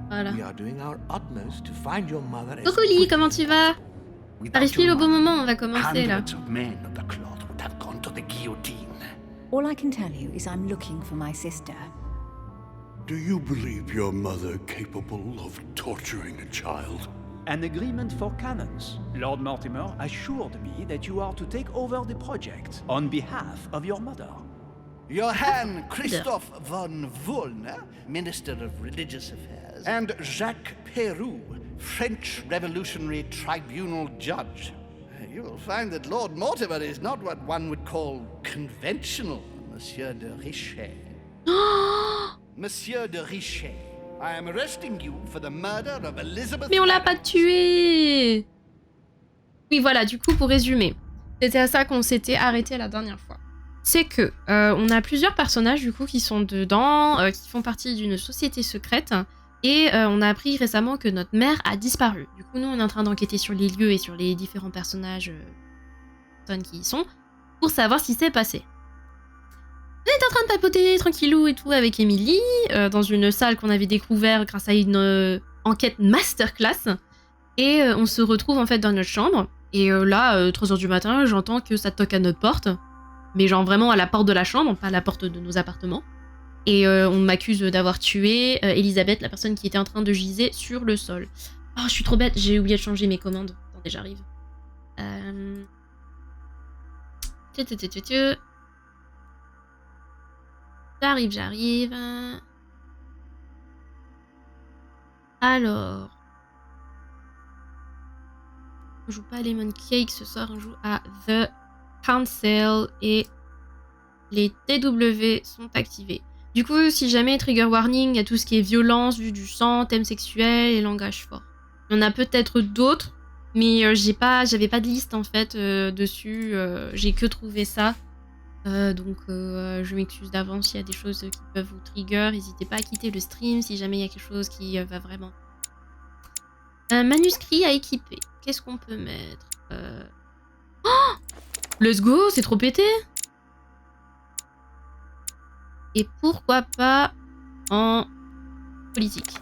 Voilà. We are doing our utmost to find your mother as Cocoli, quickly comment as tu vas? possible. Arrive Without pile your au bon mother, moment, on va commencer là. hundreds of men of the cloth would have gone to the guillotine. All I can tell you is I'm looking for my sister. Do you believe your mother capable of torturing a child? An agreement for cannons. Lord Mortimer assured me that you are to take over the project on behalf of your mother. Johann Christoph von Wollner, Minister of Religious Affairs, and Jacques Peroux, French Revolutionary Tribunal Judge. You will find that Lord Mortimer is not what one would call conventional, Monsieur de Richet. Monsieur de Richet, I am arresting you for the murder of Elizabeth... Mais on l'a pas tué! Oui, voilà, du coup, pour résumer, c'était à ça qu'on s'était arrêté la dernière fois. C'est que on a plusieurs personnages, du coup, qui sont dedans, qui font partie d'une société secrète, et on a appris récemment que notre mère a disparu. Du coup, nous, on est en train d'enquêter sur les lieux et sur les différents personnages, personnes qui y sont, pour savoir ce qui s'est passé. On était en train de papoter tranquillou et tout avec Emily, dans une salle qu'on avait découvert grâce à une enquête masterclass. Et on se retrouve en fait dans notre chambre. Et là, 3h du matin, j'entends que ça toque à notre porte. Mais genre vraiment à la porte de la chambre, pas à la porte de nos appartements. Et on m'accuse d'avoir tué Elisabeth, la personne qui était en train de giser sur le sol. Oh, je suis trop bête, j'ai oublié de changer mes commandes. Attendez, j'arrive. J'arrive. Alors. On joue pas à Lemon Cake ce soir, on joue à The Council et les TW sont activés. Du coup, si jamais trigger warning, il y a tout ce qui est violence, vue du sang, thème sexuel et langage fort. Il y en a peut-être d'autres, mais j'avais pas de liste en fait dessus. J'ai que trouvé ça. Donc je m'excuse d'avance s'il y a des choses qui peuvent vous trigger. N'hésitez pas à quitter le stream si jamais il y a quelque chose qui va vraiment. Manuscrit à équiper. Qu'est-ce qu'on peut mettre Oh, let's go, c'est trop pété. Et pourquoi pas en politique.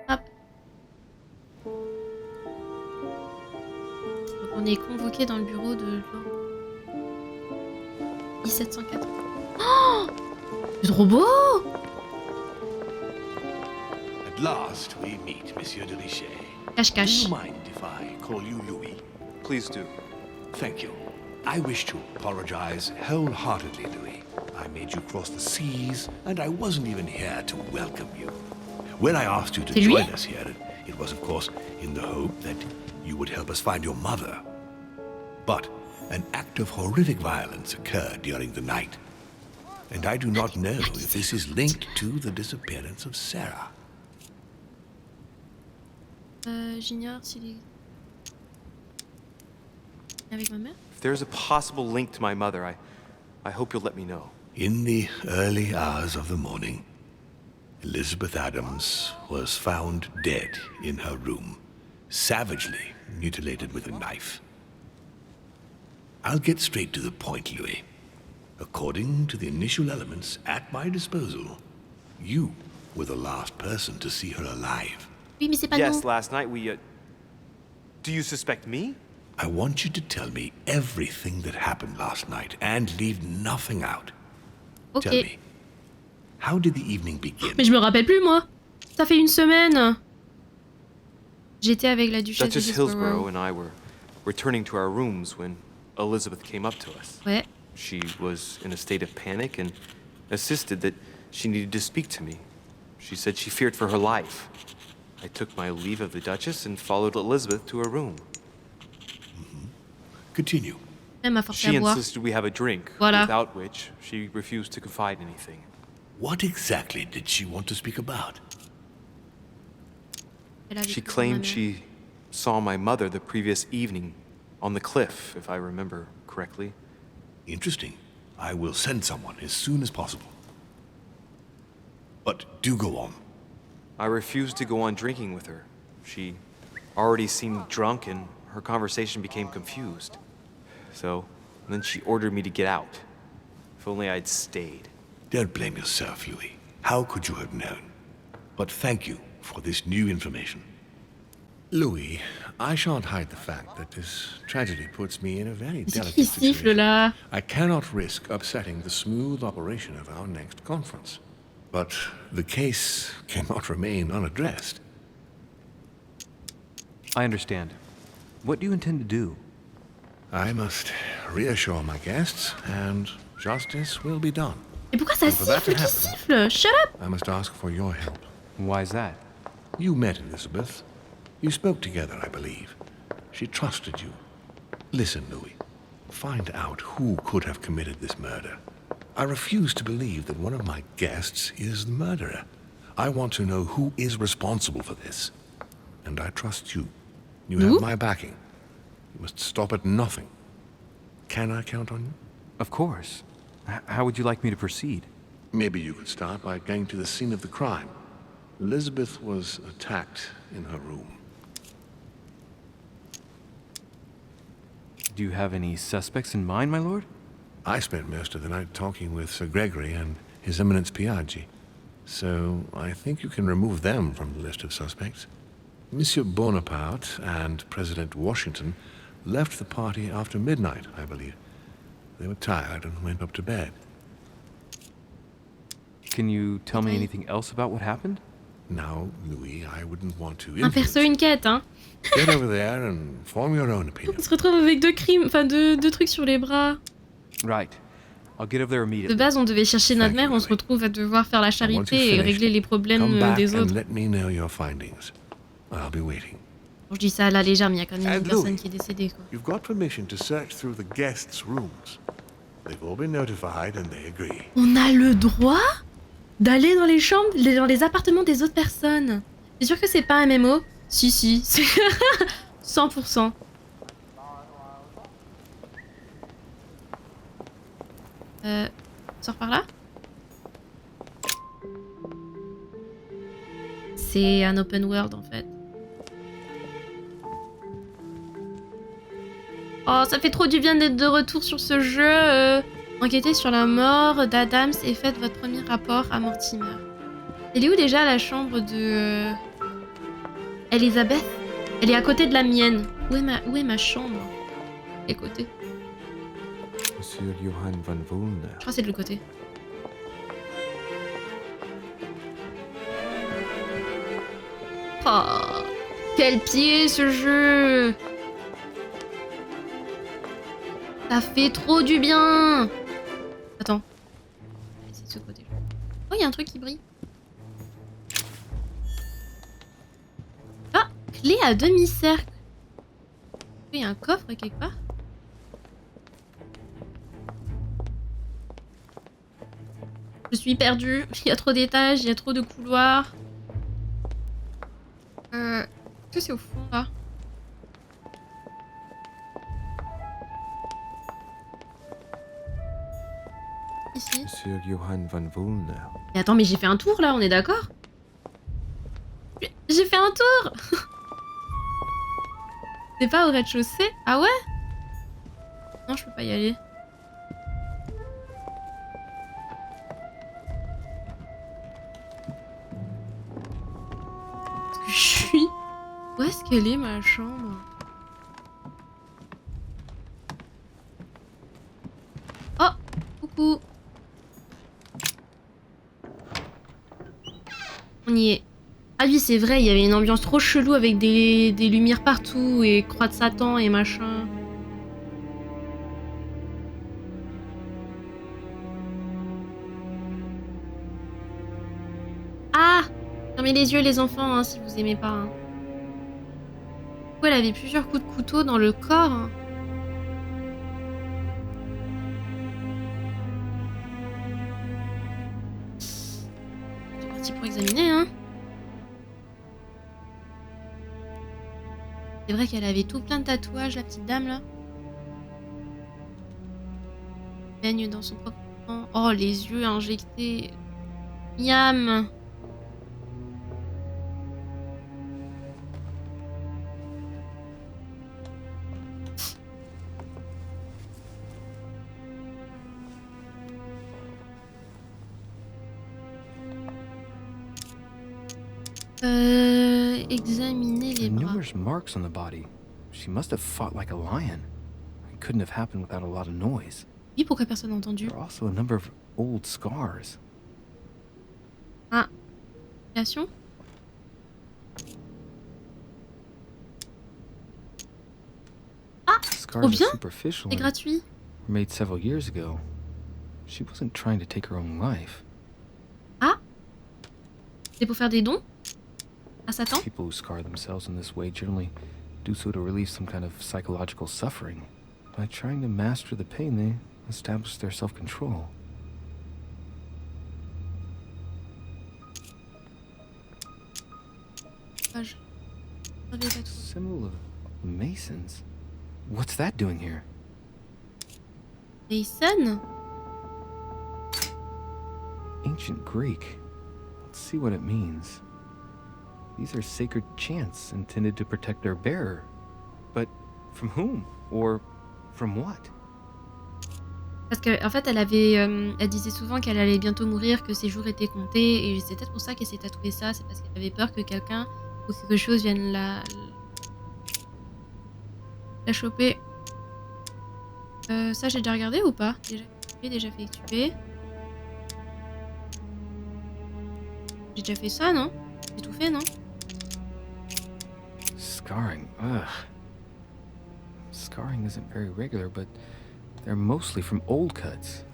Hop. Donc on est convoqué dans le bureau de 1704. Oh, c'est trop beau. At last we meet, Monsieur de Richet. Cache-cache. Do you mind if I call you Louis? Please do. Thank you. I wish to apologize wholeheartedly, Louis. I made you cross the seas, and I wasn't even here to welcome you. When I asked you to C'est lui? join us here, it was, of course, in the hope that you would help us find your mother. But an act of horrific violence occurred during the night, and I do not know if this is linked to the disappearance of Sarah. J'ignore s'il est avec ma mère. If there's a possible link to my mother, I hope you'll let me know. In the early hours of the morning, Elizabeth Adams was found dead in her room, savagely mutilated with a knife. I'll get straight to the point, Louis. According to the initial elements at my disposal, you were the last person to see her alive. Oui, mais c'est pas Yes, nous. last night we, Do you suspect me? I want you to tell me everything that happened last night and leave nothing out. Ok. Tell me, how did the evening begin? Mais je me rappelle plus moi. Ça fait une semaine. J'étais avec la duchesse de Duchess Hillsborough Hillsborough. and I were returning to our rooms when Elizabeth came up to us. Ouais. She was in a state of panic and insisted that she needed to speak to me. She said she feared for her life. I took my leave of the Duchess and followed Elizabeth to her room. Continue. Elle m'a forcé She à boire. insisted we have a drink, Voilà. without which she refused to confide anything. What exactly did she want to speak about? Elle avait She cru sur ma claimed mère. she saw my mother the previous evening on the cliff, if I remember correctly. Interesting. I will send someone as soon as possible. But do go on. I refused to go on drinking with her. She already seemed drunk and her conversation became confused. So, then she ordered me to get out. If only I'd stayed. Don't blame yourself, Louis. How could you have known? but thank you for this new information. Louis, I shan't hide the fact that this tragedy puts me in a very C'est qui delicate qui siffle situation. là? I cannot risk upsetting the smooth operation of our next conference. But the case cannot remain unaddressed. I understand. What do you intend to do? I must reassure my guests, and justice will be done. Et pourquoi ça And for that siffle? to Qui happen, siffle? Shut up! I must ask for your help. Why is that? You met Elizabeth. You spoke together, I believe. She trusted you. Listen, Louis. Find out who could have committed this murder. I refuse to believe that one of my guests is the murderer. I want to know who is responsible for this. And I trust you. You have my backing. You must stop at nothing. Can I count on you? Of course. How would you like me to proceed? Maybe you could start by going to the scene of the crime. Elizabeth was attacked in her room. Do you have any suspects in mind, my lord? I spent most of the night talking with Sir Gregory and His Eminence Piaggi, so I think you can remove them from the list of suspects. Monsieur Bonaparte and President Washington left the party after midnight, I believe. They were tired and went up to bed. Can you tell me anything else about what happened? Now, Louis, I wouldn't want to Un perso, une quête, hein. Get over there and form your own opinion. On se retrouve avec deux trucs sur les bras. Right. I'll get over there De immediately. base, on devait chercher notre Thank mère, you, on se Louis. retrouve à devoir faire la Once you've charité et finished, régler les problèmes come back des and autres. let me know your findings. I'll be waiting. Bon, je dis ça à la légère, mais il y a quand même une And personne Louis. qui est décédée, quoi. You've got permission to search through the guests' rooms. They've all been notified and they agree. On a le droit d'aller dans les chambres, dans les appartements des autres personnes. C'est sûr que c'est pas un MMO? Si, si, c'est 100%. Sors par là? C'est un open world en fait. Oh, ça fait trop du bien d'être de retour sur ce jeu. Enquêtez sur la mort d'Adams et faites votre premier rapport à Mortimer. Elle est où déjà la chambre de... Elisabeth? Elle est à côté de la mienne. Où est ma chambre? Quel côté? Monsieur Johann von Wulner. Je crois que c'est de l'autre côté. Oh, quel pied ce jeu! Ça fait trop du bien! Attends. C'est de ce côté. Oh, il y a un truc qui brille. Ah! Clé à demi-cercle. Il y a un coffre quelque part. Je suis perdue. Il y a trop d'étages, il y a trop de couloirs. Est-ce que c'est au fond là? Ici. Monsieur Johann von Wulner. Mais attends, mais j'ai fait un tour là, on est d'accord? J'ai fait un tour. C'est pas au rez-de-chaussée? Ah ouais? Non, je peux pas y aller. Est-ce que je suis... Où est-ce qu'elle est ma chambre? Oh! Coucou! On y est. Ah oui, c'est vrai, il y avait une ambiance trop chelou avec des lumières partout et croix de Satan et machin. Ah! Fermez les yeux les enfants hein, si vous aimez pas. Hein. Elle avait plusieurs coups de couteau dans le corps. Hein. C'est parti pour examiner, hein. C'est vrai qu'elle avait tout plein de tatouages, la petite dame là. Baigne dans son propre sang. Oh, les yeux injectés. Miam. Examiner les There are bras. numerous marks on the body. She must have fought like a lion. It couldn't have happened without a lot of noise. Oui, pourquoi personne n'a entendu? There are also a number of old scars. Ah. Création? Ah, Scars trop are bien. superficial C'est and gratuit. were made several years ago. She wasn't trying to take her own life. Ah. C'est pour faire des dons? À Satan? People who scar themselves in this way generally do so to relieve some kind of psychological suffering. By trying to master the pain, they establish their self-control. Page. Ah, des tatous. Symbol of Masons? What's that doing here? Mason? Ancient Greek. Let's see what it means. These are sacred chants intended to protect their bearer. But from whom? Or from what? Parce qu'en en fait, elle disait souvent qu'elle allait bientôt mourir, que ses jours étaient comptés, et c'est peut-être pour ça qu'elle s'est tatoué ça. C'est parce qu'elle avait peur que quelqu'un ou quelque chose vienne la choper. Ça, j'ai déjà regardé ou pas? Déjà effectué. J'ai déjà fait ça, non? J'ai tout fait, non? Scarring. Ugh. Scarring isn't very regular, but they're mostly from old cuts.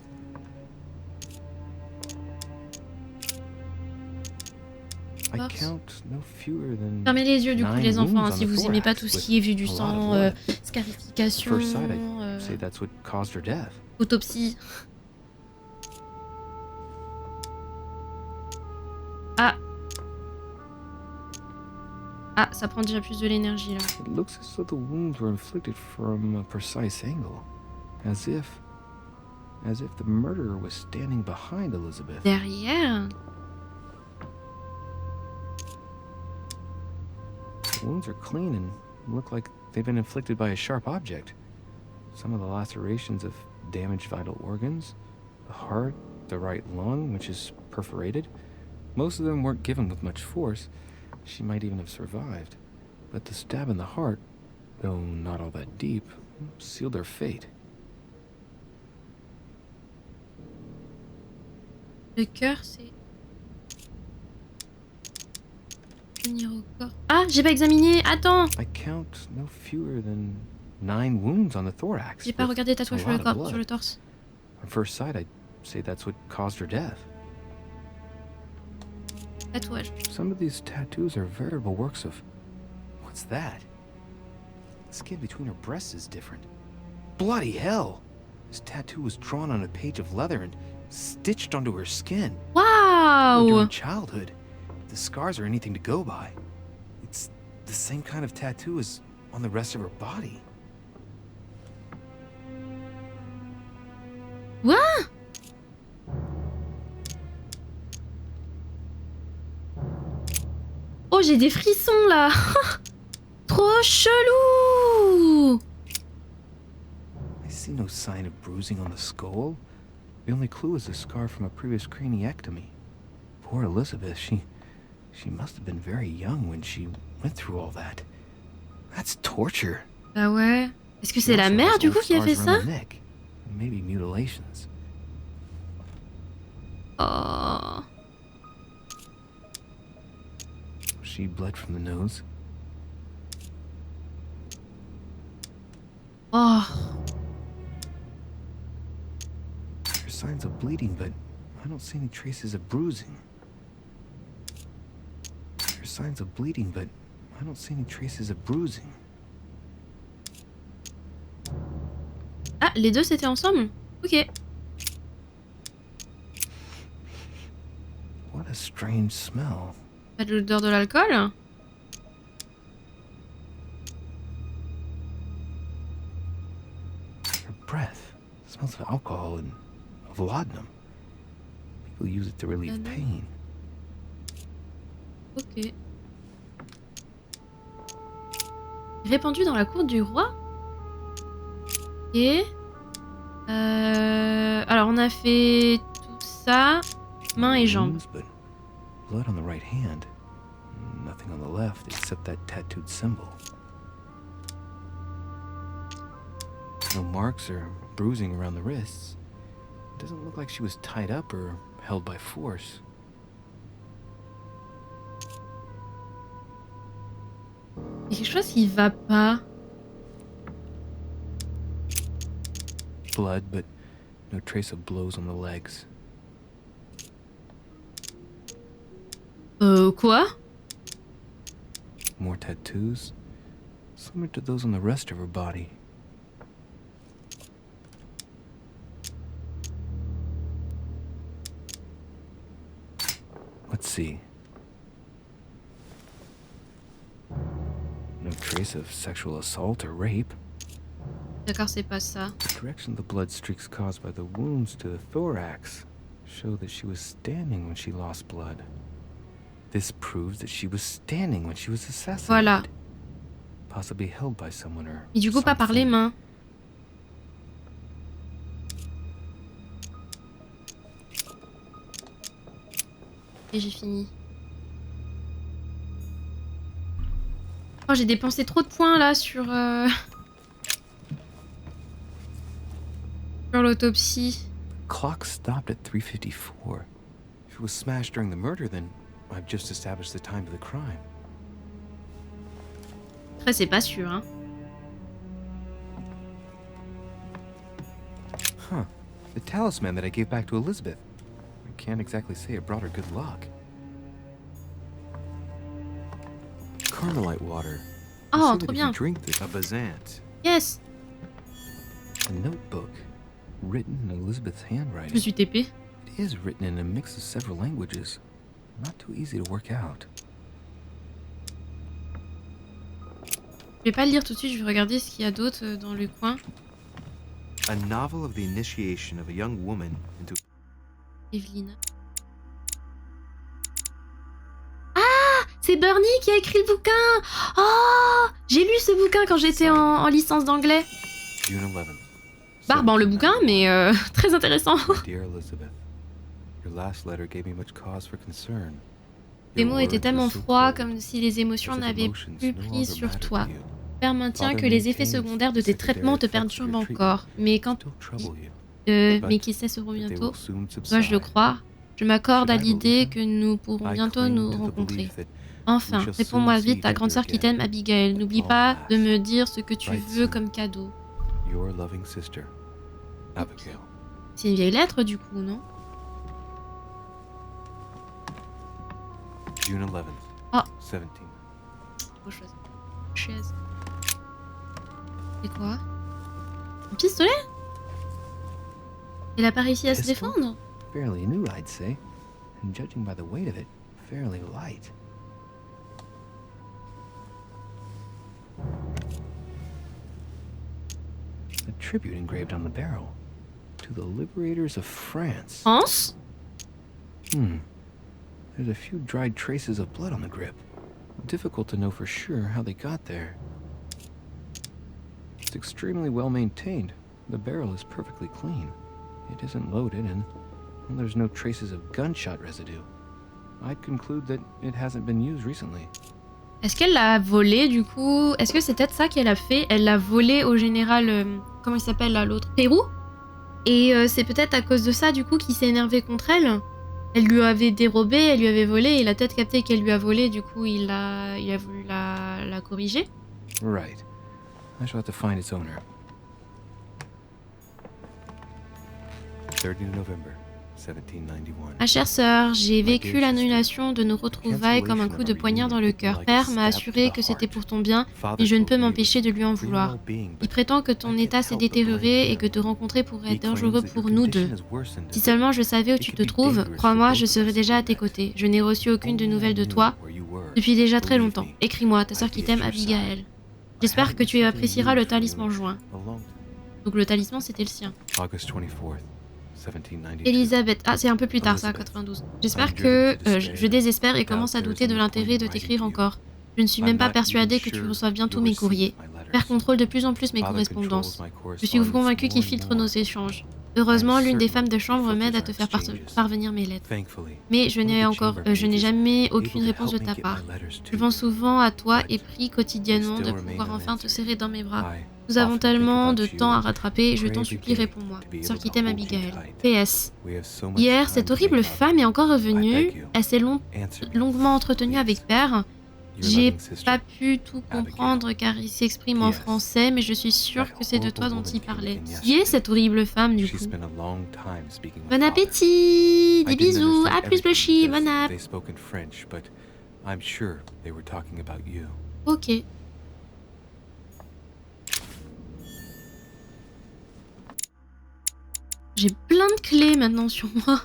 I Force. count no fewer than Fermez les yeux du coup 9 les enfants, hein, wounds on si the vous aimez pas thorax tout ce with qui est vu du a lot of sang, blood. scarification, First sight, I'd say that's what caused her death. autopsie. Ah. Ah, ça prend déjà plus de l'énergie là. It looks as though the wounds were inflicted from a precise angle, as if the murderer was standing behind Elizabeth. Derrière. The wounds are clean and look like they've been inflicted by a sharp object. Some of the lacerations have damaged vital organs, the heart, the right lung, which is perforated. Most of them weren't given with much force. She might even have survived. But the stab in the heart, though not all that deep, sealed her fate. Le cœur, c'est... Tenir au corps. Ah, j'ai pas examiné. Attends. I count no fewer than 9 wounds on the thorax. J'ai pas with regardé le tatouage a sur le lot of corps, blood. sur le torse. On first sight, I'd say that's what caused her death. Tatouage. Some of these tattoos are veritable works of... What's that? The skin between her breasts is different. Bloody hell! This tattoo was drawn on a page of leather and stitched onto her skin. Waouh. During childhood. If the scars are anything to go by, it's the same kind of tattoo as on the rest of her body. What? Oh, j'ai des frissons là. Trop chelou. I see no sign of bruising on the skull. The only clue is a scar from a previous craniectomy. Poor Elizabeth, she must have been very young when she went through all that. That's torture. Bah ouais. Est-ce que c'est She la also mère has du coup old qui a fait scars ça? around the neck, and maybe mutilations. Oh. She bled from the nose. Oh. There's signs of bleeding, but I don't see any traces of bruising. There's signs of bleeding, but I don't see any traces of bruising. Ah, les deux c'était ensemble? Ok. What a strange smell. Pas de l'odeur de l'alcool? Her breath smells of alcohol and of laudanum. People use it to relieve pain. Ok. Répandu dans la cour du roi? Ok. Alors on a fait tout ça, mains et jambes. Wounds, but blood on the right hand. Nothing on the left except that tattooed symbol. No marks or bruising around the wrists. It doesn't look like she was tied up or held by force. Il y a quelque chose qui va pas. Blood, but no trace of blows on the legs. Quoi? More tattoos, similar to those on the rest of her body. Let's see. No trace of sexual assault or rape. D'accord, c'est pas ça. The direction of the blood streaks caused by the wounds to the thorax show that she was standing when she lost blood. This proves that she was standing when she was assassinated. Voilà. Possibly held by someone or Et du coup, pas par les mains. Et j'ai fini. Oh, j'ai dépensé trop de points là sur sur l'autopsie. Clock stopped at 3:54. If it was smashed during the murder, then I've just established the time of the crime. Après, c'est pas sûr, hein. Huh. The talisman that I gave back to Elizabeth. I can't exactly say it brought her good luck. Carmelite water. Oh, trop bien. Drink this. A bazant. Yes. A notebook. Written in Elizabeth's Je me handwriting. suis TP. It is written in a mix of several languages. Not too easy to work out. Je vais pas le lire tout de suite, je vais regarder ce qu'il y a d'autre dans le coin. A novel of the initiation of a young woman into... Eidlynn. Ah, c'est Bernie qui a écrit le bouquin. Oh, j'ai lu ce bouquin quand j'étais en licence d'anglais. June 11th. Barbant le bouquin, mais très intéressant. Dear Elizabeth, your last letter gave me much cause for concern. Les mots étaient tellement froids, comme si les émotions n'avaient plus prise sur toi. Père maintient que les effets secondaires de tes traitements te perturbent encore, mais mais qu'ils cesseront bientôt, dois-je le croire? Je m'accorde à l'idée que nous pourrons bientôt nous rencontrer. Enfin, réponds-moi vite, ta grande sœur qui t'aime, Abigail. N'oublie pas de me dire ce que tu veux comme cadeau. Your loving sister, Abigail. C'est une vieille lettre du coup, non? June 11th. Oh. 17. Faut choisir. Chaise. C'est quoi? Un pistolet? Elle a pas réussi à se Pistol? défendre? Fairly new, I'd say. And judging by the weight of it, fairly light. A tribute engraved on the barrel. To the liberators of France. France? There's a few dried traces of blood on the grip. Difficult to know for sure how they got there. It's extremely well maintained. The barrel is perfectly clean. It isn't loaded and there's no traces of gunshot residue. I'd conclude that it hasn't been used recently. Est-ce qu'elle l'a volé du coup? Est-ce que c'est peut-être ça qu'elle a fait? Elle l'a volé au général, comment il s'appelle là l'autre? Pérou? Et c'est peut-être à cause de ça du coup qu'il s'est énervé contre elle. Elle lui avait dérobé, elle lui avait volé, et il a peut-être capté qu'elle lui a volé, du coup il a voulu la corriger. Right. I shall have to find its owner. 30 November, 1791. Ma chère sœur, j'ai vécu l'annulation de nos retrouvailles comme un coup de poignard dans le cœur. Père m'a assuré que c'était pour ton bien, mais je ne peux m'empêcher de lui en vouloir. Il prétend que ton état s'est détérioré et que te rencontrer pourrait être dangereux pour nous deux. Si seulement je savais où tu te trouves, crois-moi, je serais déjà à tes côtés. Je n'ai reçu aucune de nouvelles de toi depuis déjà très longtemps. Écris-moi, ta sœur qui t'aime, Abigail. J'espère que tu apprécieras le talisman joint. Donc le talisman, c'était le sien. August 24th. 1792. Elisabeth, ah c'est un peu plus tard ça, 92. J'espère que je désespère et commence à douter de l'intérêt de t'écrire encore. Je ne suis même pas persuadée que tu reçoives bientôt mes courriers. Père contrôle de plus en plus mes correspondances. Je suis convaincue qu'il filtre nos échanges. Heureusement, l'une des femmes de chambre m'aide à te faire parvenir mes lettres. Mais je n'ai jamais aucune réponse de ta part. Je pense souvent à toi et prie quotidiennement de pouvoir enfin te serrer dans mes bras. Nous avons tellement de temps à rattraper, je t'en supplie, réponds-moi. Sœur qui t'aime, Abigail. PS. Hier, cette horrible femme est encore revenue. Elle s'est longuement entretenue avec Père. J'ai pas pu tout comprendre car il s'exprime en français, mais je suis sûre que c'est de toi dont il parlait. Qui est cette horrible femme, du coup? Bon appétit! Des bisous! À plus, Blushy! Bon app! Ok. J'ai plein de clés maintenant sur moi.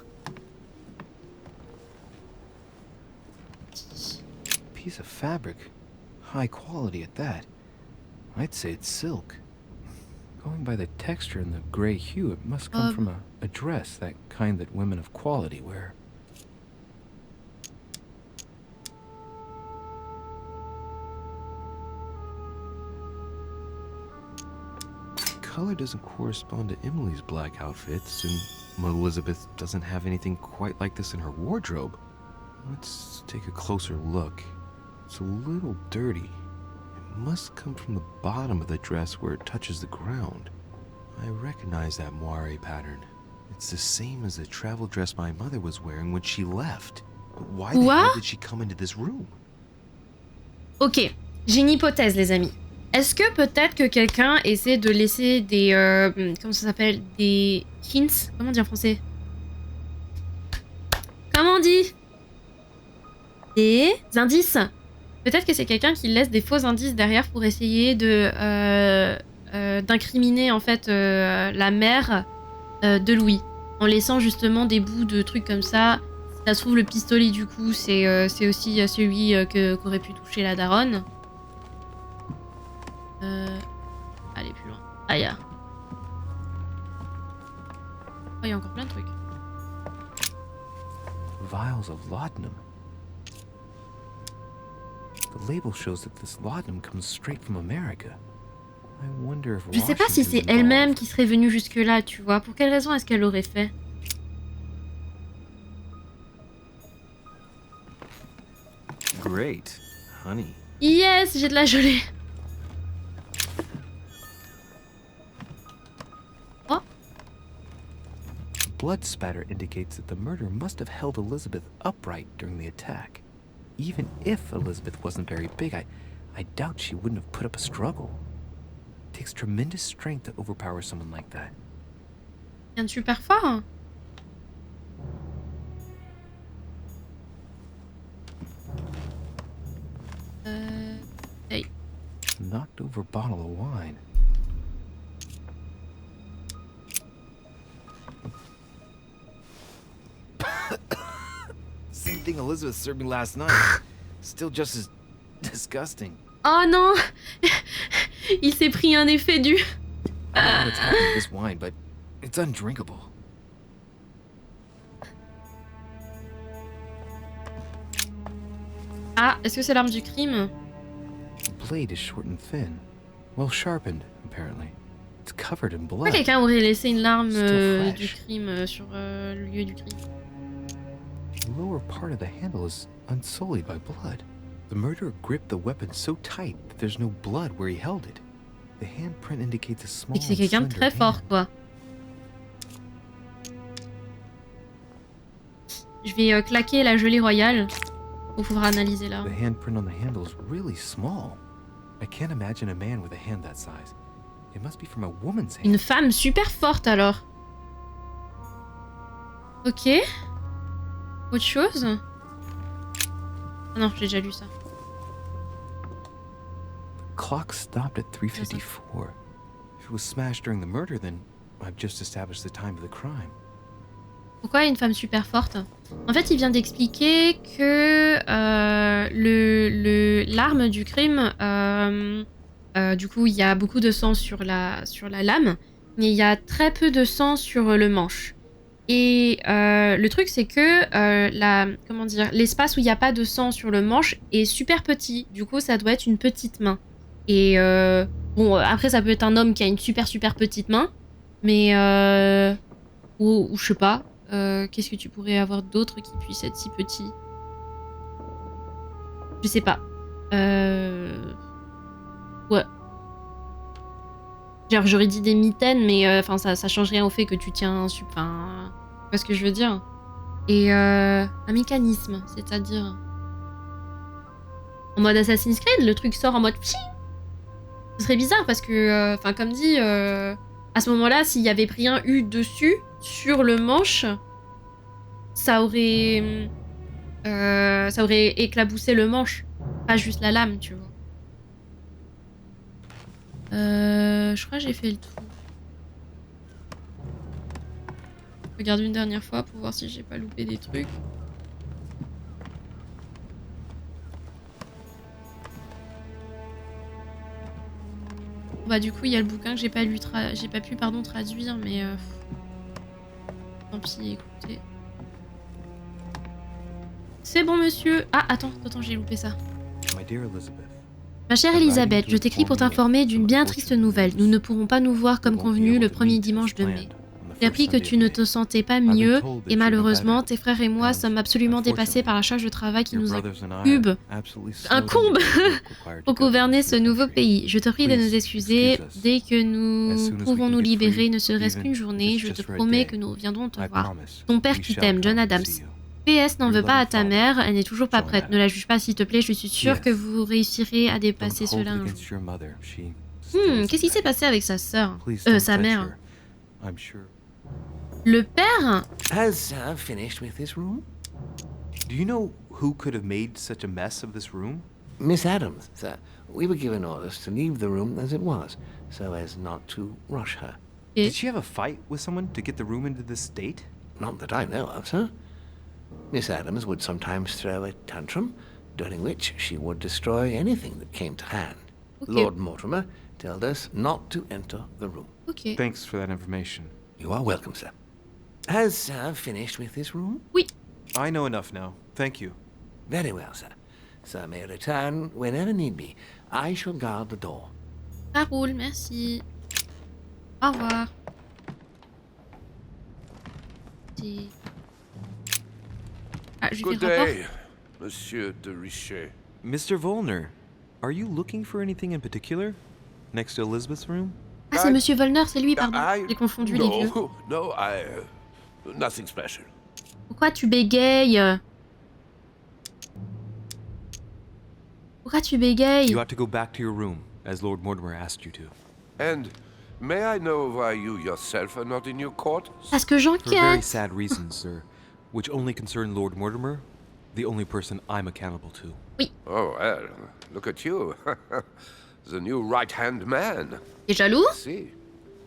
Piece of fabric. High quality at that. I'd say it's silk. Going by the texture and the gray hue, it must come from a dress, that kind that women of quality wear. Color doesn't correspond to Emily's black outfits, and Elizabeth doesn't have anything quite like this in her wardrobe. Let's take a closer look. It's a little dirty. It must come from the bottom of the dress where it touches the ground. I recognize that moire pattern. It's the same as the travel dress my mother was wearing when she left. But why the hell did she come into this room? Ok, j'ai une hypothèse, les amis. Est-ce que peut-être que quelqu'un essaie de laisser des... comment ça s'appelle? Des hints? Comment on dit en français? Comment on dit? Des indices? Peut-être que c'est quelqu'un qui laisse des faux indices derrière pour essayer de d'incriminer en fait la mère de Louis, en laissant justement des bouts de trucs comme ça. Si ça se trouve, le pistolet du coup c'est aussi celui qu'aurait pu toucher la daronne. Allez plus loin. Aïe. Oh, il y a encore plein de trucs. Vials of laudanum. The label shows that this laudanum comes straight from America. I wonder if Je sais pas si c'est elle-même qui serait venue jusque-là, tu vois. Pour quelle raison est-ce qu'elle l'aurait fait? Great, honey. Yes, j'ai de la gelée. Oh. Blood spatter indicates that the murderer must have held Elizabeth upright during the attack. Even if Elizabeth wasn't very big, I doubt she wouldn't have put up a struggle. It takes tremendous strength to overpower someone like that. Bien super fort. Hey. Knocked over bottle of wine. Same thing Elizabeth served me last night. Still just as disgusting. Oh non. Il s'est pris un effet du... I don't know what's happened to this wine, but it's undrinkable. Ah, est-ce que c'est l'arme du crime? The blade is short and thin. Well sharpened, apparently. It's covered in blood. Pourquoi quelqu'un aurait laissé une larme du crime sur le lieu du crime? The lower part of the handle is unsullied by blood. The murderer gripped the weapon so tight that there's no blood where he held it. The handprint indicates a small. Et que c'est quelqu'un de très fort, quoi. Je vais claquer la gelée royale pour pouvoir analyser là. The handprint on the handle is really small. I can't imagine a man with a hand that size. It must be from a woman's hand. Une femme super forte alors. Ok. Autre chose? Ah non, j'ai déjà lu ça. The clock stopped at 3:54. If it was smashed during the murder, then I've just established the time of the crime. Pourquoi une femme super forte? En fait, il vient d'expliquer que l'arme du crime, du coup, il y a beaucoup de sang sur la lame, mais il y a très peu de sang sur le manche. Et le truc, c'est que l'espace où il n'y a pas de sang sur le manche est super petit. Du coup, ça doit être une petite main. Et bon, après, ça peut être un homme qui a une super petite main, mais Ou je sais pas. Qu'est-ce que tu pourrais avoir d'autre qui puisse être si petit? Je sais pas. Ouais. Genre j'aurais dit des mitaines, mais enfin ça change rien au fait que tu tiens un tu vois ce que je veux dire? Et un mécanisme, c'est-à-dire en mode Assassin's Creed, le truc sort en mode pchi. Ce serait bizarre parce que, enfin comme dit, à ce moment-là, s'il y avait rien eu dessus, sur le manche, ça aurait éclaboussé le manche, pas juste la lame, tu vois. Je crois que j'ai fait le tour. Regarde une dernière fois pour voir si j'ai pas loupé des trucs. Bah du coup il y a le bouquin que j'ai pas pu traduire, mais tant pis, écoutez. C'est bon monsieur. Ah attends, j'ai loupé ça. Ma chère Elisabeth, je t'écris pour t'informer d'une bien triste nouvelle. Nous ne pourrons pas nous voir comme convenu le premier dimanche de mai. J'ai appris que tu ne te sentais pas mieux et malheureusement, tes frères et moi sommes absolument dépassés par la charge de travail qui nous incombe pour gouverner ce nouveau pays. Je te prie de nous excuser. Dès que nous pourrons nous libérer, ne serait-ce qu'une journée, je te promets que nous reviendrons te voir. Ton père qui t'aime, John Adams. PS n'en veut pas à ta mère, elle n'est toujours pas prête. Ne la juge pas s'il te plaît, je suis sûre que vous réussirez à dépasser cela un jour. Qu'est-ce qui s'est passé avec sa sœur sa mère. Le père? Has finished with this room? Do you know who could have made such a mess of this room? Miss Adams, sir. We were given orders to leave the room as it was, so as not to rush her. Did she have a fight with someone to get the room into this state? Not that I know of, sir. Miss Adams would sometimes throw a tantrum, during which she would destroy anything that came to hand. Okay. Lord Mortimer told us not to enter the room. Ok. Thanks for that information. You are welcome, sir. Has finished with this room? Oui. I know enough now. Thank you. Very well, sir. Sir may return whenever need be. I shall guard the door. Ça roule, merci. Au revoir. Ah, j'ai fait Good le rapport. day, Monsieur de Richet. Mr. Volner, are you looking for anything in particular? Next to Elizabeth's room? Ah, c'est Monsieur Volner, c'est lui, pardon. I- J'ai confondu les vieux. No, nothing special. Pourquoi tu bégayes? Pourquoi tu bégayes? You ought to go back to your room, as Lord Mortimer asked you to. And may I know why you yourself are not in your quarters? Parce que For very j'enquête. sad reasons, sir, which only concern Lord Mortimer, the only person I'm accountable to. Oh, well, look at you. The new right-hand man. T'es jaloux? See.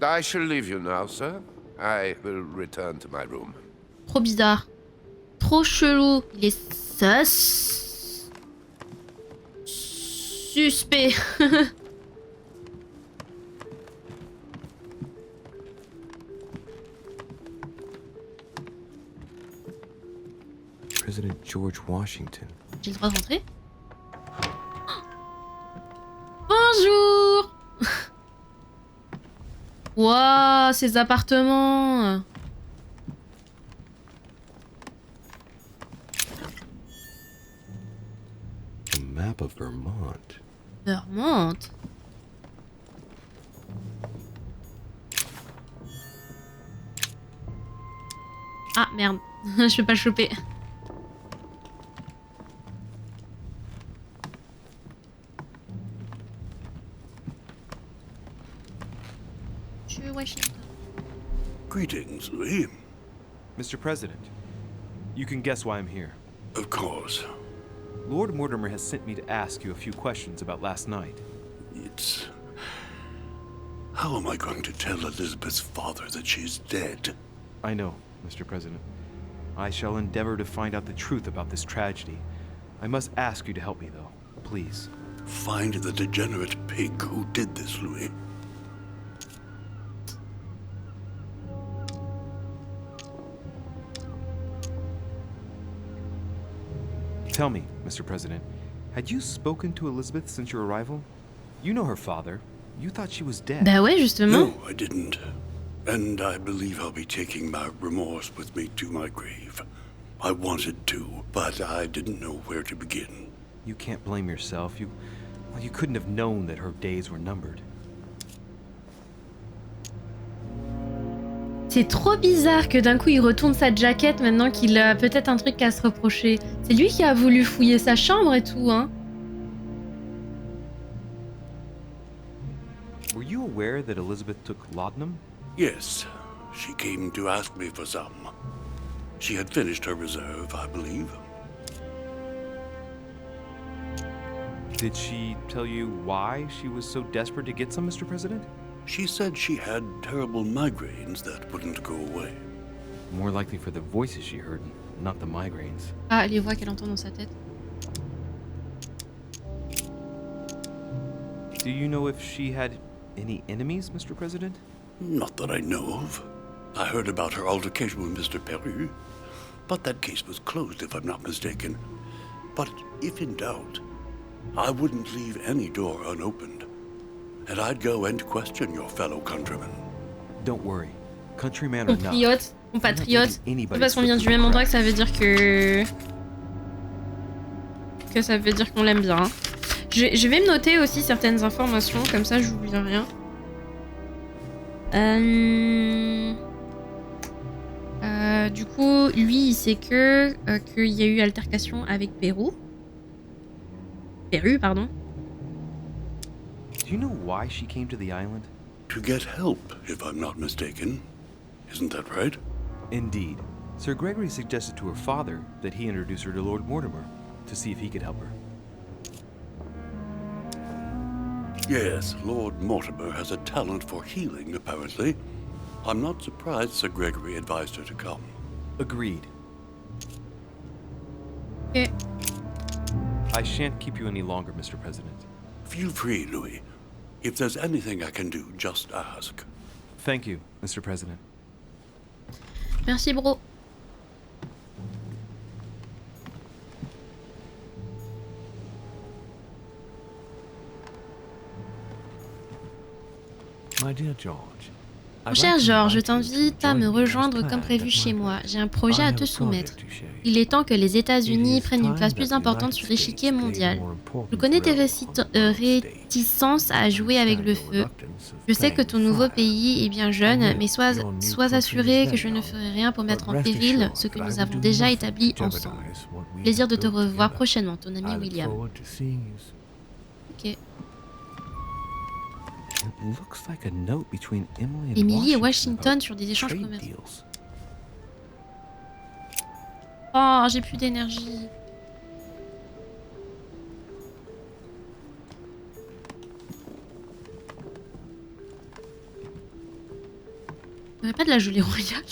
I shall leave you now, sir. I will return to my room. Trop bizarre. Trop chelou. Il est sus. Suspect. President George Washington. J'ai le droit de rentrer? Bonjour. Waouh, ces appartements. A map of Vermont. Vermont. Ah merde, je peux pas le choper. Je Washington. Greetings, Louis. Mr. President, you can guess why I'm here. Of course. Lord Mortimer has sent me to ask you a few questions about last night. It's... How am I going to tell Elizabeth's father that she's dead? I know, Mr. President. I shall endeavor to find out the truth about this tragedy. I must ask you to help me, though. Please. Find the degenerate pig who did this, Louis. Tell me, Mr. President, had you spoken to Elizabeth since your arrival? You know her father. You thought she was dead. Bah ouais, justement. No, I didn't. And I believe I'll be taking my remorse with me to my grave. I wanted to, but I didn't know where to begin. You can't blame yourself. You couldn't have known that her days were numbered. C'est trop bizarre que d'un coup il retourne sa jaquette maintenant qu'il a peut-être un truc à se reprocher. C'est lui qui a voulu fouiller sa chambre et tout, hein. Were you aware that Elizabeth took laudanum? Yes, she came to ask me for some. She had finished her reserve, I believe. Did she tell you why she was so desperate to get some, Mr. President? She said she had terrible migraines that wouldn't go away. More likely for the voices she heard, not the migraines. Ah, les voix qu'elle entend dans sa tête. Do you know if she had any enemies, Mr. President? Not that I know of. I heard about her altercation with Mr. Peru, but that case was closed if I'm not mistaken. But if in doubt, I wouldn't leave any door unopened, and I'd go and question your fellow countrymen. Don't worry. Countryman or not. Compatriote. C'est parce qu'on vient du même endroit que ça veut dire que ça veut dire qu'on l'aime bien. Hein. Je vais me noter aussi certaines informations, comme ça j'oublie rien. Du coup, lui, il sait qu'il y a eu altercation avec Peru, pardon. Do you know why she came to the island? To get help, if I'm not mistaken. Isn't that right? Indeed. Sir Gregory suggested to her father that he introduce her to Lord Mortimer to see if he could help her. Yes, Lord Mortimer has a talent for healing, apparently. I'm not surprised Sir Gregory advised her to come. Agreed. Okay. I shan't keep you any longer, Mr. President. Feel free, Louis. If there's anything I can do, just ask. Thank you, Mr. President. Merci, bro. My dear George, Mon cher Georges, je t'invite à me rejoindre comme prévu chez moi. J'ai un projet à te soumettre. Il est temps que les États-Unis prennent une place plus importante sur l'échiquier mondial. Je connais tes réticences à jouer avec le feu. Je sais que ton nouveau pays est bien jeune, mais sois assuré que je ne ferai rien pour mettre en péril ce que nous avons déjà établi ensemble. Plaisir de te revoir prochainement, ton ami William. Ok. Emily et Washington sur des échanges commerciaux. Oh, j'ai plus d'énergie. Vous n'aurez pas de la gelée royale,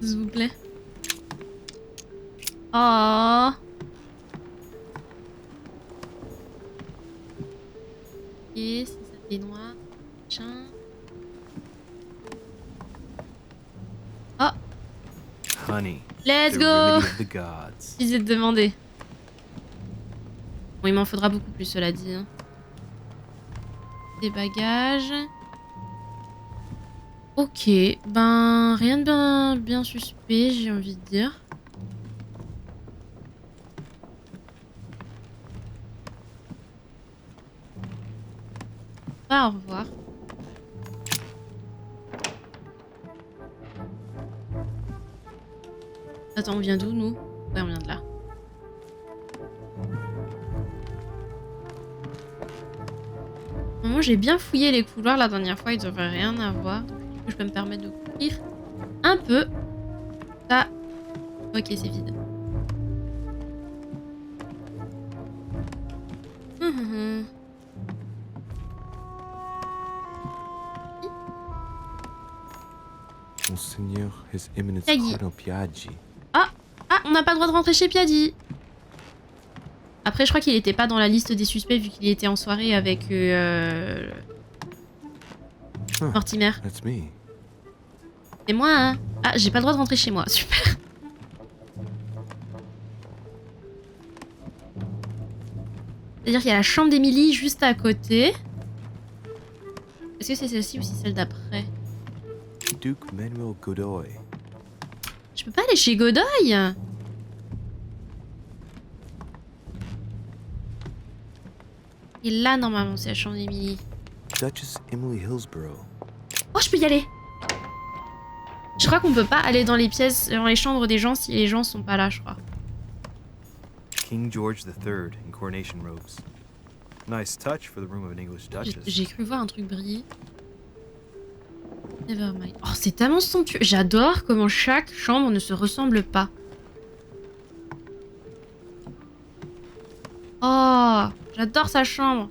s'il vous plaît. Oh. Ok, c'est ça des noix. Oh. Honey, let's go. Ils étaient demandés. Bon, il m'en faudra beaucoup plus, cela dit. Hein. Des bagages. Ok, ben rien de bien suspect, j'ai envie de dire. Au revoir. Attends, on vient d'où, nous? Ouais, on vient de là. Moi, j'ai bien fouillé les couloirs la dernière fois, ils devraient rien avoir. Donc, du coup, je peux me permettre de courir un peu. Ça. Ok, c'est vide. Monseigneur, His Eminence Cardinal Piaggi. Ah, on n'a pas le droit de rentrer chez Piaggi. Après, je crois qu'il était pas dans la liste des suspects vu qu'il était en soirée avec Mortimer. C'est moi, hein. Ah, j'ai pas le droit de rentrer chez moi. Super. C'est-à-dire qu'il y a la chambre d'Emily juste à côté. Est-ce que c'est celle-ci ou c'est celle d'après? Duc Manuel Godoy. Je peux pas aller chez Godoy? Et là, normalement, c'est la chambre d'Emily. Duchess Emily Hillsborough. Oh, je peux y aller! Je crois qu'on peut pas aller dans les pièces, dans les chambres des gens si les gens sont pas là, je crois. King George III in coronation robes. Nice touch for the room of an English duchess. J'ai cru voir un truc briller. Nevermind. Oh, c'est tellement somptueux. J'adore comment chaque chambre ne se ressemble pas. Oh, j'adore sa chambre.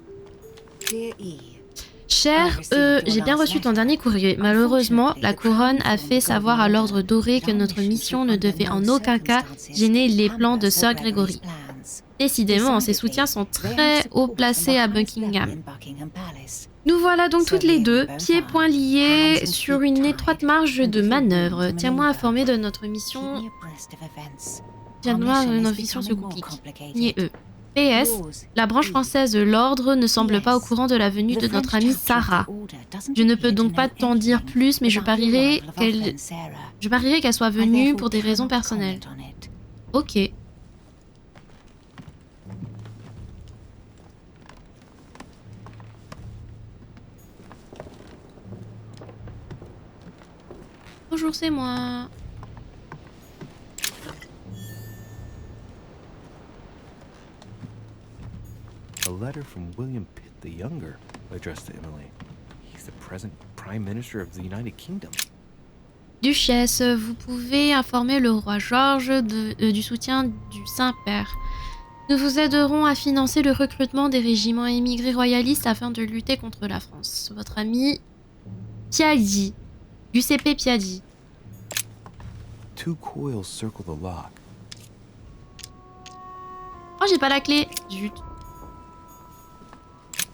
Cher j'ai bien reçu ton dernier courrier. Malheureusement, la couronne a fait savoir à l'ordre doré que notre mission ne devait en aucun cas gêner les plans de Sir Gregory. Décidément, ses soutiens sont très haut placés à Buckingham. Nous voilà donc toutes les deux, pieds poings liés, sur une étroite marge de manœuvre. Tiens-moi informé de notre mission. Tiens-moi de notre mission se complique. Ni eux. PS, la branche française de l'ordre ne semble pas au courant de la venue de notre amie Sarah. Je ne peux donc pas t'en dire plus, mais je parierais qu'elle soit venue pour des raisons personnelles. Ok. Bonjour, c'est moi. A letter from William Pitt the Younger, addressed to Emily. He's the present Prime Minister of the United Kingdom. Duchesse, vous pouvez informer le roi George du soutien du Saint-Père. Nous vous aiderons à financer le recrutement des régiments émigrés royalistes afin de lutter contre la France. Votre ami Piadi. Giuseppe Piadi. 2 coils circle the lock. Oh, j'ai pas la clé. Zut.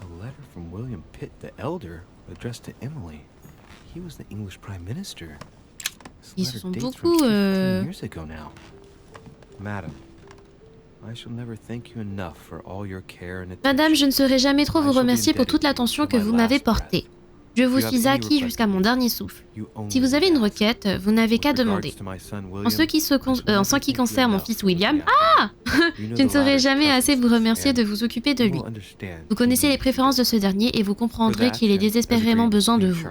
A letter from William Pitt the Elder, addressed to Emily. He was the English Prime Minister. Ils se sont beaucoup... years ago now. Madam, I shall never thank you enough for all your care and attention. Madame, je ne saurais jamais trop vous remercier pour toute l'attention que vous m'avez portée. Je vous suis acquis jusqu'à mon dernier souffle. Si vous avez une requête, vous n'avez qu'à demander. En ce qui concerne mon fils William, je ne saurais jamais assez vous remercier de vous occuper de lui. Vous connaissez les préférences de ce dernier et vous comprendrez qu'il ait désespérément besoin de vous.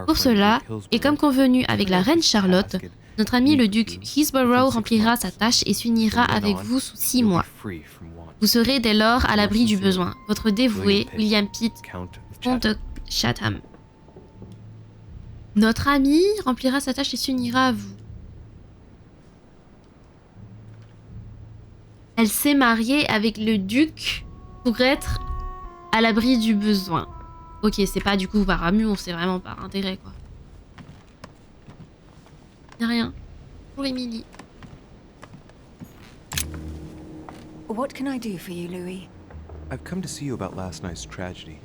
Pour cela, et comme convenu avec la reine Charlotte, notre ami le duc Hillsborough remplira sa tâche et s'unira avec vous sous 6 mois. Vous serez dès lors à l'abri du besoin. Votre dévoué, William Pitt, comte de Chatham. Notre ami remplira sa tâche et s'unira à vous. Elle s'est mariée avec le duc pour être à l'abri du besoin. Ok, c'est pas du coup par amour, c'est vraiment par intérêt, quoi. Y'a rien. Pour Emily. What can I do for you, Louis? I've come to see you about last night's tragedy.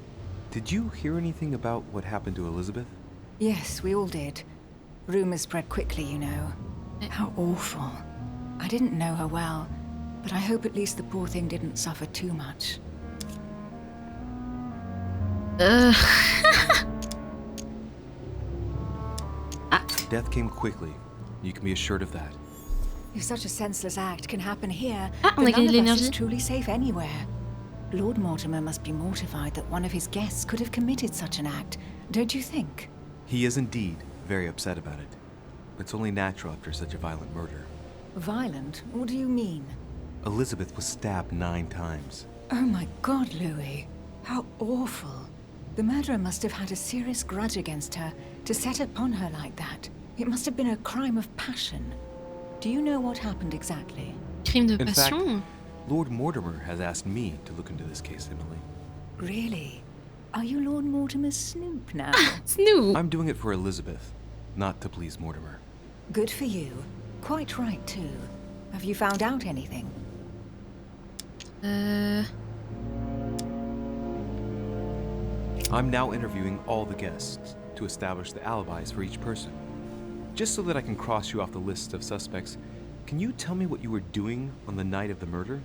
Did you hear anything about what happened to Elizabeth? Yes, we all did. Rumors spread quickly, you know. How awful. I didn't know her well, but I hope at least the poor thing didn't suffer too much. Death came quickly. You can be assured of that. If such a senseless act can happen here, on a then gagné de none of us is l'énergie. truly safe anywhere. Lord Mortimer must be mortified that one of his guests could have committed such an act, don't you think? He is indeed very upset about it. It's only natural after such a violent murder. Violent? What do you mean? Elizabeth was stabbed 9 times. Oh my God, Louis. How awful. The murderer must have had a serious grudge against her to set upon her like that. It must have been a crime of passion. Do you know what happened exactly? Crime de In fact, passion. Lord Mortimer has asked me to look into this case, Emily. Really? Are you Lord Mortimer's snoop now? Snoop. I'm doing it for Elizabeth, not to please Mortimer. Good for you. Quite right, too. Have you found out anything? I'm now interviewing all the guests to establish the alibis for each person. Just so that I can cross you off the list of suspects, can you tell me what you were doing on the night of the murder?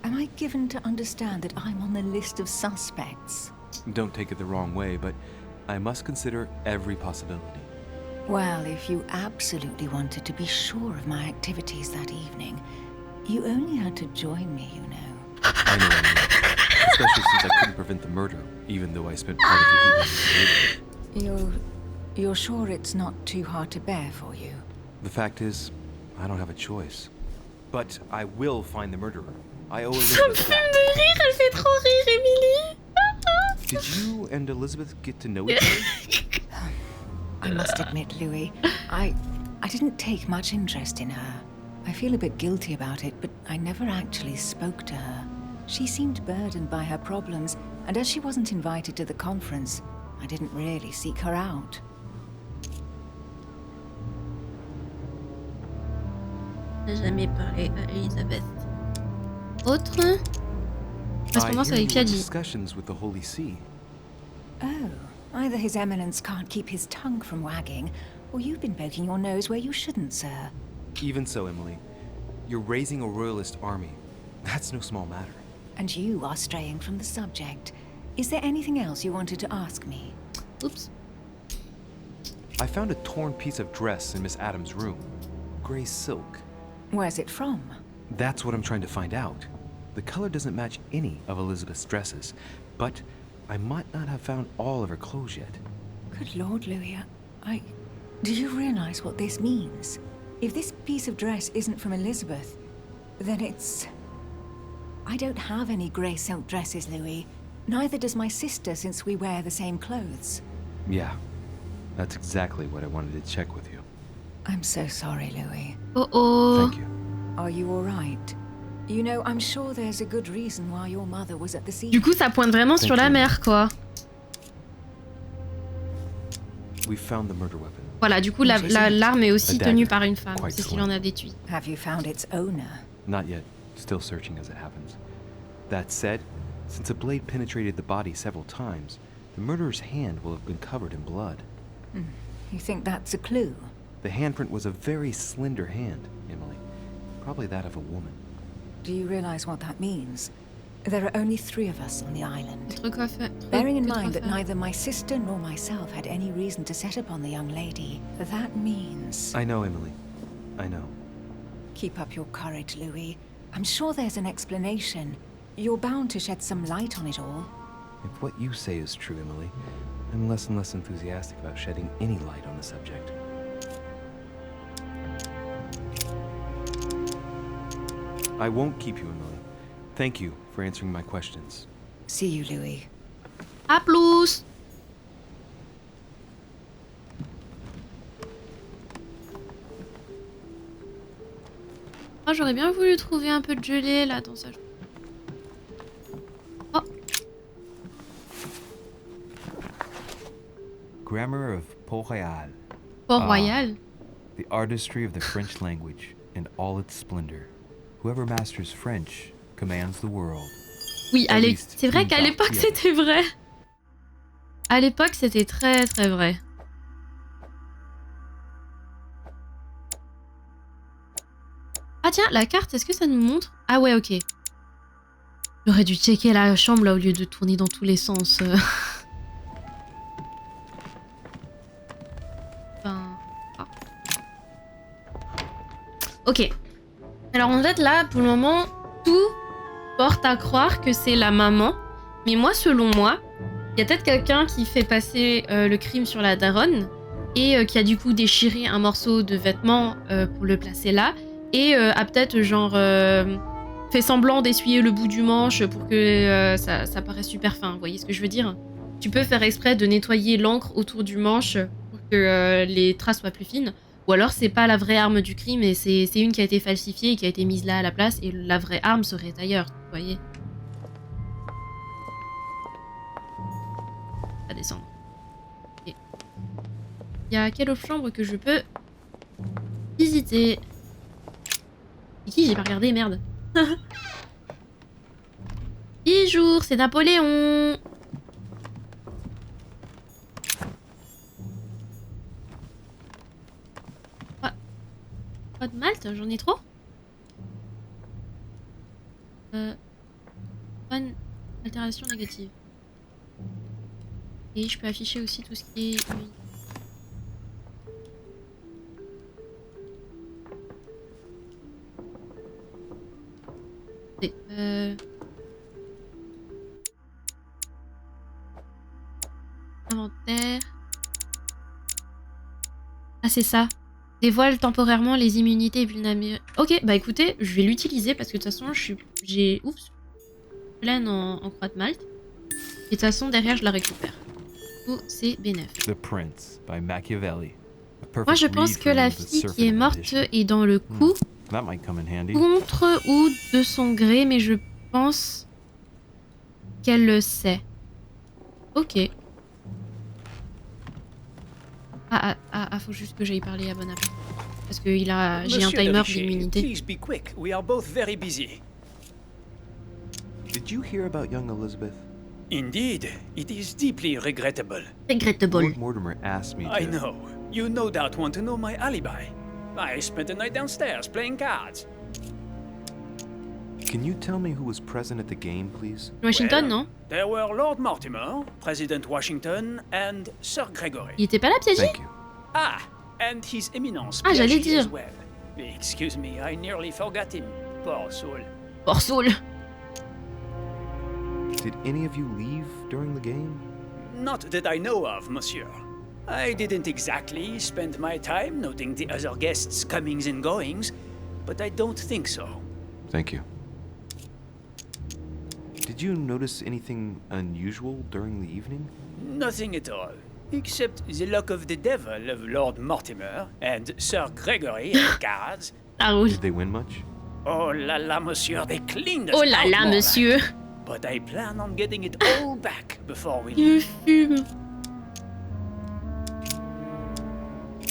Am I given to understand that I'm on the list of suspects? Don't take it the wrong way, but I must consider every possibility. Well, if you absolutely wanted to be sure of my activities that evening, you only had to join me, you know. I know, Emily. Especially since I couldn't prevent the murder, even though I spent part of the evening with you. You're sure it's not too hard to bear for you? The fact is, I don't have a choice. But I will find the murderer. I owe Elizabeth Ça me fume de rire, elle fait trop rire, Emily. Did you and Elizabeth get to know each other? I must admit, Louis, I didn't take much interest in her. I feel a bit guilty about it, but I never actually spoke to her. She seemed burdened by her problems, and as she wasn't invited to the conference, I didn't really seek her out. J'ai jamais parlé à Elisabeth. Autre correspondance avec Piaggi. Discussions with the Holy See. Oh, either His Eminence can't keep his tongue from wagging, or you've been poking your nose where you shouldn't, sir. Even so, Emily, you're raising a royalist army. That's no small matter. And you are straying from the subject. Is there anything else you wanted to ask me? Oops. I found a torn piece of dress in Miss Adams' room. Gray silk. Where's it from? That's what I'm trying to find out. The color doesn't match any of Elizabeth's dresses, but I might not have found all of her clothes yet. Good Lord, Louis, do you realize what this means? If this piece of dress isn't from Elizabeth, then it's... I don't have any grey silk dresses, Louis. Neither does my sister, since we wear the same clothes. Yeah, that's exactly what I wanted to check with you. I'm so sorry, Louis. Oh. Thank you. Are you all right? You know, I'm sure there's a good reason why your mother was at the scene. Du coup, ça pointe vraiment sur la mère, quoi. We found the murder weapon. Voilà, du coup, l'arme est aussi tenue par une femme. C'est ce qu'il en a déduit. Have you found its owner? Not yet. Still searching as it happens. That said, since a blade penetrated the body several times, the murderer's hand will have been covered in blood. You think that's a clue? The handprint was a very slender hand, Emily. Probably that of a woman. Do you realize what that means? There are only 3 of us on the island. Bearing Bearing in mind that neither my sister nor myself had any reason to set upon the young lady, that means... I know, Emily. I know. Keep up your courage, Louis. I'm sure there's an explanation. You're bound to shed some light on it all. If what you say is true, Emily, I'm less and less enthusiastic about shedding any light on the subject. I won't keep you, Emily. Thank you for answering my questions. See you, Louis. A plus. Oh, j'aurais bien voulu trouver un peu de gelée là dans ça. Oh. Grammar of Port-Royal. Port-Royal. The artistry of the French language in all its splendor. Whoever masters French commands the world. Oui, c'est vrai qu'à l'époque c'était vrai. À l'époque c'était très très vrai. Ah tiens, la carte, est-ce que ça nous montre? Ah ouais, ok. J'aurais dû checker la chambre là au lieu de tourner dans tous les sens. Enfin... ah. Ok. Alors en fait là, pour le moment, tout porte à croire que c'est la maman. Mais moi, selon moi, il y a peut-être quelqu'un qui fait passer le crime sur la daronne et qui a du coup déchiré un morceau de vêtement pour le placer là et a peut-être genre fait semblant d'essuyer le bout du manche pour que ça paraisse super fin. Vous voyez ce que je veux dire? Tu peux faire exprès de nettoyer l'encre autour du manche pour que les traces soient plus fines. Ou alors c'est pas la vraie arme du crime et c'est une qui a été falsifiée et qui a été mise là à la place et la vraie arme serait ailleurs, vous voyez. À descendre. Okay. Il y a quelle autre chambre que je peux visiter? C'est qui? J'ai pas regardé, merde. 10 jours, c'est Napoléon. Pas de Malte, j'en ai trop. Bonne altération négative. Et je peux afficher aussi tout ce qui est... l'inventaire. Ah, c'est ça. Dévoile temporairement les immunités vulnérables. Ok, bah écoutez, je vais l'utiliser parce que de toute façon, j'ai pleine en croix de Malte. Et de toute façon, derrière, je la récupère. Oh, c'est bénéf. The Prince by Machiavelli. Moi, je pense que la fille qui est morte est dans le coup, That might come in handy. contre ou de son gré, mais je pense qu'elle le sait. Ok. Faut juste que j'aille parler à Bonaparte. Parce que j'ai un timer d'immunité. Please be quick. We are both very busy. Did you hear about young Elizabeth? Indeed, it is deeply regrettable. Regrettable. Lord Mortimer asked me to... I know. You no doubt want to know my alibi. I spent the night downstairs playing cards. Can you tell me who was present at the game, please? Washington, non? There were Lord Mortimer, President Washington, and Sir Gregory. Il était pas là, Piaggi? Thank you. Ah, and His Eminence Ah, j'allais Piaggi as dire. well. Excuse me, I nearly forgot him. Poor soul. Poor soul. Did any of you leave during the game? Not that I know of, monsieur. I didn't exactly spend my time noting the other guests' comings and goings, but I don't think so. Thank you. Did you notice anything unusual during the evening? Nothing at all, except the luck of the devil of Lord Mortimer and Sir Gregory at cards. Did they win much? Oh la la, monsieur, they cleaned us Oh là out là, more monsieur. like. But I plan on getting it all back before we Il leave. fume.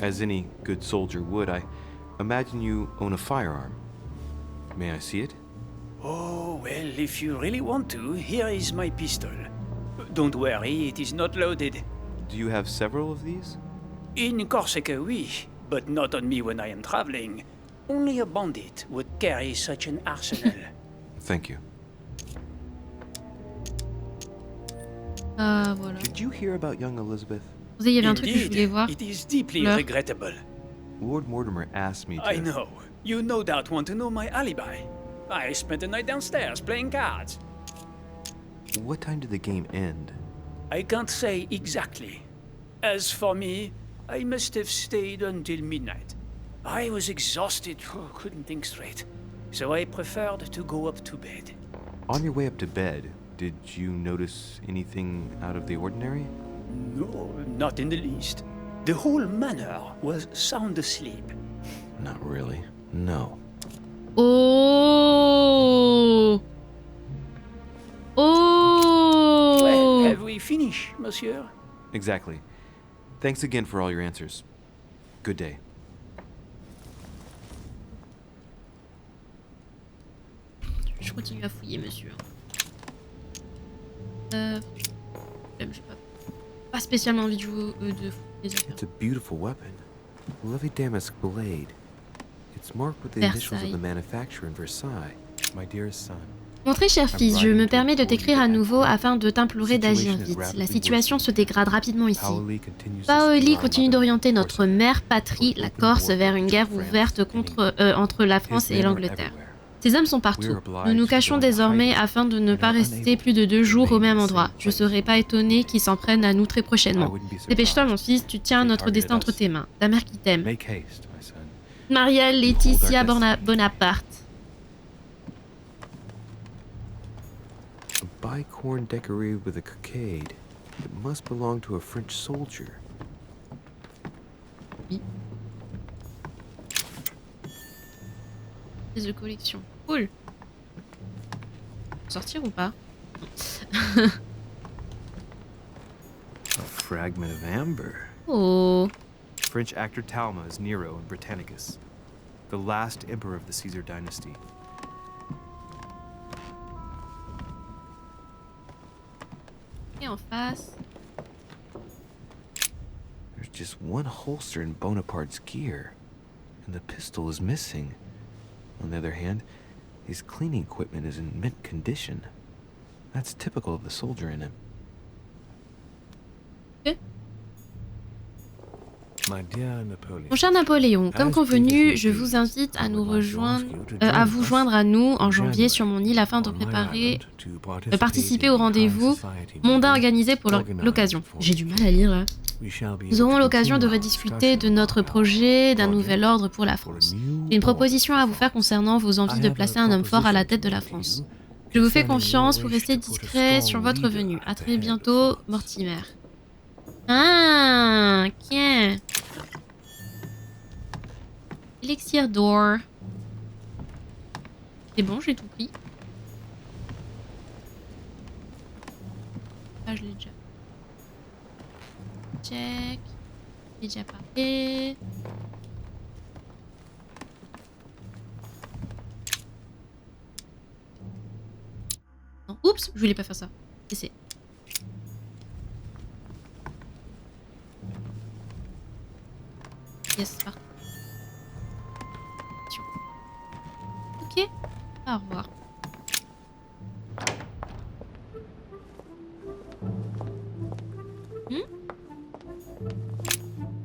As any good soldier would, I imagine you own a firearm. May I see it? Oh, well, if you really want to, here is my pistol. Don't worry, it is not loaded. Do you have several of these? In Corsica, oui, but not on me when I am traveling. Only a bandit would carry such an arsenal. Thank you. Voilà. Did you hear about young Elizabeth? Vous savez, il y avait un truc que je voulais voir. It is deeply Fleur. regrettable. Lord Mortimer asked me to... I know. You no doubt want to know my alibi. I spent the night downstairs playing cards. What time did the game end? I can't say exactly. As for me, I must have stayed until midnight. I was exhausted, couldn't think straight. So I preferred to go up to bed. On your way up to bed, did you notice anything out of the ordinary? No, not in the least. The whole manor was sound asleep. Not really. No. Oh. Oh. Well, have we finished, monsieur? Exactly. Thanks again for all your answers. Good day. Je continue à fouiller, monsieur. J'ai pas spécialement envie de jouer de fouiller les affaires. It's a beautiful weapon. Lovely damask blade. It's marked with the initials of the manufacturer in Versailles. My dearest son. Mon très cher fils, je me permets de t'écrire à nouveau afin de t'implorer d'agir vite. La situation se dégrade rapidement ici. Paoli continue d'orienter notre mère patrie, la Corse, vers une guerre ouverte entre la France et l'Angleterre. Ces hommes sont partout. Nous nous cachons désormais afin de ne pas rester plus de 2 jours au même endroit. Je serais pas étonné qu'ils s'en prennent à nous très prochainement. Dépêche-toi, mon fils, tu tiens notre destin entre tes mains. Ta mère qui t'aime. Maria Laetitia Bonaparte. A bicorn decorated with a cockade. It must belong to a French soldier. Oui. Pièce de collection. Cool. Sortir ou pas? A fragment of amber. Oh. French actor Talma is Nero in Britannicus, the last emperor of the Caesar dynasty. Et en face. There's just one holster in Bonaparte's gear, and the pistol is missing. On the other hand, his cleaning equipment is in mint condition. That's typical of the soldier in him. Okay. Mon cher Napoléon, comme convenu, je vous invite à vous joindre à nous en janvier sur mon île afin de participer au rendez-vous mondain organisé pour l'occasion. J'ai du mal à lire là. Nous aurons l'occasion de rediscuter de notre projet d'un nouvel ordre pour la France. J'ai une proposition à vous faire concernant vos envies de placer un homme fort à la tête de la France. Je vous fais confiance pour rester discret sur votre venue. À très bientôt, Mortimer. Ah, tiens. Élixir d'or. C'est bon, j'ai tout pris. Ah, je l'ai déjà. Check. J'ai déjà parlé. Non, oups, je voulais pas faire ça. Essayez. Yes, c'est parti. Ok, au revoir.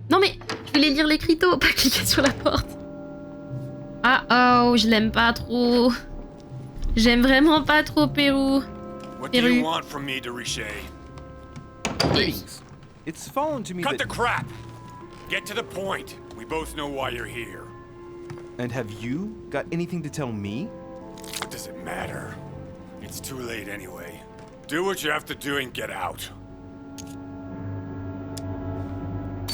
Non mais, je voulais lire l'écriteau, pas cliquer sur la porte. Ah oh, je l'aime pas trop. J'aime vraiment pas trop Pérou. What do you want from me, Deriche? Greetings. It's phone to me Cut that... the crap! Get to the point. We both know why you're here. And have you got anything to tell me? What does it matter? It's too late anyway. Do what you have to do and get out.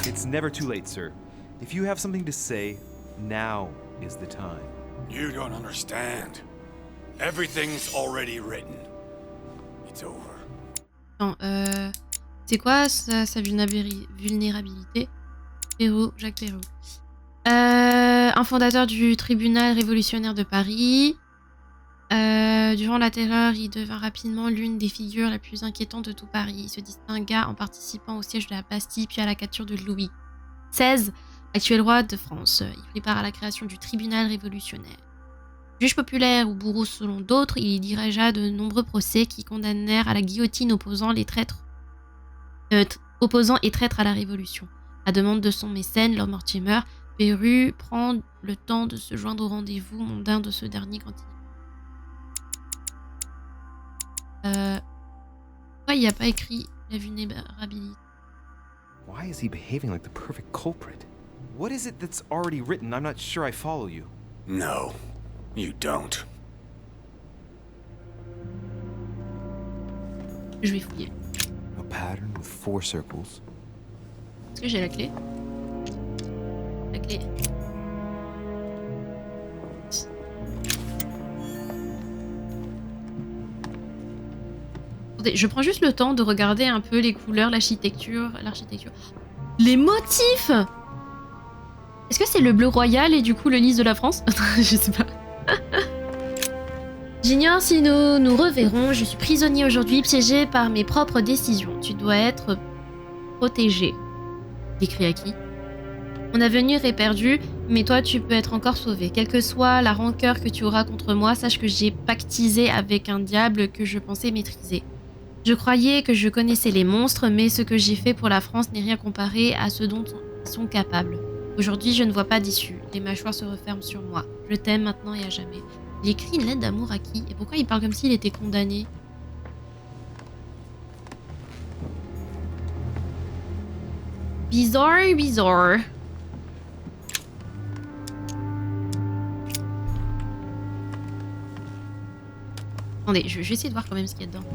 It's never too late, sir. If you have something to say, now is the time. You don't understand. Everything's already written. It's over. Non, c'est quoi sa vulnérabilité? Pérou, Jacques Pérou. Un fondateur du tribunal révolutionnaire de Paris. Durant la terreur, il devint rapidement l'une des figures la plus inquiétantes de tout Paris. Il se distingua en participant au siège de la Bastille puis à la capture de Louis XVI, actuel roi de France. Il prit part à la création du tribunal révolutionnaire. Juge populaire ou bourreau selon d'autres, il y dirigea de nombreux procès qui condamnèrent à la guillotine opposants et traîtres à la Révolution. À demande de son mécène, Lord Mortimer, Pérou prend le temps de se joindre au rendez-vous mondain de ce dernier quand pourquoi il n'y a pas écrit la vulnérabilité? Why is he behaving like the perfect culprit? What is it that's already written? I'm not sure I follow you. No, you don't. Je vais fouiller. A pattern with 4 circles. Est-ce que j'ai la clé? La clé. Attendez, je prends juste le temps de regarder un peu les couleurs, l'architecture. Les motifs! Est-ce que c'est le bleu royal et du coup le lys de la France? Je sais pas. J'ignore si nous nous reverrons. Je suis prisonnier aujourd'hui, piégé par mes propres décisions. Tu dois être protégé. Décrit à qui? Mon avenir est perdu, mais toi tu peux être encore sauvé. Quelle que soit la rancœur que tu auras contre moi, sache que j'ai pactisé avec un diable que je pensais maîtriser. Je croyais que je connaissais les monstres, mais ce que j'ai fait pour la France n'est rien comparé à ce dont ils sont capables. Aujourd'hui, je ne vois pas d'issue. Les mâchoires se referment sur moi. Je t'aime maintenant et à jamais. Il écrit une lettre d'amour à qui? Et pourquoi il parle comme s'il était condamné? Bizarre, bizarre. Attendez, je vais essayer de voir quand même ce qu'il y a dedans.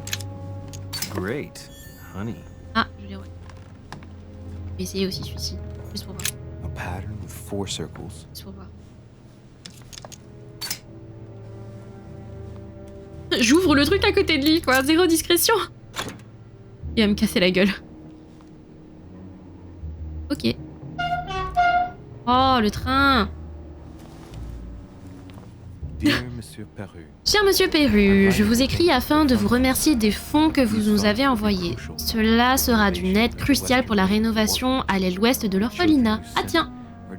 Great, honey. Ah, je l'ai, ouais. Je vais essayer aussi celui-ci, juste pour voir. A pattern with 4 circles. Juste pour voir. J'ouvre le truc à côté de lui, quoi. Zéro discrétion. Il va me casser la gueule. Ok. Oh, le train. Dear Monsieur Pérou. Cher Monsieur Pérou, je vous écris afin de vous remercier des fonds que vous nous avez envoyés. Cela sera d'une aide cruciale pour la rénovation à l'aile ouest de l'orphelinat. Ah tiens,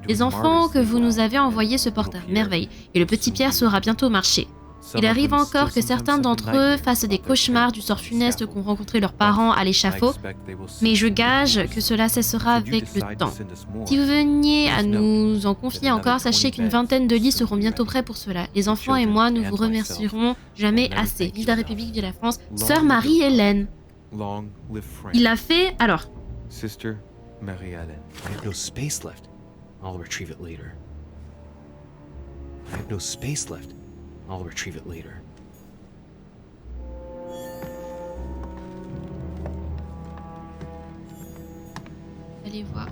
les enfants que vous nous avez envoyés se portent à merveille et le petit Pierre saura bientôt marcher. Il arrive encore que certains d'entre eux fassent des cauchemars du sort funeste qu'ont rencontré leurs parents à l'échafaud, mais je gage que cela cessera avec le temps. Si vous veniez à nous en confier encore, sachez qu'une vingtaine de lits seront bientôt prêts pour cela. Les enfants et moi, nous vous remercierons jamais assez. Vive la République, vive la France. Sœur Marie-Hélène. Il a fait... Alors. Sister Marie-Hélène. I have no space left. I'll retrieve it later. I have no space left. I'll retrieve it later. Allez voir.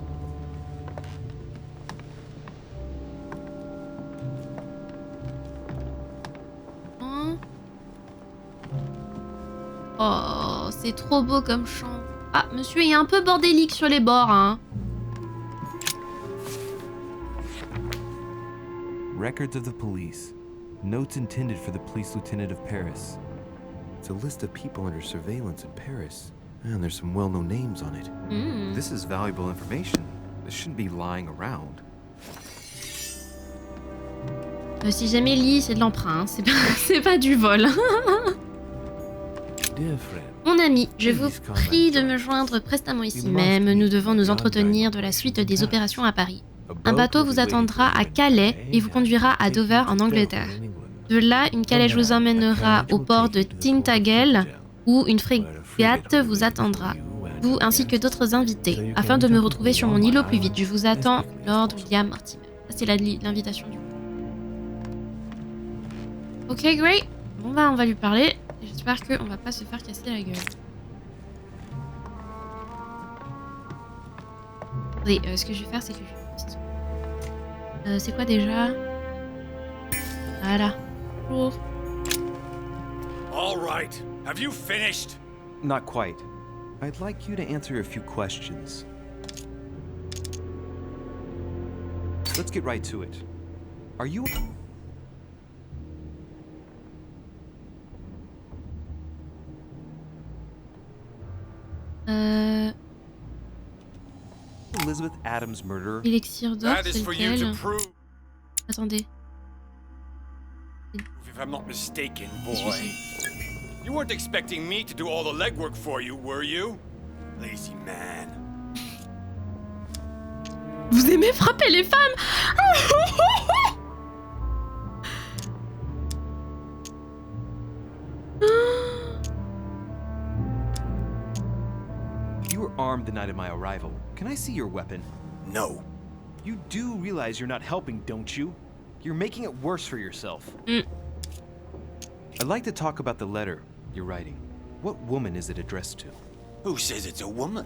Oh, c'est trop beau comme chant. Ah, monsieur est un peu bordélique sur les bords, hein. Records of the police. Notes intended for the police lieutenant of Paris. It's a list of people under surveillance in Paris. And there's some well-known names on it. This is valuable information. This shouldn't be lying around. Si jamais lit, c'est de l'emprunt, hein. C'est pas du vol. Mon ami, je vous prie de me joindre prestement ici même. Nous devons nous entretenir de la suite des opérations à Paris. Un bateau vous attendra à Calais et vous conduira à Dover en Angleterre. De là, une calèche vous emmènera au port de Tintagel où une frégate vous attendra, vous ainsi que d'autres invités, afin de me retrouver sur mon îlot plus vite. Je vous attends, Lord William Mortimer. Ça, c'est l'invitation du coup. Ok, great. Bon bah, on va lui parler. J'espère qu'on va pas se faire casser la gueule. Attendez, ce que je vais faire, c'est que je vais... c'est quoi déjà? Voilà. Bonjour. All right. Have you finished? Not quite. I'd like you to answer a few questions. Let's get right to it. Are you... Elizabeth Adams murderer. Élixir d'or, c'est lequel? Attendez. If I'm not mistaken, boy. You weren't expecting me to do all the legwork for you, were you? Lazy man. Vous aimez frapper les femmes? You were armed the night of my arrival. Can I see your weapon? No. You do realize you're not helping, don't you? You're making it worse for yourself. I'd like to talk about the letter you're writing. What woman is it addressed to? Who says it's a woman?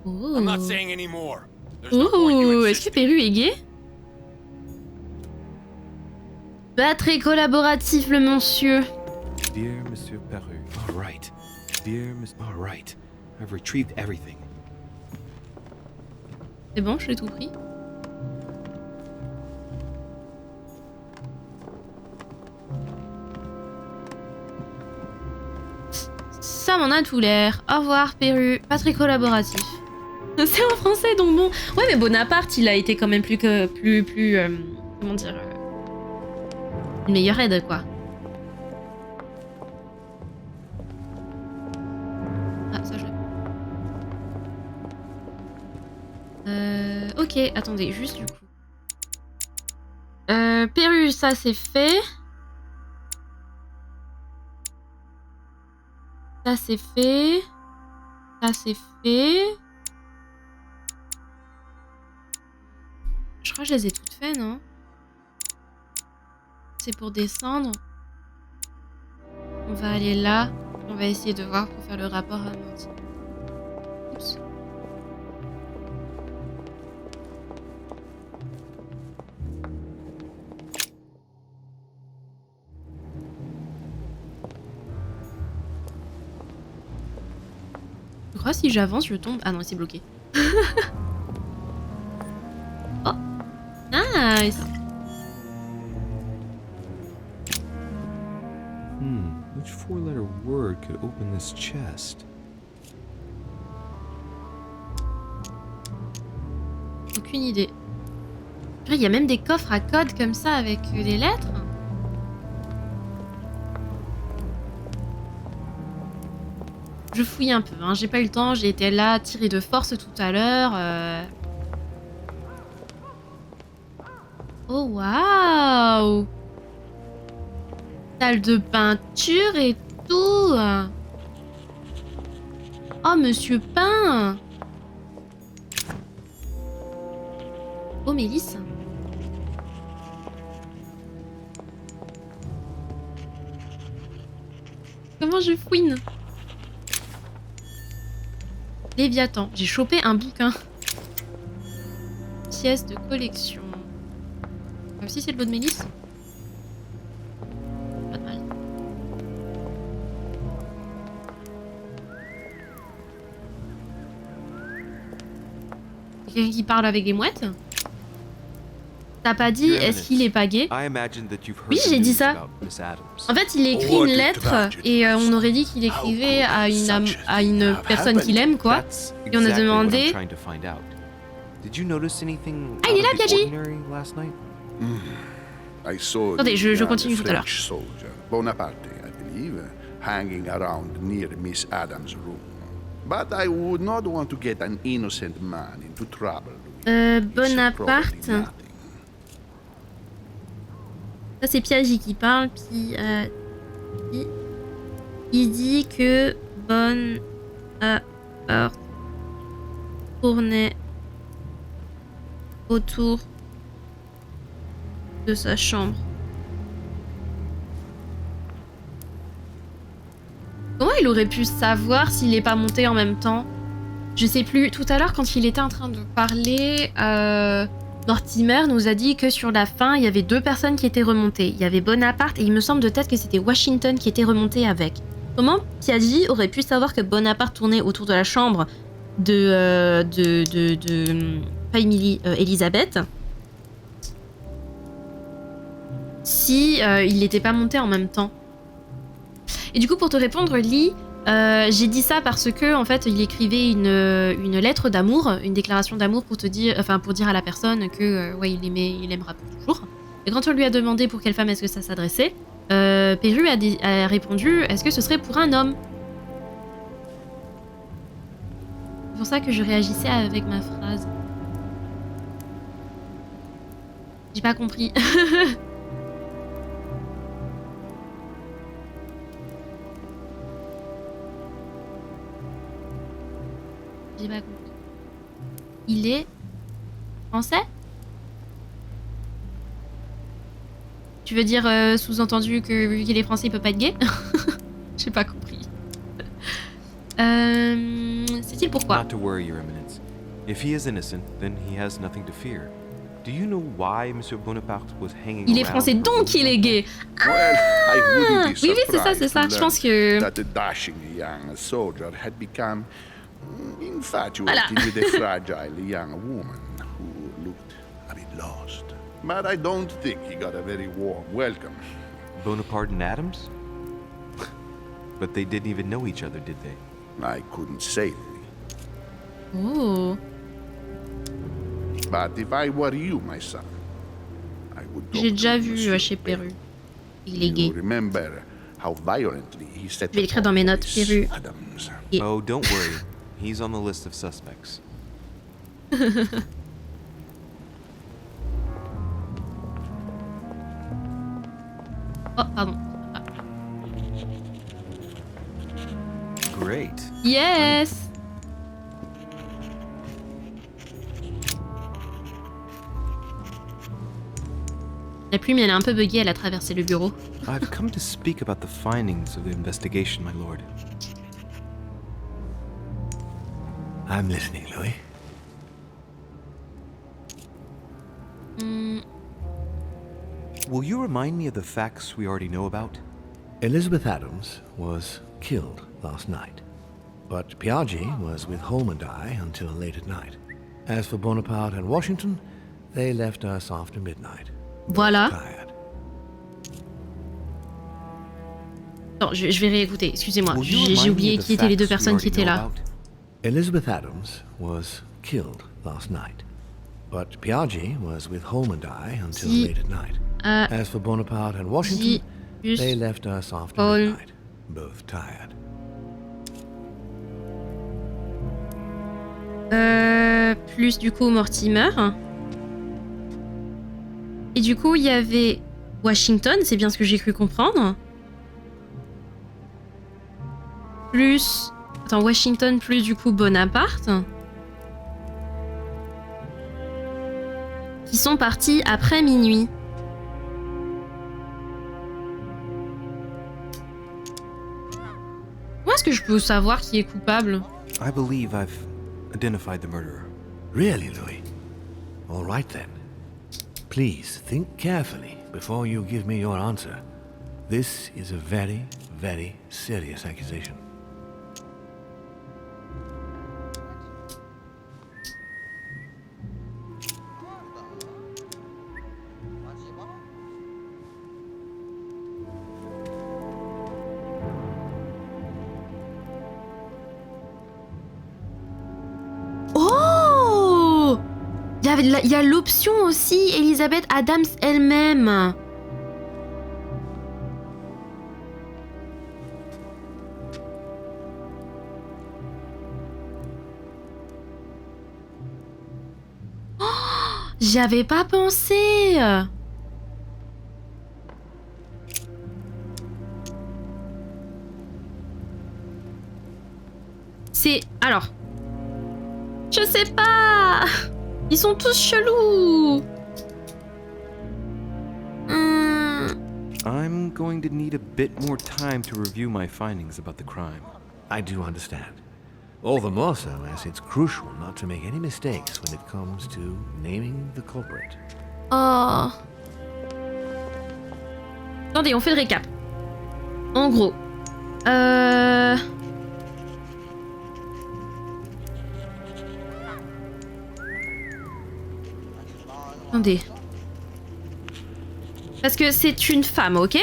Ooh. I'm not saying any more. There's no point you Est-ce que Perru est gay? Pas très collaboratif le monsieur. Dear Monsieur Perru. All right. Dear Miss. All right. I've retrieved everything. C'est bon, je l'ai tout pris. Ça m'en a tout l'air. Au revoir, Perru. Pas très collaboratif. C'est en français, donc bon. Ouais, mais Bonaparte, il a été quand même plus comment dire, une meilleure aide, quoi. Ah, ça je l'ai. Ok, attendez, juste du coup. Perru, ça c'est fait. Ça c'est fait. Ça c'est fait. Je crois que je les ai toutes faites, non? C'est pour descendre. On va aller là. On va essayer de voir pour faire le rapport à Monty. Oups. Je crois que si j'avance, je tombe. Ah non, c'est bloqué. Oh, nice. Which four-letter word could open this chest? Aucune idée. Il y a même des coffres à code comme ça avec des lettres. Je fouille un peu, hein. J'ai pas eu le temps, j'ai été là tirée de force tout à l'heure. Oh waouh! Salle de peinture et tout. Oh Monsieur Pain. Oh Mélisse. Comment je fouine? Léviathan. J'ai chopé un bouquin. Pièce de collection. Même si c'est le lot de Mélisse. Pas de mal. Quelqu'un qui parle avec des mouettes? T'as pas dit est-ce qu'il est pas gay? Oui, j'ai dit ça. En fait, il écrit une lettre et on aurait dit qu'il écrivait à une personne qu'il aime, quoi. Et on a demandé. Ah, il est là, Piaggi. Attendez, je continue tout à l'heure. Bonaparte, I believe, hanging around near Miss Adams' room. But I would not want to get an innocent man into trouble. Bonaparte. Ça c'est Piaggi qui parle, puis il dit que Bonaparte tournait autour de sa chambre. Comment il aurait pu savoir s'il n'est pas monté en même temps? Je sais plus. Tout à l'heure, quand il était en train de parler, Mortimer nous a dit que sur la fin, il y avait 2 personnes qui étaient remontées. Il y avait Bonaparte et il me semble de tête que c'était Washington qui était remonté avec. Comment Piaggi aurait pu savoir que Bonaparte tournait autour de la chambre de pas Elisabeth si il n'était pas monté en même temps? Et du coup, pour te répondre, Lee, j'ai dit ça parce que en fait, il écrivait une lettre d'amour, une déclaration d'amour pour te dire, enfin pour dire à la personne que ouais, il aimera pour toujours. Et quand on lui a demandé pour quelle femme est-ce que ça s'adressait, Perru a répondu, est-ce que ce serait pour un homme? C'est pour ça que je réagissais avec ma phrase. J'ai pas compris. J'ai pas compris. Il est français? Tu veux dire sous-entendu que vu qu'il est français, il peut pas être gay? J'ai pas compris. C'est-il pourquoi? Not to worry, Your Eminence. If he is innocent, then he has nothing to fear. Do you know why Monsieur Bonaparte was hanging Il est français, donc il est gay. Ah oui, oui, c'est ça, c'est ça. Je pense que... That the dashing young soldier had become infatuated with a fragile young woman who looked a bit lost. But I don't think he got a very warm welcome. Bonaparte and Adams? But they didn't even know each other, did they? I couldn't say. Oh. But if I were you, my son, I would. J'ai déjà vu chez Perru. Il est gay. Remember how violently he set. Je vais l'écrire dans mes notes, Perru. Yeah. Oh, don't worry. He's on the list of suspects. Oh, pardon. Ah. Great. Yes. La plume, elle est un peu buggée, elle a traversé le bureau. I've come to speak about the findings of the investigation, my lord. I'm listening, Louis. Will you remind me of the facts we already know about? Elizabeth Adams was killed last night, but Piaggi was with Home and I until late at night. As for Bonaparte and Washington, they left us after midnight. Voilà. Non, je vais réécouter, excusez-moi. J'ai oublié qui étaient les 2 personnes qui étaient là. Elizabeth Adams was killed last night, but Piaggi was with Home and I until late at night. As for Bonaparte and Washington, they left us after midnight, both tired. Plus du coup Mortimer. Et du coup, il y avait Washington, c'est bien ce que j'ai cru comprendre. Plus... Attends, Washington plus du coup Bonaparte. Qui sont partis après minuit. Comment est-ce que je peux savoir qui est coupable? I believe I've identified the murderer. Really, Louis? All right then. Please think carefully before you give me your answer. This is a very, very serious accusation. Il y a l'option aussi, Elizabeth Adams elle-même. Oh, j'y avais pas pensé. C'est... Alors... Je sais pas. Ils sont tous chelous. I'm going to need a bit more time to review my findings about the crime. I do understand. All the more so as it's crucial not to make any mistakes when it comes to naming the culprit. Oh. Attendez, on fait le récap. En gros. Attendez. Parce que c'est une femme, ok?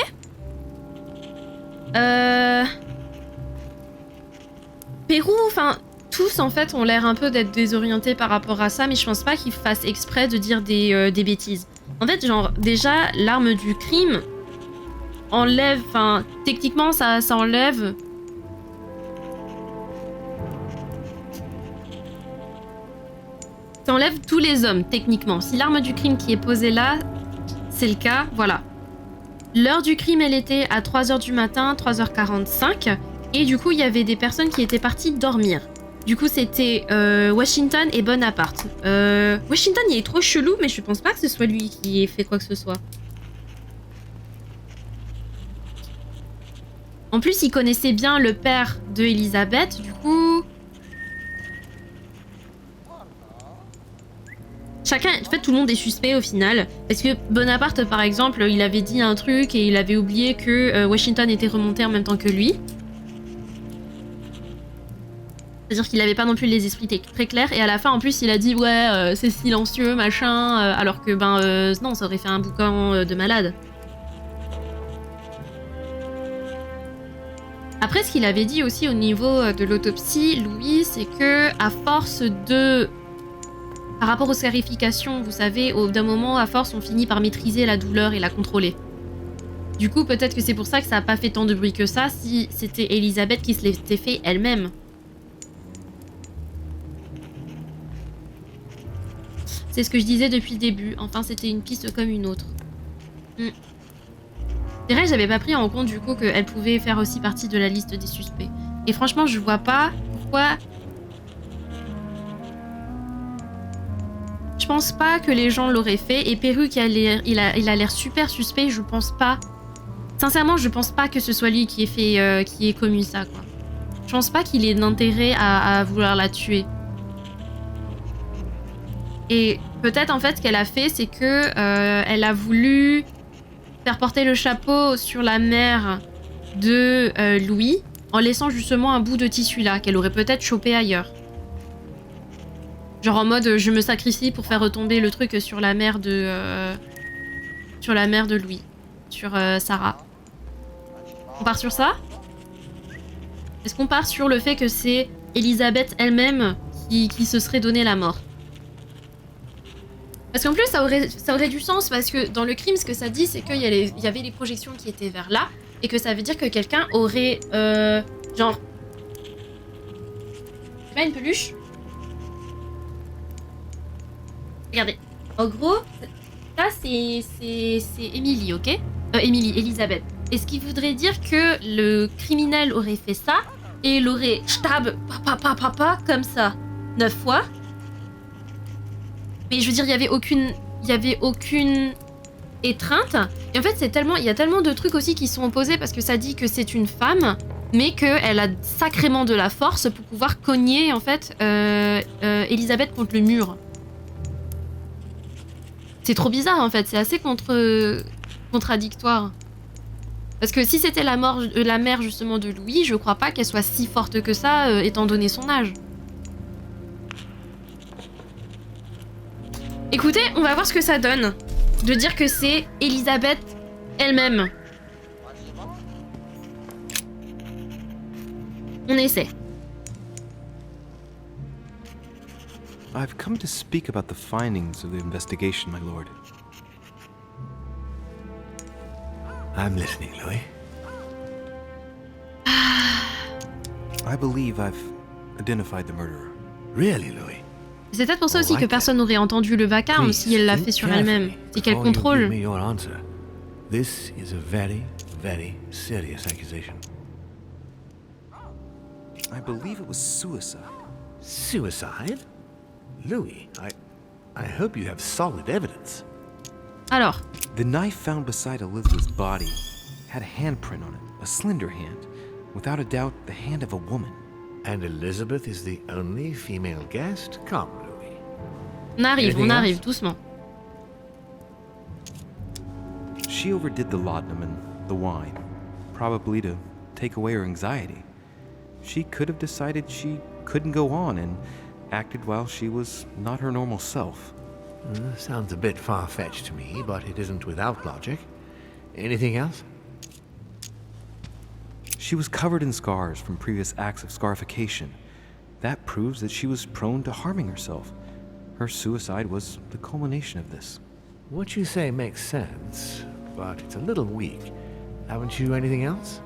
Pérou, enfin, tous en fait ont l'air un peu d'être désorientés par rapport à ça, mais je pense pas qu'ils fassent exprès de dire des bêtises. En fait, genre, déjà, l'arme du crime enlève, enfin, techniquement, ça enlève... Ça enlève tous les hommes, techniquement. Si l'arme du crime qui est posée là, c'est le cas, voilà. L'heure du crime, elle était à 3h du matin, 3h45. Et du coup, il y avait des personnes qui étaient parties dormir. Du coup, c'était Washington et Bonaparte. Washington, il est trop chelou, mais je pense pas que ce soit lui qui ait fait quoi que ce soit. En plus, il connaissait bien le père de Elizabeth, du coup... Chacun, en fait, tout le monde est suspect au final. Parce que Bonaparte, par exemple, il avait dit un truc et il avait oublié que Washington était remonté en même temps que lui. C'est-à-dire qu'il avait pas non plus les esprits très clairs. Et à la fin, en plus, il a dit ouais, c'est silencieux, machin. Alors que, non, ça aurait fait un boucan de malade. Après, ce qu'il avait dit aussi au niveau de l'autopsie, Louis, c'est que à force de... Par rapport aux scarifications, vous savez, d'un moment, à force, on finit par maîtriser la douleur et la contrôler. Du coup, peut-être que c'est pour ça que ça n'a pas fait tant de bruit que ça, si c'était Elisabeth qui se l'était fait elle-même. C'est ce que je disais depuis le début. Enfin, c'était une piste comme une autre. C'est vrai, j'avais pas pris en compte, du coup, qu'elle pouvait faire aussi partie de la liste des suspects. Et franchement, je vois pas pourquoi... Je pense pas que les gens l'auraient fait. Et Perru, il a l'air super suspect, je pense pas. Sincèrement, je pense pas que ce soit lui qui ait commis ça, quoi. Je pense pas qu'il ait d'intérêt à vouloir la tuer. Et peut-être, en fait, ce qu'elle a fait, c'est que elle a voulu faire porter le chapeau sur la mère de Louis, en laissant justement un bout de tissu là, qu'elle aurait peut-être chopé ailleurs. Genre en mode je me sacrifie pour faire retomber le truc sur la mère de Louis, sur Sarah. On part sur ça? Est-ce qu'on part sur le fait que c'est Elisabeth elle-même qui se serait donné la mort? Parce qu'en plus ça aurait du sens, parce que dans le crime ce que ça dit c'est qu'il y avait les projections qui étaient vers là, et que ça veut dire que quelqu'un aurait genre... C'est pas une peluche? Regardez. En gros, ça, c'est Emily, ok? Elisabeth. Et ce qui voudrait dire que le criminel aurait fait ça et il aurait stab, papa, comme ça, 9 fois. Mais je veux dire, il y avait aucune étreinte. Et en fait, il y a tellement de trucs aussi qui sont opposés parce que ça dit que c'est une femme, mais qu'elle a sacrément de la force pour pouvoir cogner, en fait, Elisabeth contre le mur. C'est trop bizarre, en fait. C'est assez contradictoire. Parce que si c'était la mère, justement, de Louis, je crois pas qu'elle soit si forte que ça, étant donné son âge. Écoutez, on va voir ce que ça donne. De dire que c'est Elisabeth elle-même. On essaie. I've come to speak about the findings of the investigation, my lord. I'm listening, Louis. I believe I've identified the murderer. Really, Louis? C'est peut-être pour ça aussi que personne n'aurait entendu le vacarme si elle l'a fait sur elle-même. C'est qu'elle contrôle. This is a very, very serious accusation. I believe it was suicide. Suicide? Louis, I hope you have solid evidence. Alors. The knife found beside Elizabeth's body had a handprint on it, a slender hand. Without a doubt, the hand of a woman. And Elizabeth is the only female guest? Come, Louis. On arrive, doucement. She overdid the laudanum and the wine, probably to take away her anxiety. She could have decided she couldn't go on and acted while she was not her normal self. Sounds a bit far-fetched to me, but it isn't without logic. Anything else? She was covered in scars from previous acts of scarification. That proves that she was prone to harming herself. Her suicide was the culmination of this. What you say makes sense, but it's a little weak. Haven't you anything else?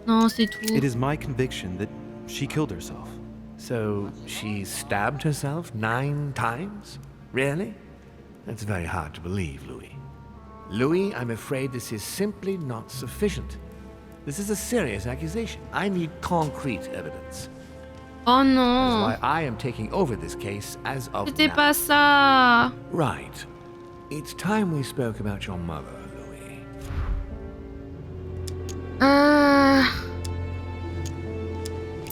Non, c'est tout. It is my conviction that she killed herself. So she stabbed herself 9 times? Really? That's very hard to believe, Louis. Louis, I'm afraid this is simply not sufficient. This is a serious accusation. I need concrete evidence. Oh non. That's why I am taking over this case as of C'était now. pas ça. Right. It's time we spoke about your mother, Louis.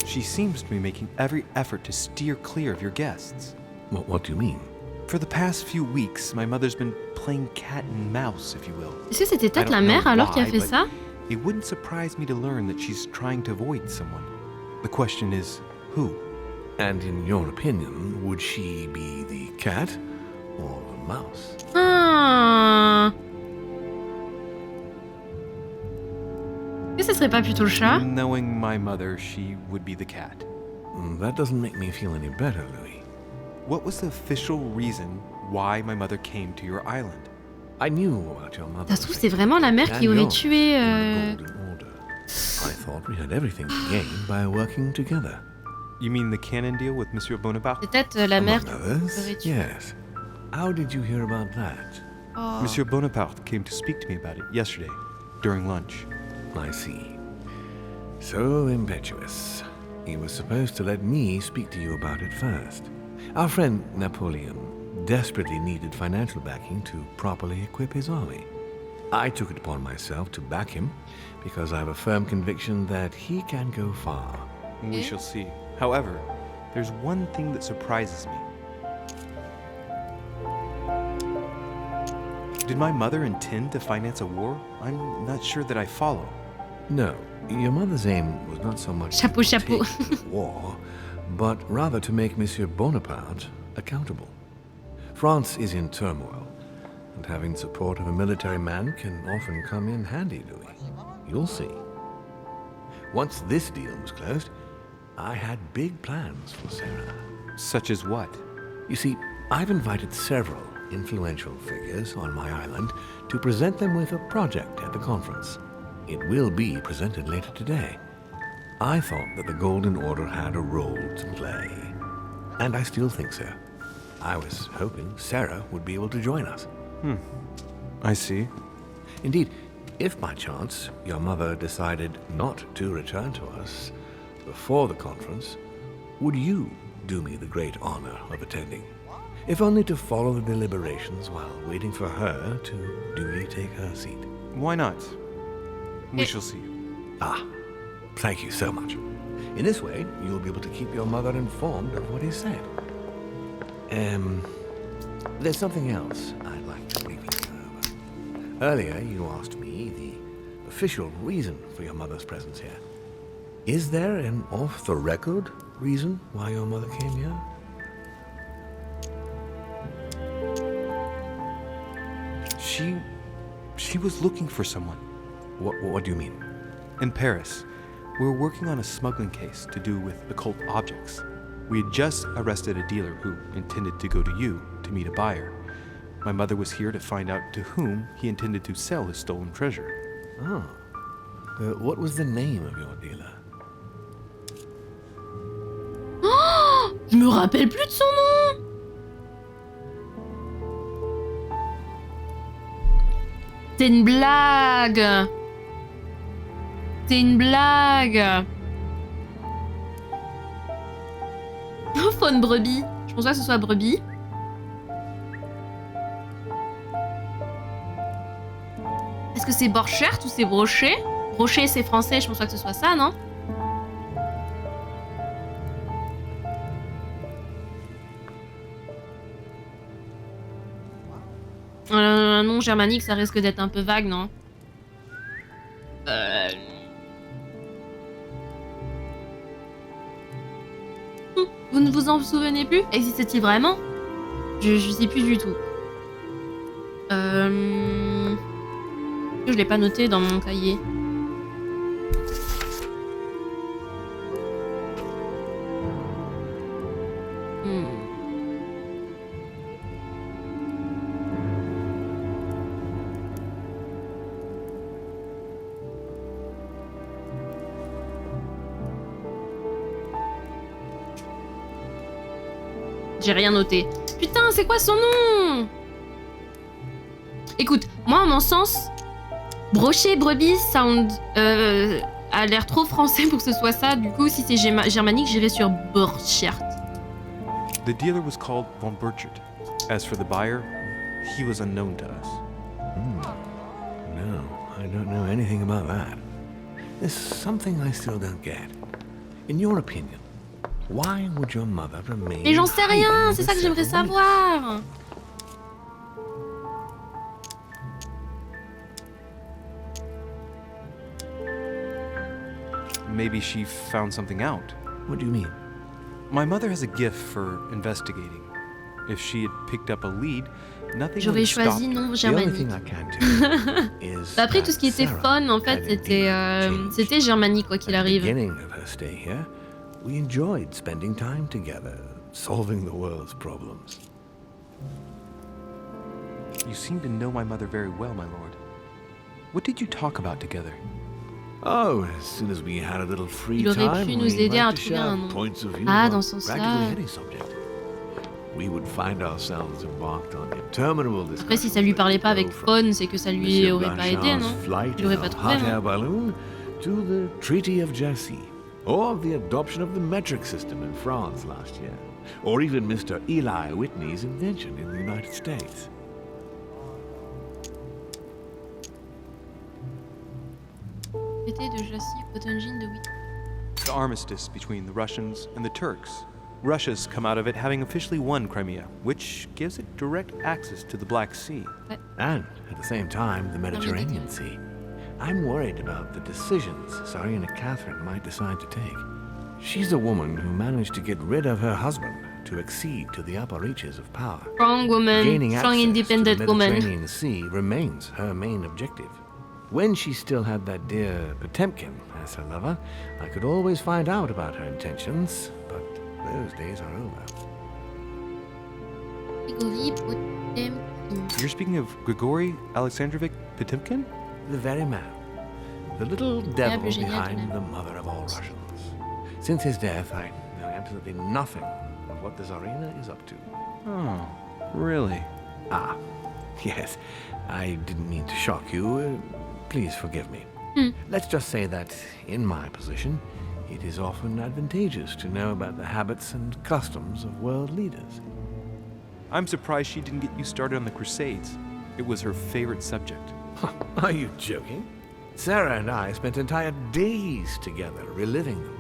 She seems to be making every effort to steer clear of your guests. What do you mean? For the past few weeks, my mother's been playing cat and mouse, if you will. Est-ce que c'était peut-être la mère alors qui a fait ça? It wouldn't surprise me to learn that she's trying to avoid someone. The question is, who? And in your opinion, would she be the cat or the mouse? Ah. Est-ce que ce serait pas plutôt le chat? Knowing my mother, she would be the cat. That doesn't make me feel any better, Louis. What was the official reason why my mother came to your island? I knew about your mother. Ça se trouve, c'est vraiment la mère qui aurait tué. I thought we had everything to gain by working together. You mean the canon deal with Monsieur Bonaparte? Peut-être la mère qui aurait tué. Yes. How did you hear about that? Oh. Monsieur Bonaparte came to speak to me about it yesterday, during lunch. I see. So impetuous. He was supposed to let me speak to you about it first. Our friend Napoleon desperately needed financial backing to properly equip his army. I took it upon myself to back him because I have a firm conviction that he can go far. We shall see. However, there's one thing that surprises me. Did my mother intend to finance a war? I'm not sure that I follow. No, your mother's aim was not so much Chapeau, to chapeau. take war, but rather to make Monsieur Bonaparte accountable. France is in turmoil, and having the support of a military man can often come in handy, Louis. You'll see. Once this deal was closed, I had big plans for Sarah. Such as what? You see, I've invited several influential figures on my island to present them with a project at the conference. It will be presented later today. I thought that the Golden Order had a role to play, and I still think so. I was hoping Sarah would be able to join us. I see. Indeed, if by chance your mother decided not to return to us before the conference, would you do me the great honor of attending? If only to follow the deliberations while waiting for her to duly take her seat. Why not? We shall see. Ah, thank you so much. In this way, you'll be able to keep your mother informed of what is said. There's something else I'd like to brief you over. Earlier, you asked me the official reason for your mother's presence here. Is there an off-the-record reason why your mother came here? She was looking for someone. What do you mean? In Paris, we were working on a smuggling case to do with occult objects. We had just arrested a dealer who intended to go to you to meet a buyer. My mother was here to find out to whom he intended to sell his stolen treasure. Oh. What was the name of your dealer? Oh, je me rappelle plus de son nom. C'est une blague. C'est une blague. Oh, faune brebis. Je pense pas que ce soit brebis. Est-ce que c'est Borchert ou c'est Brochet? Brochet c'est français, je pense pas que ce soit ça, non? Un nom germanique, ça risque d'être un peu vague, non? Vous ne vous en souvenez plus? Existe-t-il vraiment? Je sais plus du tout. Je l'ai pas noté dans mon cahier. J'ai rien noté. Putain, c'est quoi son nom? Écoute, moi, à mon sens, Brochet brebis sound a l'air trop français pour que ce soit ça. Du coup, si c'est germanique, j'irai sur Borchert. The dealer was called von Burchard. As for the buyer, he was unknown to us. No, I don't know anything about that. There's something I still don't get. In your opinion, why would your mother remain? Mais j'en sais rien, c'est ça que j'aimerais savoir. Maybe she found something out. What do you mean? My mother has a gift for investigating. If she had picked up a lead, nothing would J'aurais have stopped choisi her. nom The germanique. only thing I can do is Après, tout ce qui était Sarah fun, en fait, had indeed c'était germanique, quoi qu'il At the arrive. beginning of her stay here, we enjoyed spending time together, solving the world's problems. You seem to know my mother very well, my lord. What did you talk about together? Oh, as soon as we had a little free Il aurait time, pu we nous aider à liked to trouver share un nom. points of view Ah, on dans ce sens-là. practically any subject. We would find ourselves embarked on interminable discussions. Après, si ça lui parlait pas avec go from Faune, c'est que ça lui Monsieur aurait pas aidé, Blanchard's non? flight Il aurait in pas a trouvé, hot hein. air balloon to the Treaty of Jassy, or the adoption of the metric system in France last year, or even Mr. Eli Whitney's invention in the United States. Traité de Jassy, Potengine de Witt. The armistice between the Russians and the Turks. Russia's come out of it having officially won Crimea, which gives it direct access to the Black Sea. And, at the same time, the Mediterranean Sea. I'm worried about the decisions Tsarina Catherine might decide to take. She's a woman who managed to get rid of her husband to accede to the upper reaches of power. Strong woman, Gaining strong access independent to the woman. Mediterranean Sea remains her main objective. When she still had that dear Potemkin as her lover, I could always find out about her intentions, but those days are over. Grigory Potemkin. You're speaking of Grigory Alexandrovich Potemkin? The very man. The little devil plus génial, behind quand même. the mother of all Russians. Since his death, I know absolutely nothing of what the Tsarina is up to. Oh, really? Ah, yes. I didn't mean to shock you. Please forgive me. Let's just say that, in my position, it is often advantageous to know about the habits and customs of world leaders. I'm surprised she didn't get you started on the Crusades. It was her favorite subject. Are you joking? Sarah and I spent entire days together reliving them.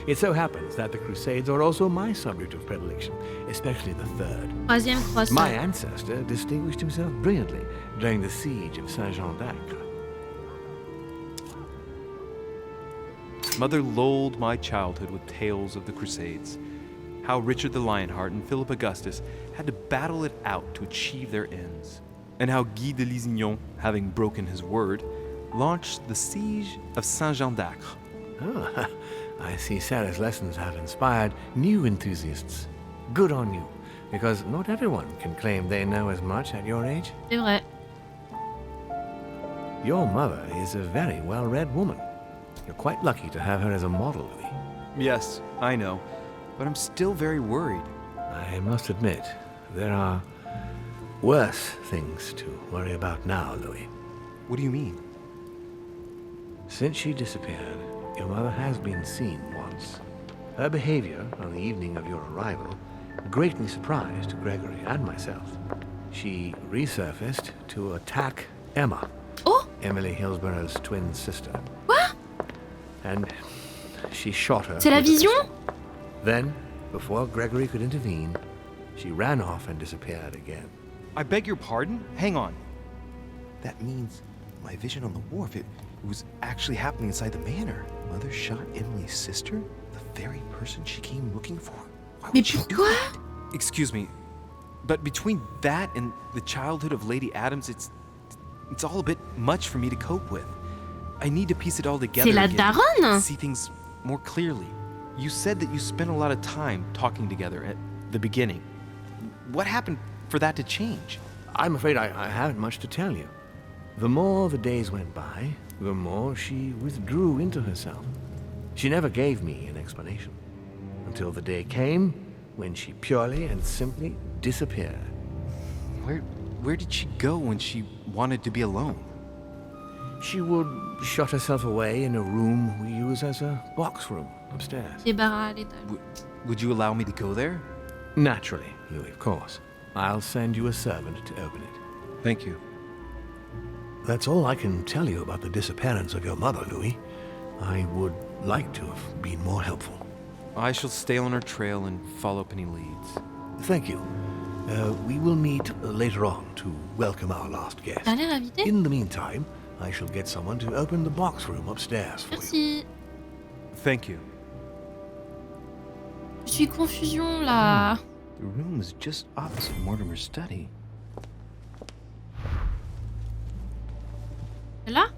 It so happens that the Crusades are also my subject of predilection, especially the third. Troisième croissant. My ancestor distinguished himself brilliantly during the siege of Saint-Jean d'Acre. Mother lulled my childhood with tales of the Crusades. How Richard the Lionheart and Philip Augustus had to battle it out to achieve their ends. And how Guy de Lusignan, having broken his word, launched the siege of Saint-Jean d'Acre. Oh, I see Sarah's lessons have inspired new enthusiasts. Good on you, because not everyone can claim they know as much at your age. C'est vrai. Your mother is a very well-read woman. You're quite lucky to have her as a model, Louis. Yes, I know, but I'm still very worried. I must admit, there are worse things to worry about now, Louis. What do you mean? Since she disappeared, your mother has been seen once. Her behavior on the evening of your arrival greatly surprised Gregory and myself. She resurfaced to attack Emma, Emily Hillsborough's twin sister. Quoi? And she shot her. C'est la vision? Then, before Gregory could intervene, she ran off and disappeared again. I beg your pardon? Hang on. That means my vision on the wharf, it was actually happening inside the manor. Mother shot Emily's sister? The very person she came looking for? Why would she do that? Excuse me, but between that and the childhood of Lady Adams, it's all a bit much for me to cope with. I need to piece it all together C'est la again, daronne? see things more clearly. You said that you spent a lot of time talking together at the beginning. What happened for that to change? I'm afraid I haven't much to tell you. The more the days went by, the more she withdrew into herself. She never gave me an explanation, until the day came when she purely and simply disappeared. Where did she go when she wanted to be alone? She would shut herself away in a room we use as a box room upstairs. Débarras à l'étage. Would you allow me to go there? Naturally, Louis, of course. I'll send you a servant to open it. Thank you. That's all I can tell you about the disappearance of your mother, Louis. I would like to have been more helpful. I shall stay on her trail and follow up any leads. Thank you. We will meet later on to welcome our last guest. T'as l'air invité? In the meantime, I shall get someone to open the box room upstairs for you. Merci. Thank you. Je suis confusion là. The room is just opposite Mortimer's study. Là?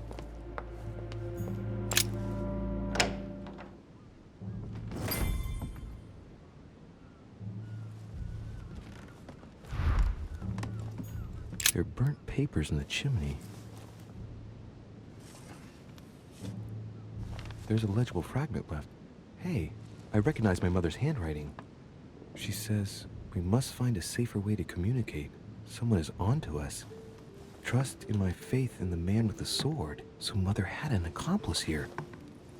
There are burnt papers in the chimney. There's a legible fragment left. Hey, I recognize my mother's handwriting. She says, we must find a safer way to communicate. Someone is on to us. Trust in my faith in the man with the sword. So Mother had an accomplice here.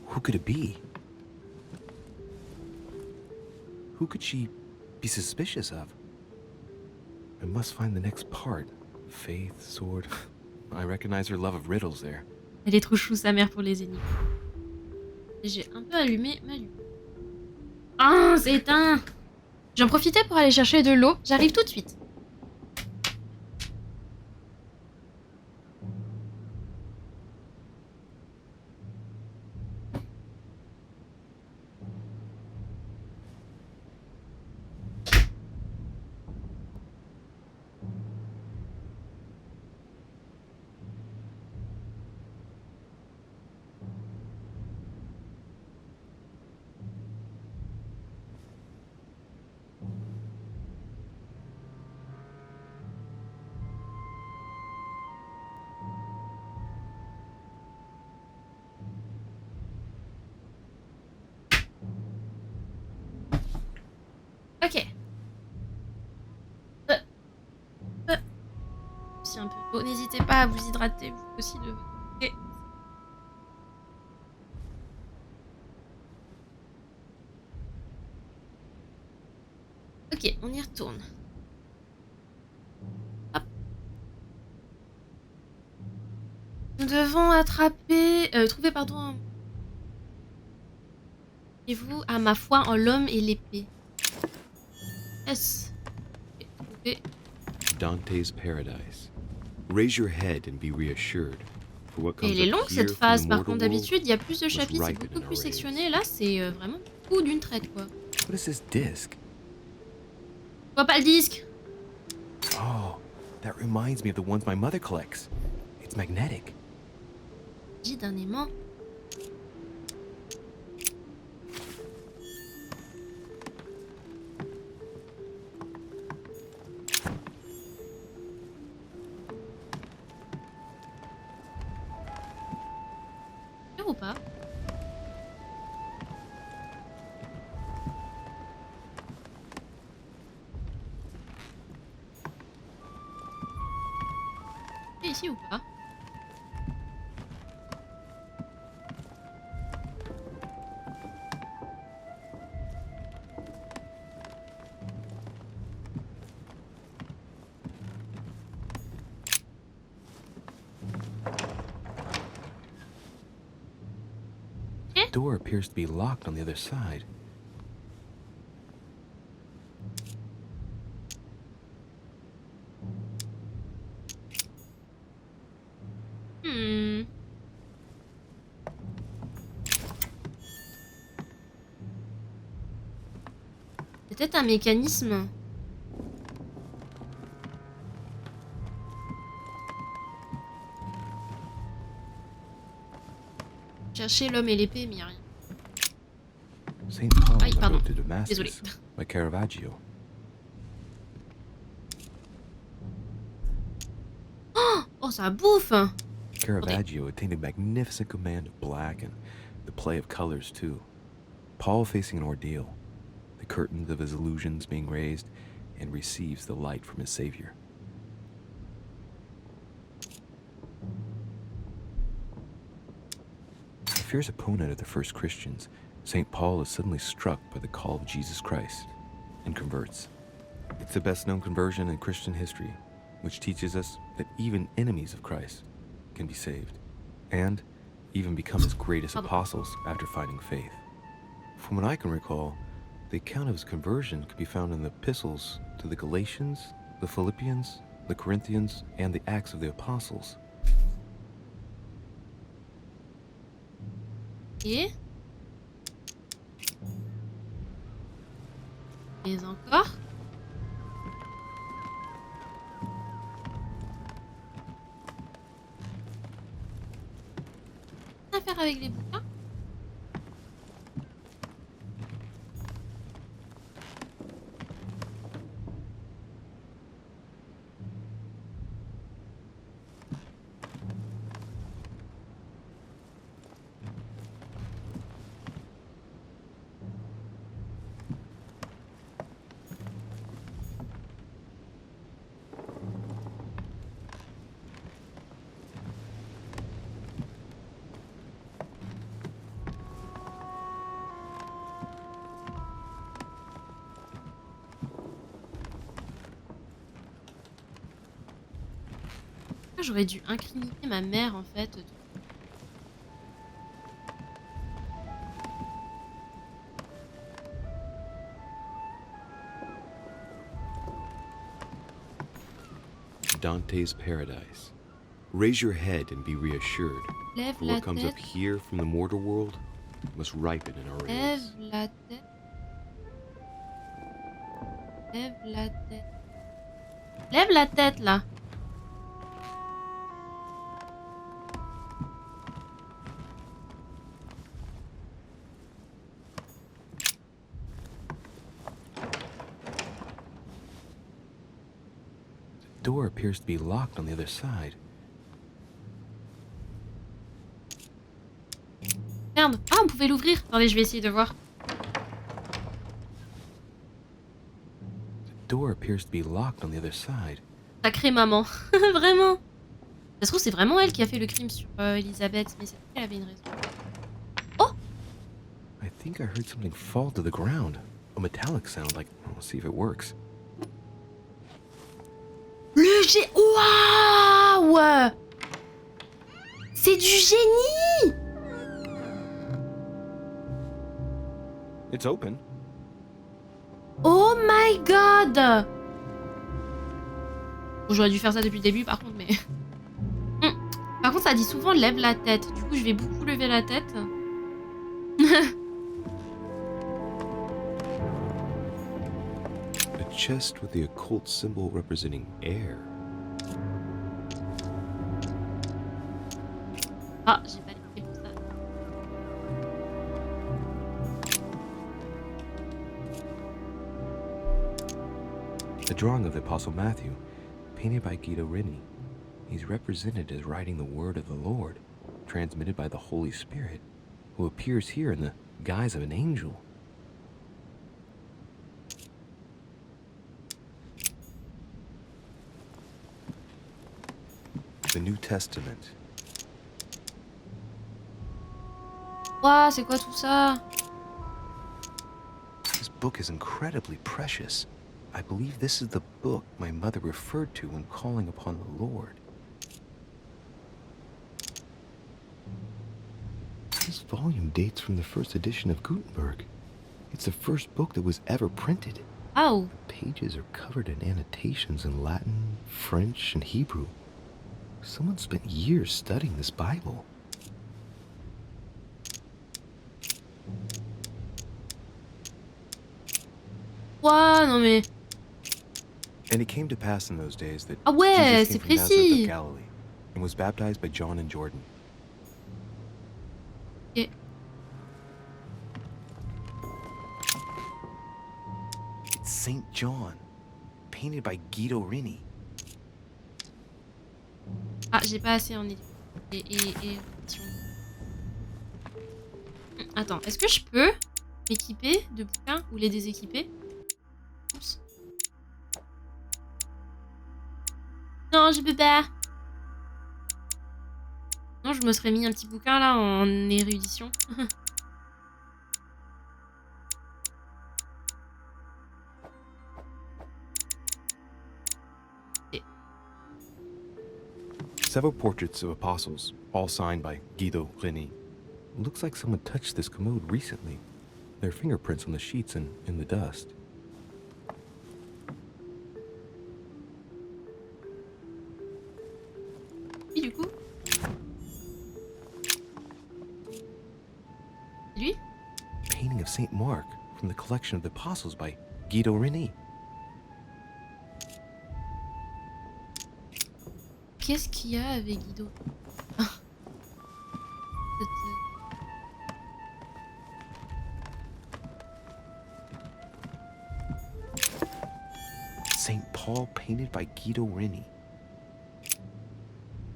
Who could it be? Who could she be suspicious of? I must find the next part. Faith, sword. I recognize her love of riddles there. Elle est trop chou sa mère pour les énigmes. Et j'ai un peu allumé ma lumière. Ah, c'est éteint. J'en profitais pour aller chercher de l'eau. J'arrive tout de suite. Ok. Bon, n'hésitez pas à vous hydrater vous aussi de votre côté. Ok, on y retourne. Hop. Nous devons trouver pardon. Et vous, à ma foi en l'homme et l'épée. Yes. Okay. Dante's Paradise. Raise your head and be reassured. For what Et comes elle est longue up here cette from phase, the par mortal contre d'habitude il y a plus de world chapitres, was c'est ripen beaucoup in plus our sectionné, rays. là c'est vraiment beaucoup d'une traite quoi. What is this disc? Je vois pas le disque. Oh, that reminds me of the ones my mother collects. It's magnetic. Il s'agit d'un aimant. Ou pas? Et ici ou pas? The door appears to be locked on the other side. Peut-être un mécanisme. Chercher l'homme et l'épée, mais y a rien. Saint Paul Aïe, on the pardon. road to Damascus Désolé. by Caravaggio. Oh, ça bouffe! Caravaggio attained a magnificent command of black and the play of colors too. Paul facing an ordeal, the curtains of his illusions being raised, and receives the light from his Savior. A fierce opponent of the first Christians, St. Paul is suddenly struck by the call of Jesus Christ and converts. It's the best known conversion in Christian history, which teaches us that even enemies of Christ can be saved, and even become his greatest apostles after finding faith. From what I can recall, the account of his conversion could be found in the epistles to the Galatians, the Philippians, the Corinthians, and the Acts of the Apostles. Et encore. À faire avec les bouquins. J'aurais dû incriminer ma mère en fait. Dante's Paradise. Raise your head and be reassured. Lève For la what comes up tête. here from the mortal world must ripen in our Lève rays. la tête. Lève la tête. Lève la tête là. The door appears to be locked on the other side. Merde. Ah, on pouvait l'ouvrir. Attendez, je vais essayer de voir. The door appears to be locked on the other side. Sacré maman. Vraiment. Ça se trouve, c'est vraiment elle qui a fait le crime sur Elisabeth, mais c'est qu'elle avait une raison. Oh! I think I heard something fall to the ground. A metallic sound, like, let's see if it works. Le Waouh! C'est du génie! It's open. Oh my god! Bon, j'aurais dû faire ça depuis le début par contre, mais... Par contre, ça dit souvent lève la tête. Du coup, je vais beaucoup lever la tête. A chest with the occult symbol representing air. Ah, j'ai pas les clés pour ça. A drawing of the Apostle Matthew, painted by Guido Reni. He's represented as writing the word of the Lord, transmitted by the Holy Spirit, who appears here in the guise of an angel. The New Testament. Ouah, c'est quoi tout ça? This book is incredibly precious. I believe this is the book my mother referred to when calling upon the Lord. This volume dates from the first edition of Gutenberg. It's the first book that was ever printed. Oh. The pages are covered in annotations in Latin, French, and Hebrew. Someone spent years studying this Bible. Ouah, non mais... And it came to pass in those days that Ah ouais, Jesus c'est came from Nazareth précis. of Galilee and was baptized by John in Jordan. Okay. It's Saint John, painted by Guido Reni. Ah, j'ai pas assez en et... Attends, est-ce que je peux m'équiper de bouquins ou les déséquiper? Oups. Non, je peux pas. Non, je me serais mis un petit bouquin là en érudition. Several portraits of apostles, all signed by Guido Reni. Looks like someone touched this commode recently. There are fingerprints on the sheets and in the dust. Et du coup? Lui? Painting of Saint Mark from the collection of the apostles by Guido Reni. Qu'est-ce qu'il y a avec Guido? Saint Paul painted by Guido Reni.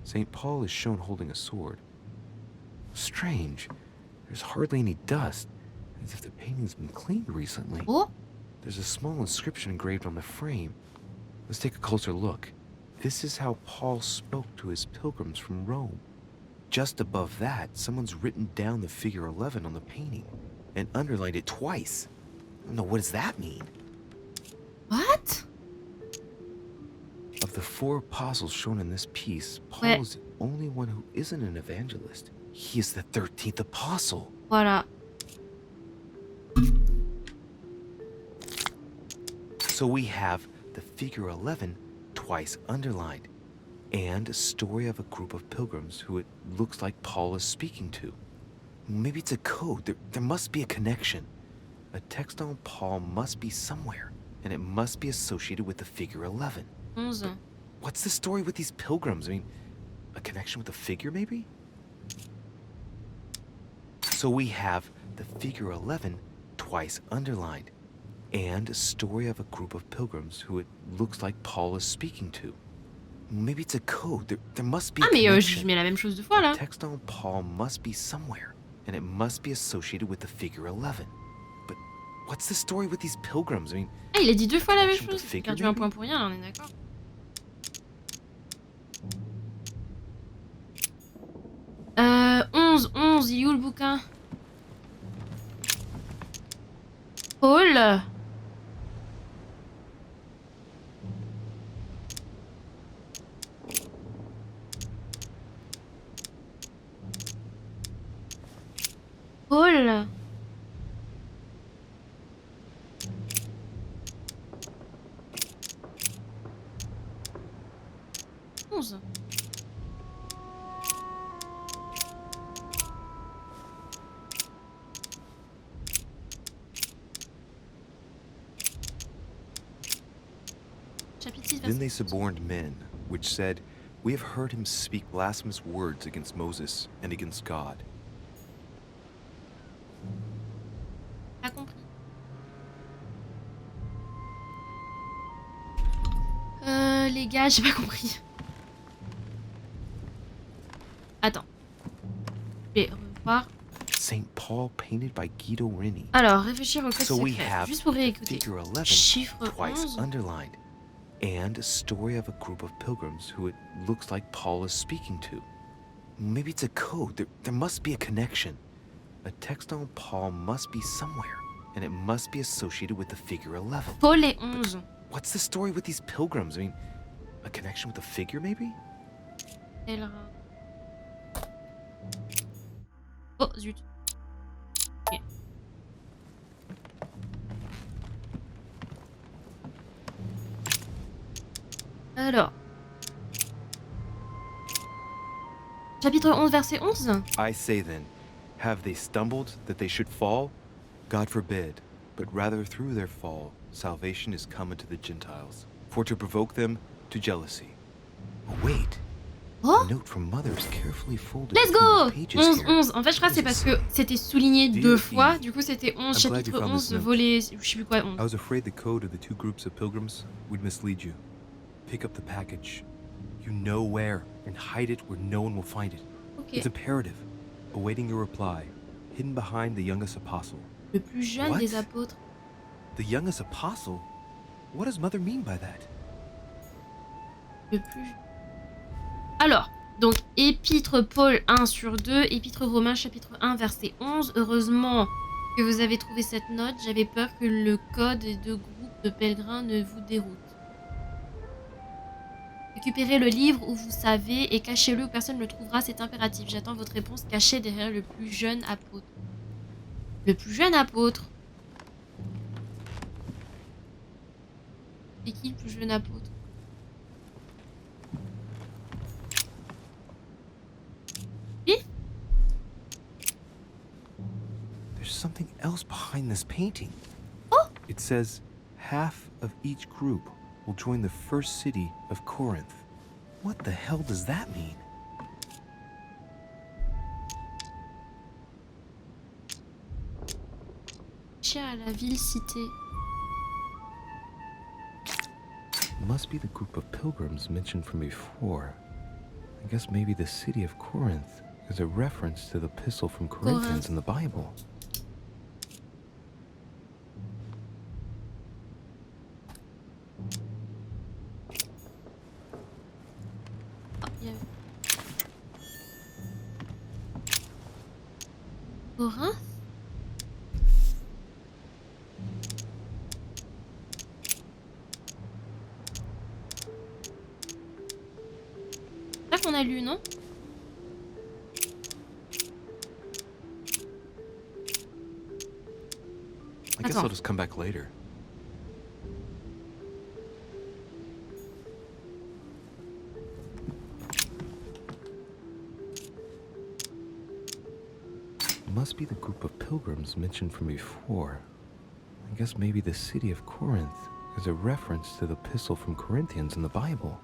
Saint Paul is shown holding a sword. Strange. There's hardly any dust, as if the painting's been cleaned recently. Oh? There's a small inscription engraved on the frame. Let's take a closer look. This is how Paul spoke to his pilgrims from Rome. Just above that, someone's written down the figure 11 on the painting and underlined it twice. No, what does that mean? What? Of the 4 apostles shown in this piece, Paul is the only one who isn't an evangelist. He is the 13th apostle. Voilà. So we have the figure 11 twice underlined, and a story of a group of pilgrims who it looks like Paul is speaking to. Maybe it's a code. There must be a connection. A text on Paul must be somewhere, and it must be associated with the figure 11. 11. What's the story with these pilgrims? I mean, a connection with the figure, maybe? So we have the figure 11 twice underlined, and a story of a group of pilgrims who it looks like Paul is speaking to. Maybe it's a code. There must be a mais connection. je mets la même chose 2 fois là. The text on Paul must be somewhere, and it must be associated with the figure 11. But what's the story with these pilgrims? I mean, Ah, il a dit 2 fois la même chose. J'ai figure, perdu un point pour rien là, on est d'accord. 11, il est où le bouquin? Paul. Paul. Then they suborned men, which said, "We have heard him speak blasphemous words against Moses and against God." Pas compris. Les gars, j'ai pas compris. Attends. Je vais revoir. Saint Paul painted by Guido Reni. Alors, réfléchir au code So we secret. have Juste pour réécouter. figure 11 Chiffre twice 11. underlined, and a story of a group of pilgrims who it looks like Paul is speaking to. Maybe it's a code. There must be a connection. A text on Paul must be somewhere, and it must be associated with the figure 11. Paul est 11. What's the story with these pilgrims? I mean, a connection with the figure, maybe? Elle... Oh, zut. Ok. Alors. Chapitre 11, verset 11. I say then, have they stumbled that they should fall? God forbid, but rather through their fall, salvation is come unto the Gentiles, for to provoke them to jealousy. Oh, wait. Oh, A note from mother is carefully folded let's between go! the pages 11, here. 11. En fait, je crois que c'est parce que c'était souligné Dear deux fois. Eve, Du coup, c'était 11, I'm glad you chapitre found 11, this note. volet... Je sais plus quoi, 11. I was afraid the code of the two groups of pilgrims would mislead you. Pick up the package. You know where, and hide it where no one will find it. Ok. It's imperative. Awaiting your reply, hidden behind the youngest apostle. Le plus jeune What? des apôtres. The youngest apostle? What does mother mean by that? Le plus... Alors, donc, épître Paul 1 sur 2, épître Romains chapitre 1 verset 11. Heureusement que vous avez trouvé cette note, j'avais peur que le code des deux groupes de pèlerins ne vous déroute. Récupérez le livre où vous savez et cachez-le où personne ne le trouvera, c'est impératif. J'attends votre réponse cachée derrière le plus jeune apôtre. Le plus jeune apôtre? C'est qui le plus jeune apôtre? Oui? There's something else behind this painting. Oh! It says, half of each group will join the first city of Corinth. What the hell does that mean? À la ville citée. Must be the group of pilgrims mentioned from before. I guess maybe the city of Corinth is a reference to the epistle from Corinthians in the Bible. Oh, il y avait... Corinthe? C'est ça qu'on a lu, non? I guess I'll just come back later. Must be the group of pilgrims mentioned from before. I guess maybe the city of Corinth is a reference to the epistle from Corinthians in the Bible.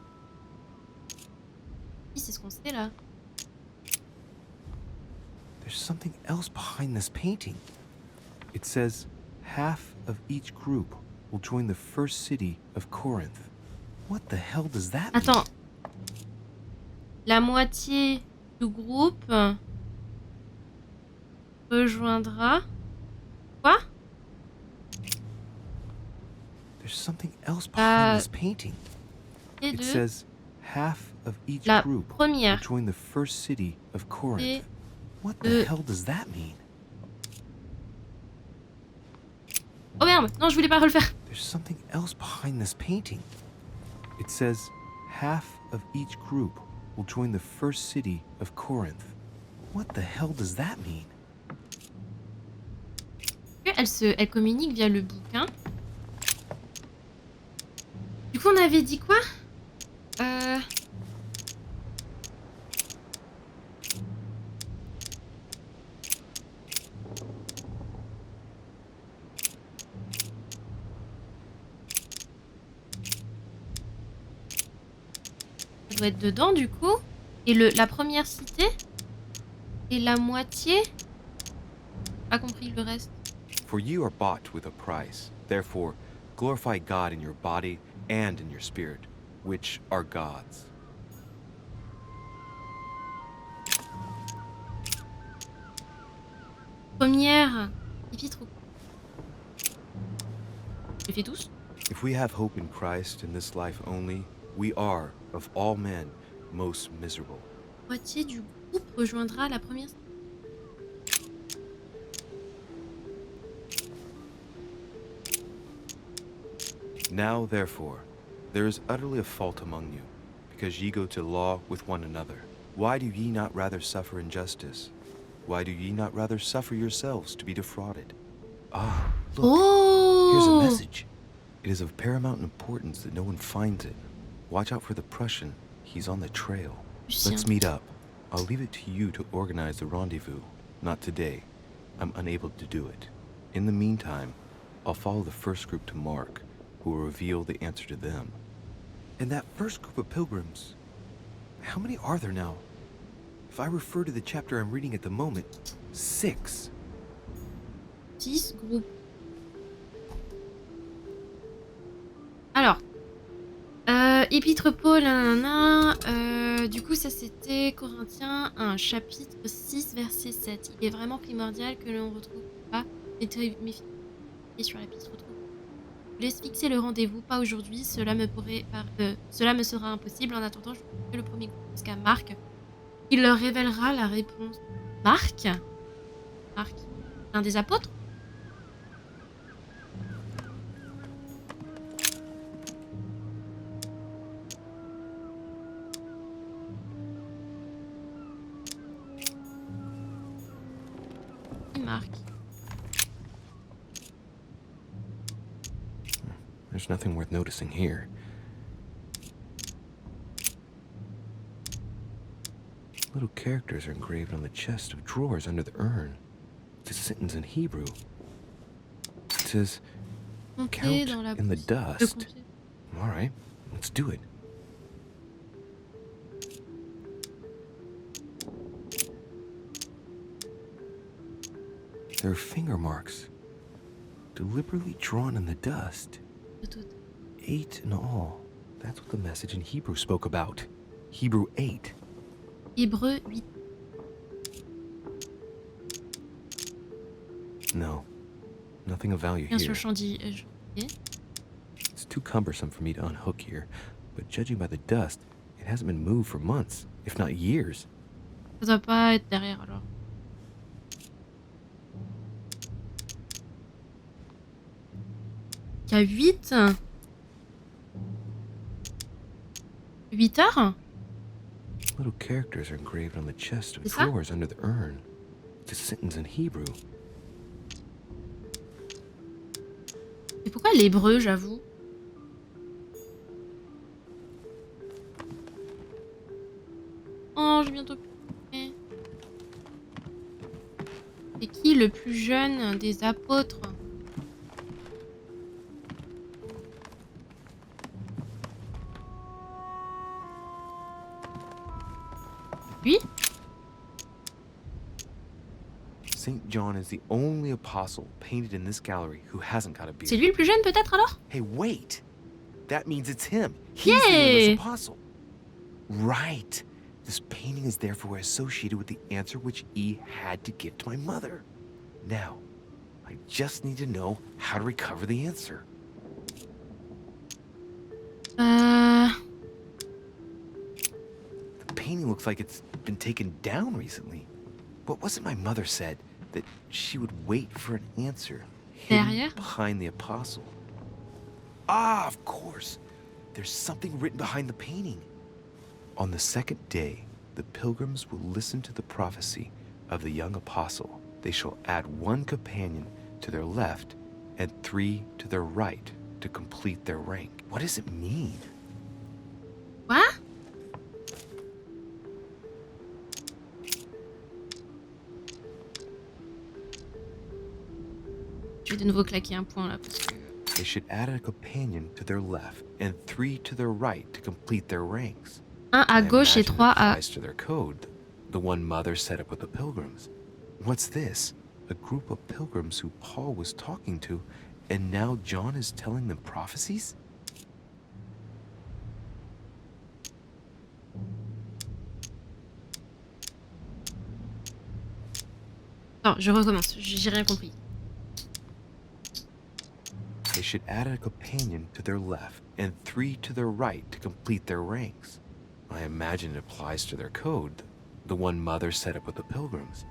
C'est ce qu'on sait là. There's something else behind this painting. It says, half of each group will join the first city of Corinth. What the hell does that mean? Attends. La moitié du groupe rejoindra... Quoi? There's something else behind this painting. Et It de... says, half of each La group will première. join the first city of Corinth. What the hell does that mean? Oh merde, non, je voulais pas refaire. There's something else behind this painting. It says, half of each group will join the first city of Corinth. What the hell does that mean? Elle communique via le bouquin. Du coup, on avait dit quoi? Ça doit être dedans, du coup. Et la première cité? Et la moitié? Pas compris le reste. For you are bought with a price. Therefore, glorify God in your body and in your spirit, which are God's. Première épître. Je les fais tous. If we have hope in Christ in this life only, we are, of all men, most miserable. Moitié du groupe rejoindra la première. Now, therefore, there is utterly a fault among you, because ye go to law with one another. Why do ye not rather suffer injustice? Why do ye not rather suffer yourselves to be defrauded? Ah, look, here's a message. It is of paramount importance that no one finds it. Watch out for the Prussian. He's on the trail. Let's meet up. I'll leave it to you to organize the rendezvous. Not today. I'm unable to do it. In the meantime, I'll follow the first group to Mark, who will reveal the answer to them. And that first group of pilgrims, how many are there now? If I refer to the chapter I'm reading at the moment, 6. 6 groupes. Alors, épître Paul, du coup ça c'était Corinthiens 1, chapitre 6, verset 7. Il est vraiment primordial que l'on retrouve pas et sur l'épître retrouve. Je laisse fixer le rendez-vous, pas aujourd'hui, cela me sera impossible. En attendant, je fais le premier groupe jusqu'à Marc. Il leur révélera la réponse. Marc, un des apôtres. Marc. There's nothing worth noticing here. Little characters are engraved on the chest of drawers under the urn. It's a sentence in Hebrew. It says, count in the dust. All right, let's do it. There are finger marks, deliberately drawn in the dust. 8 in all. That's what the message in Hebrew spoke about. Hebrew 8. Hébreu 8. No, nothing of value Bien here. sûr, It's too cumbersome for me to unhook here, but judging by the dust, it hasn't been moved for months, if not years. Ça doit pas être derrière alors. Il y a 8. 8 heures. Little characters are engraved on the chest of drawers under the urn. It's a sentence in Hebrew. Et pourquoi l'hébreu, j'avoue? Oh, j'ai bientôt fini. C'est qui le plus jeune des apôtres? Lui? St. John is the only apostle painted in this gallery who hasn't got a beard. C'est lui le plus jeune peut-être alors? Hey, wait! That means it's him. He's the youngest apostle. Right. This painting is therefore associated with the answer which E had to give to my mother. Now, I just need to know how to recover the answer. The painting looks like it's been taken down recently. What was it my mother said? That she would wait for an answer Derrière? hidden behind the apostle. Ah, of course. There's something written behind the painting. On the second day, the pilgrims will listen to the prophecy of the young apostle. They shall add 1 companion to their left and 3 to their right to complete their rank. What does it mean? Quoi? Je vais de nouveau claquer un point là parce que... They should add a companion to their left and 3 to their right to complete their ranks. 1 à gauche et 3 à... To their code, the one mother set up with the pilgrims. What's this? A group of pilgrims who Paul was talking to, and now John is telling them prophecies? Non, je recommence, j'ai rien compris. They should add a companion to their left and 3 to their right to complete their ranks. I imagine it applies to their code, the one mother set up with the pilgrims.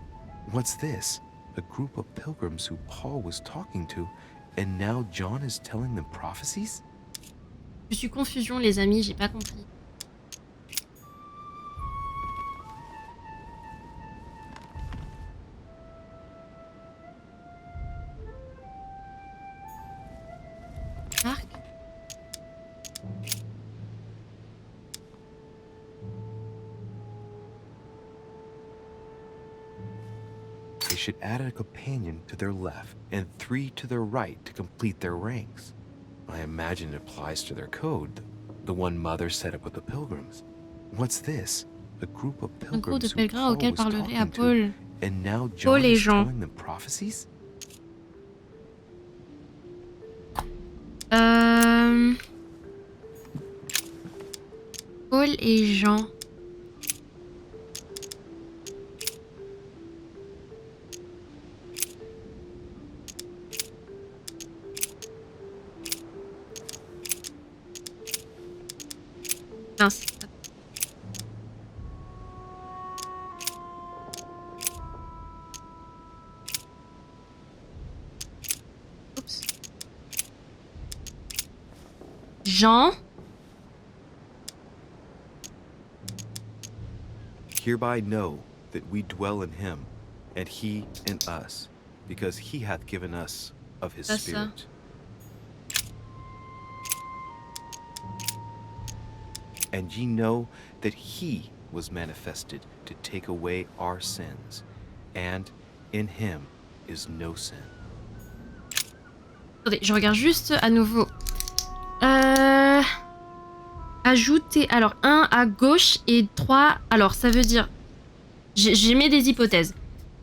What's this? A group of pilgrims who Paul was talking to, and now John is telling them prophecies? Je suis confusion les amis, j'ai pas compris. Marc? They should add a companion to their left and 3 to their right to complete their ranks. I imagine it applies to their code, the one mother set up with the pilgrims. What's this? A group of Un groupe de pilgrims who pèlerins Paul auquel was parlerait à talking Paul. to, and now John Paul et is Jean. telling them prophecies? Paul et Jean. Mince. Oups. Jean. Hereby know that we dwell in him, and he in us, because he hath given us of his That's Spirit. And ye know that he was manifested to take away our sins, and in him is no sin. Attendez, je regarde juste à nouveau. Ajouter, alors 1 à gauche et 3... Alors ça veut dire... J'ai mis des hypothèses.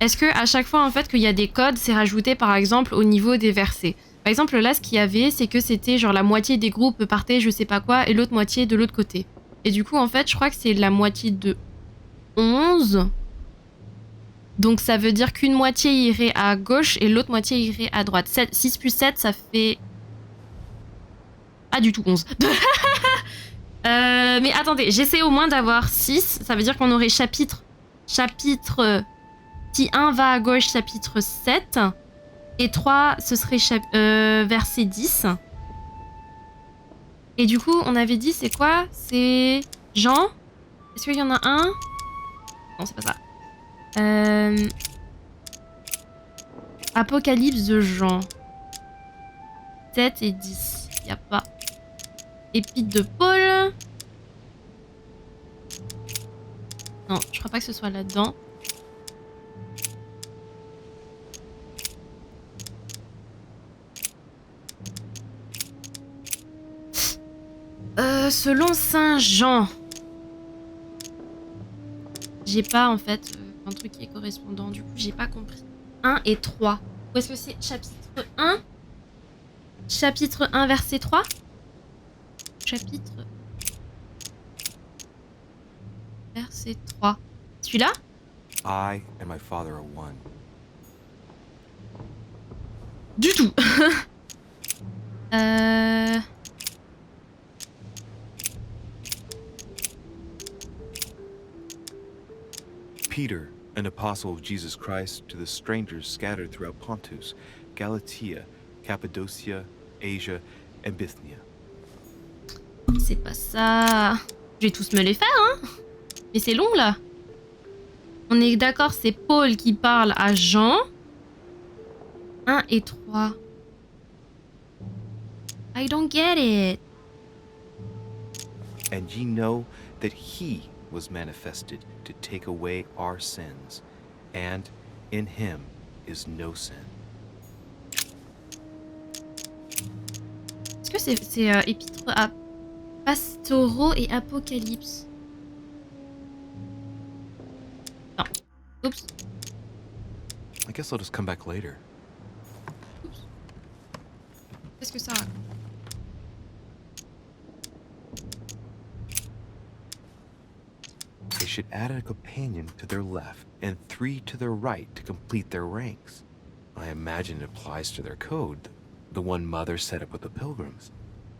Est-ce que à chaque fois en fait qu'il y a des codes, c'est rajouté par exemple au niveau des versets? Par exemple là ce qu'il y avait c'est que c'était genre la moitié des groupes partaient je sais pas quoi et l'autre moitié de l'autre côté. Et du coup en fait je crois que c'est la moitié de 11. Donc ça veut dire qu'une moitié irait à gauche et l'autre moitié irait à droite. 6 plus 7 ça fait... Pas du tout 11. Mais attendez, j'essaie au moins d'avoir 6. Ça veut dire qu'on aurait chapitre... Si 1 va à gauche, chapitre 7. Et 3, ce serait verset 10. Et du coup, on avait dit, c'est quoi? C'est Jean? Est-ce qu'il y en a un? Non, c'est pas ça. Apocalypse de Jean. 7 et 10. Y a pas. Épître de Paul. Non, je crois pas que ce soit là-dedans. Selon Saint Jean. J'ai pas en fait un truc qui est correspondant. Du coup, j'ai pas compris. 1 et 3. Où est-ce que c'est? Chapitre 1? Chapitre 1, verset 3? Chapitre... Verset 3. Celui-là? I and my Father are one. Du tout. Peter an apostle of Jesus Christ to the strangers scattered throughout Pontus, Galatia, Cappadocia, Asia, and Bithynia. C'est pas ça. Je vais tous me les faire, hein. Mais c'est long, là. On est d'accord, c'est Paul qui parle à Jean. 1 et 3. I don't get it. And ye know that he was manifested to take away our sins, and in him is no sin. Est-ce que c'est épître à pastoraux et apocalypse? Non. Oups. I guess I'll just come back later. Oups. Qu'est-ce que ça raconte? They should add a companion to their left and 3 to their right to complete their ranks. I imagine it applies to their code, the one Mother set up with the pilgrims.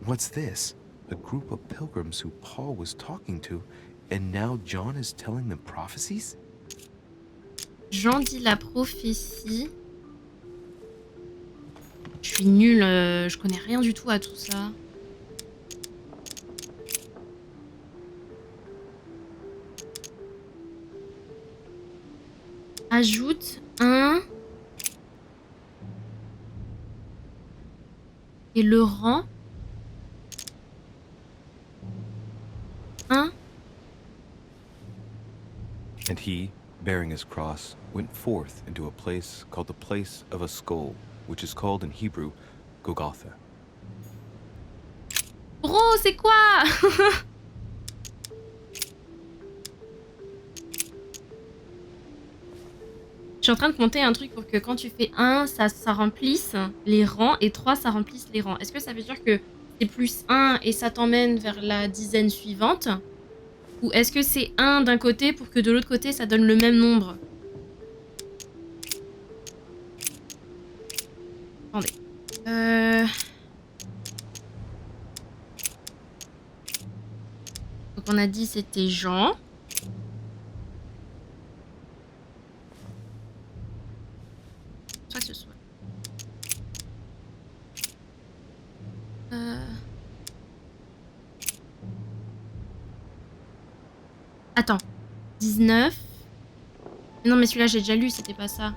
What's this? A group of pilgrims who Paul was talking to, and now John is telling them prophecies? Jean dit la prophétie. Je suis nulle, je connais rien du tout à tout ça. Ajoute un et le rang 1. And he, bearing his cross, went forth into a place called the place of a skull, which is called in Hebrew Golgotha. Bro, c'est quoi? Je suis en train de compter un truc pour que quand tu fais 1, ça remplisse les rangs et 3, ça remplisse les rangs. Est-ce que ça veut dire que c'est plus 1 et ça t'emmène vers la dizaine suivante? Ou est-ce que c'est 1 d'un côté pour que de l'autre côté ça donne le même nombre? Attendez. Donc on a dit c'était Jean. Soit que ce soit. Attends. 19. Non mais celui-là j'ai déjà lu, c'était pas ça.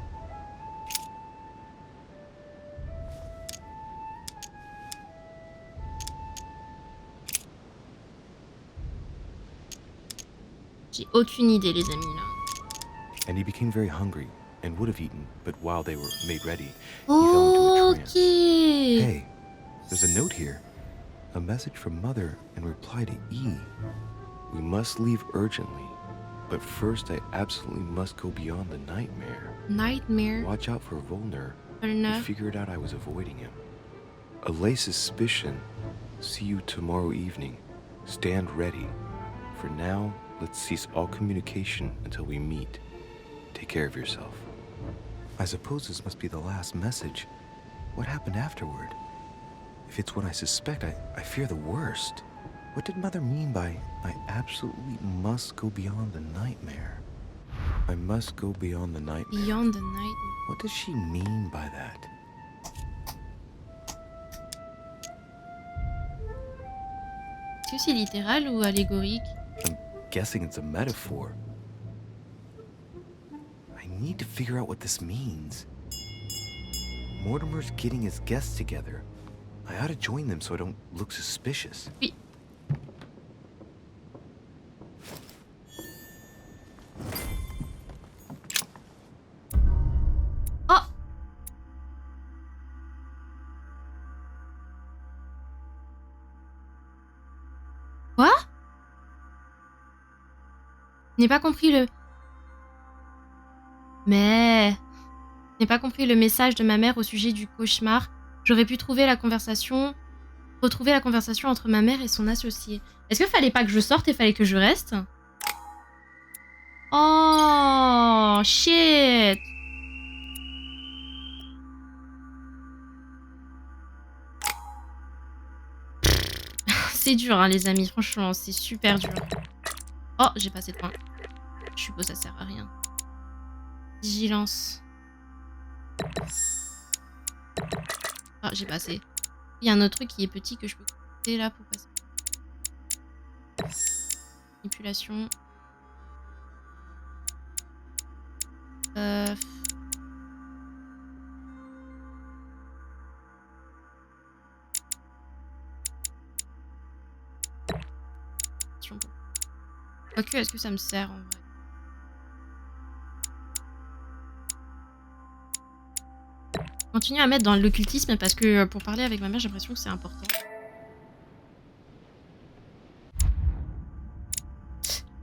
J'ai aucune idée les amis là. And he became very hungry and would have eaten, but while they were made ready, he fell into a trance. Hey, there's a note here. A message from Mother in reply to E. We must leave urgently, but first I absolutely must go beyond the nightmare. Nightmare? Watch out for Volner. Volner. He figured out I was avoiding him. Allay suspicion. See you tomorrow evening. Stand ready. For now, let's cease all communication until we meet. Take care of yourself. I suppose this must be the last message. What happened afterward? If it's what I suspect, I fear the worst. What did Mother mean by, I absolutely must go beyond the nightmare? I must go beyond the nightmare. Beyond the nightmare. What does she mean by that? Est-ce que c'est littéral ou allégorique? I'm guessing it's a metaphor. I need to figure out what this means. Mortimer's getting his guests together. I ought to join them so I don't look suspicious. Oui. Oh! Quoi? Je n'ai pas compris le... Mais... Je n'ai pas compris le message de ma mère au sujet du cauchemar. J'aurais pu retrouver la conversation entre ma mère et son associé. Est-ce qu'il fallait pas que je sorte et fallait que je reste? Oh, shit! C'est dur, hein, les amis. Franchement, c'est super dur. Oh, j'ai pas assez de points. Je suppose que ça sert à rien. Vigilance. Ah, j'ai passé. Il y a un autre truc qui est petit que je peux couper là pour passer. Manipulation. Quoique, est-ce que ça me sert en vrai? Continue à mettre dans l'occultisme parce que pour parler avec ma mère, j'ai l'impression que c'est important.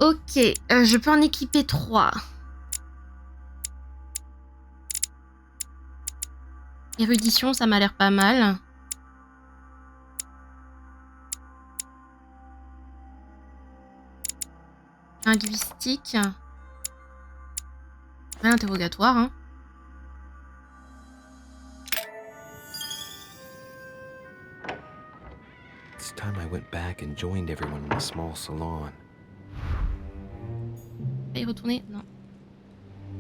Ok, je peux en équiper 3. Érudition, ça m'a l'air pas mal. Linguistique. Interrogatoire, hein. This time I went back and joined everyone in a small salon. Y retourner? Non.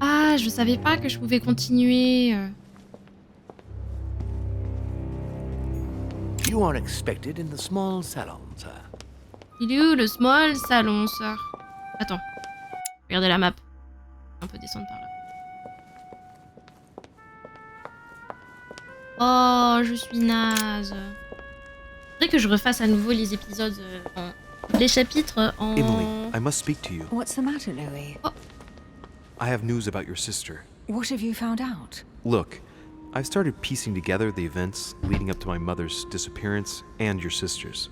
Ah, je savais pas que je pouvais continuer. You are expected in the small salon, sir. Il est où le small salon, sir? Attends. Regardez la map. On peut descendre par là. Oh, je suis naze. Faudrait que je refasse à nouveau les épisodes, les chapitres en... Emily, I must speak to you. What's the matter, Louis? Oh. I have news about your sister. What have you found out? Look, I've started piecing together the events leading up to my mother's disappearance and your sister's.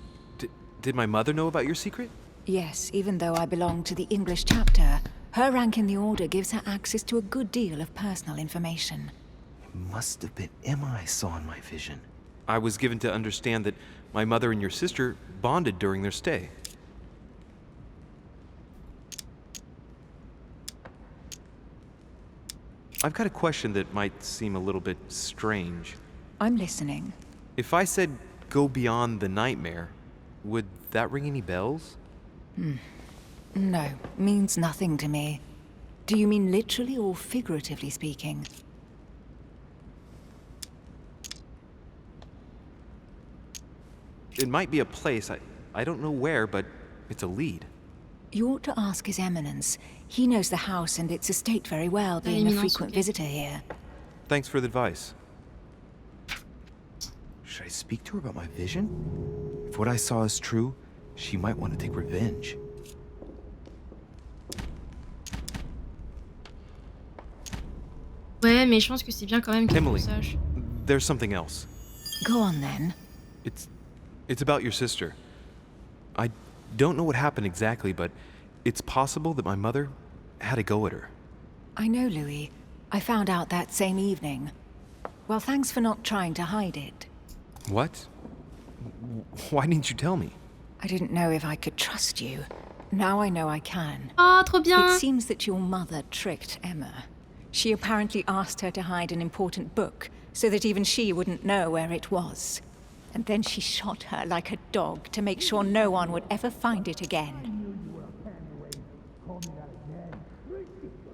Did my mother know about your secret? Yes, even though I belong to the English chapter, her rank in the Order gives her access to a good deal of personal information. It must have been Emma I saw in my vision. I was given to understand that my mother and your sister bonded during their stay. I've got a question that might seem a little bit strange. I'm listening. If I said go beyond the nightmare, would that ring any bells? No, means nothing to me. Do you mean literally or figuratively speaking? It might be a place, I don't know where, but it's a lead. You ought to ask His Eminence. He knows the house and its estate very well, being a frequent visitor here. Thanks for the advice. Should I speak to her about my vision? If what I saw is true, she might want to take revenge. Ouais, mais je pense que c'est bien quand même qu'il Emily, sache. there's something else. Go on then. It's about your sister. I don't know what happened exactly, but it's possible that my mother had a go at her. I know, Louis. I found out that same evening. Well, thanks for not trying to hide it. What? Why didn't you tell me? I didn't know if I could trust you. Now I know I can. Ah, trop bien. It seems that your mother tricked Emma. She apparently asked her to hide an important book, so that even she wouldn't know where it was. And then she shot her like a dog to make sure no one would ever find it again.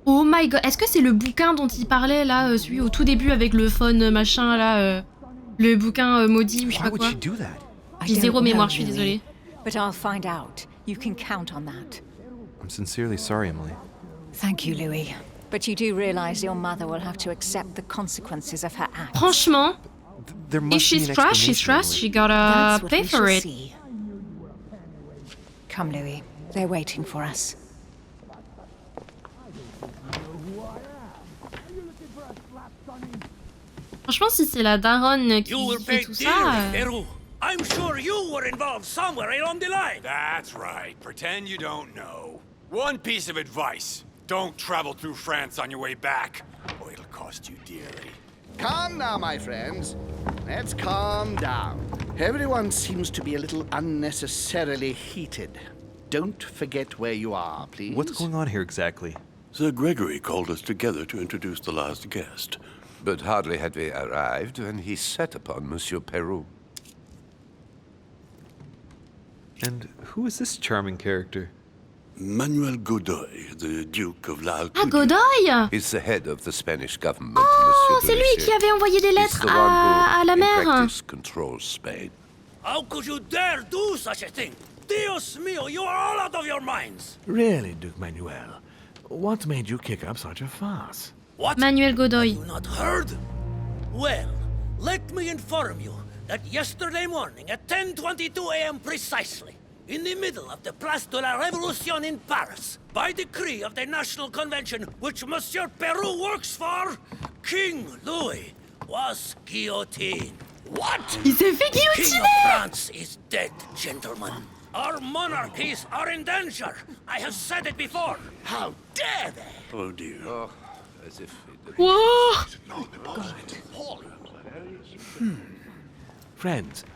Oh my god, est-ce que c'est le bouquin dont il parlait là, celui au tout début avec le phone machin là, le bouquin maudit ou je sais pas quoi? J'ai zéro mémoire, je suis désolée. But I'll find out. You can count on that. I'm sincerely sorry, Emily. Thank you, Louis. But you do realize your mother will have to accept the consequences of her acts. Franchement, There must if she's be an trashed, she's explanation, trashed. She Emily. gotta That's what pay we for shall it. see. Come, Louis. They're waiting for us. Franchement, si c'est la daronne qui fait tout ça... I'm sure you were involved somewhere along the line. That's right. Pretend you don't know. One piece of advice. Don't travel through France on your way back, or it'll cost you dearly. Calm now, my friends. Let's calm down. Everyone seems to be a little unnecessarily heated. Don't forget where you are, please. What's going on here exactly? Sir Gregory called us together to introduce the last guest. But hardly had we arrived when he set upon Monsieur Peru. And who is this charming character? Manuel Godoy, the Duke of La Ah, Godoy! He's the head of the Spanish government. Oh, Monsieur c'est de lui Richet. qui avait envoyé des He's lettres the one who, à la in mère. practice, controls Spain. How could you dare do such a thing? Dios mio, you are all out of your minds! Really, Duke Manuel? What made you kick up such a fuss? What? Manuel Godoy. Have you not heard? Well, let me inform you that yesterday morning at 10:22 a.m. precisely, in the middle of the Place de la Révolution in Paris, by decree of the National Convention which Monsieur Peru works for, King Louis was guillotined. What? Il s'est fait The King guillotiner! of France is dead, gentlemen. Our monarchies are in danger. I have said it before. How dare they? Oh dear. Oh, as if it... Whoa!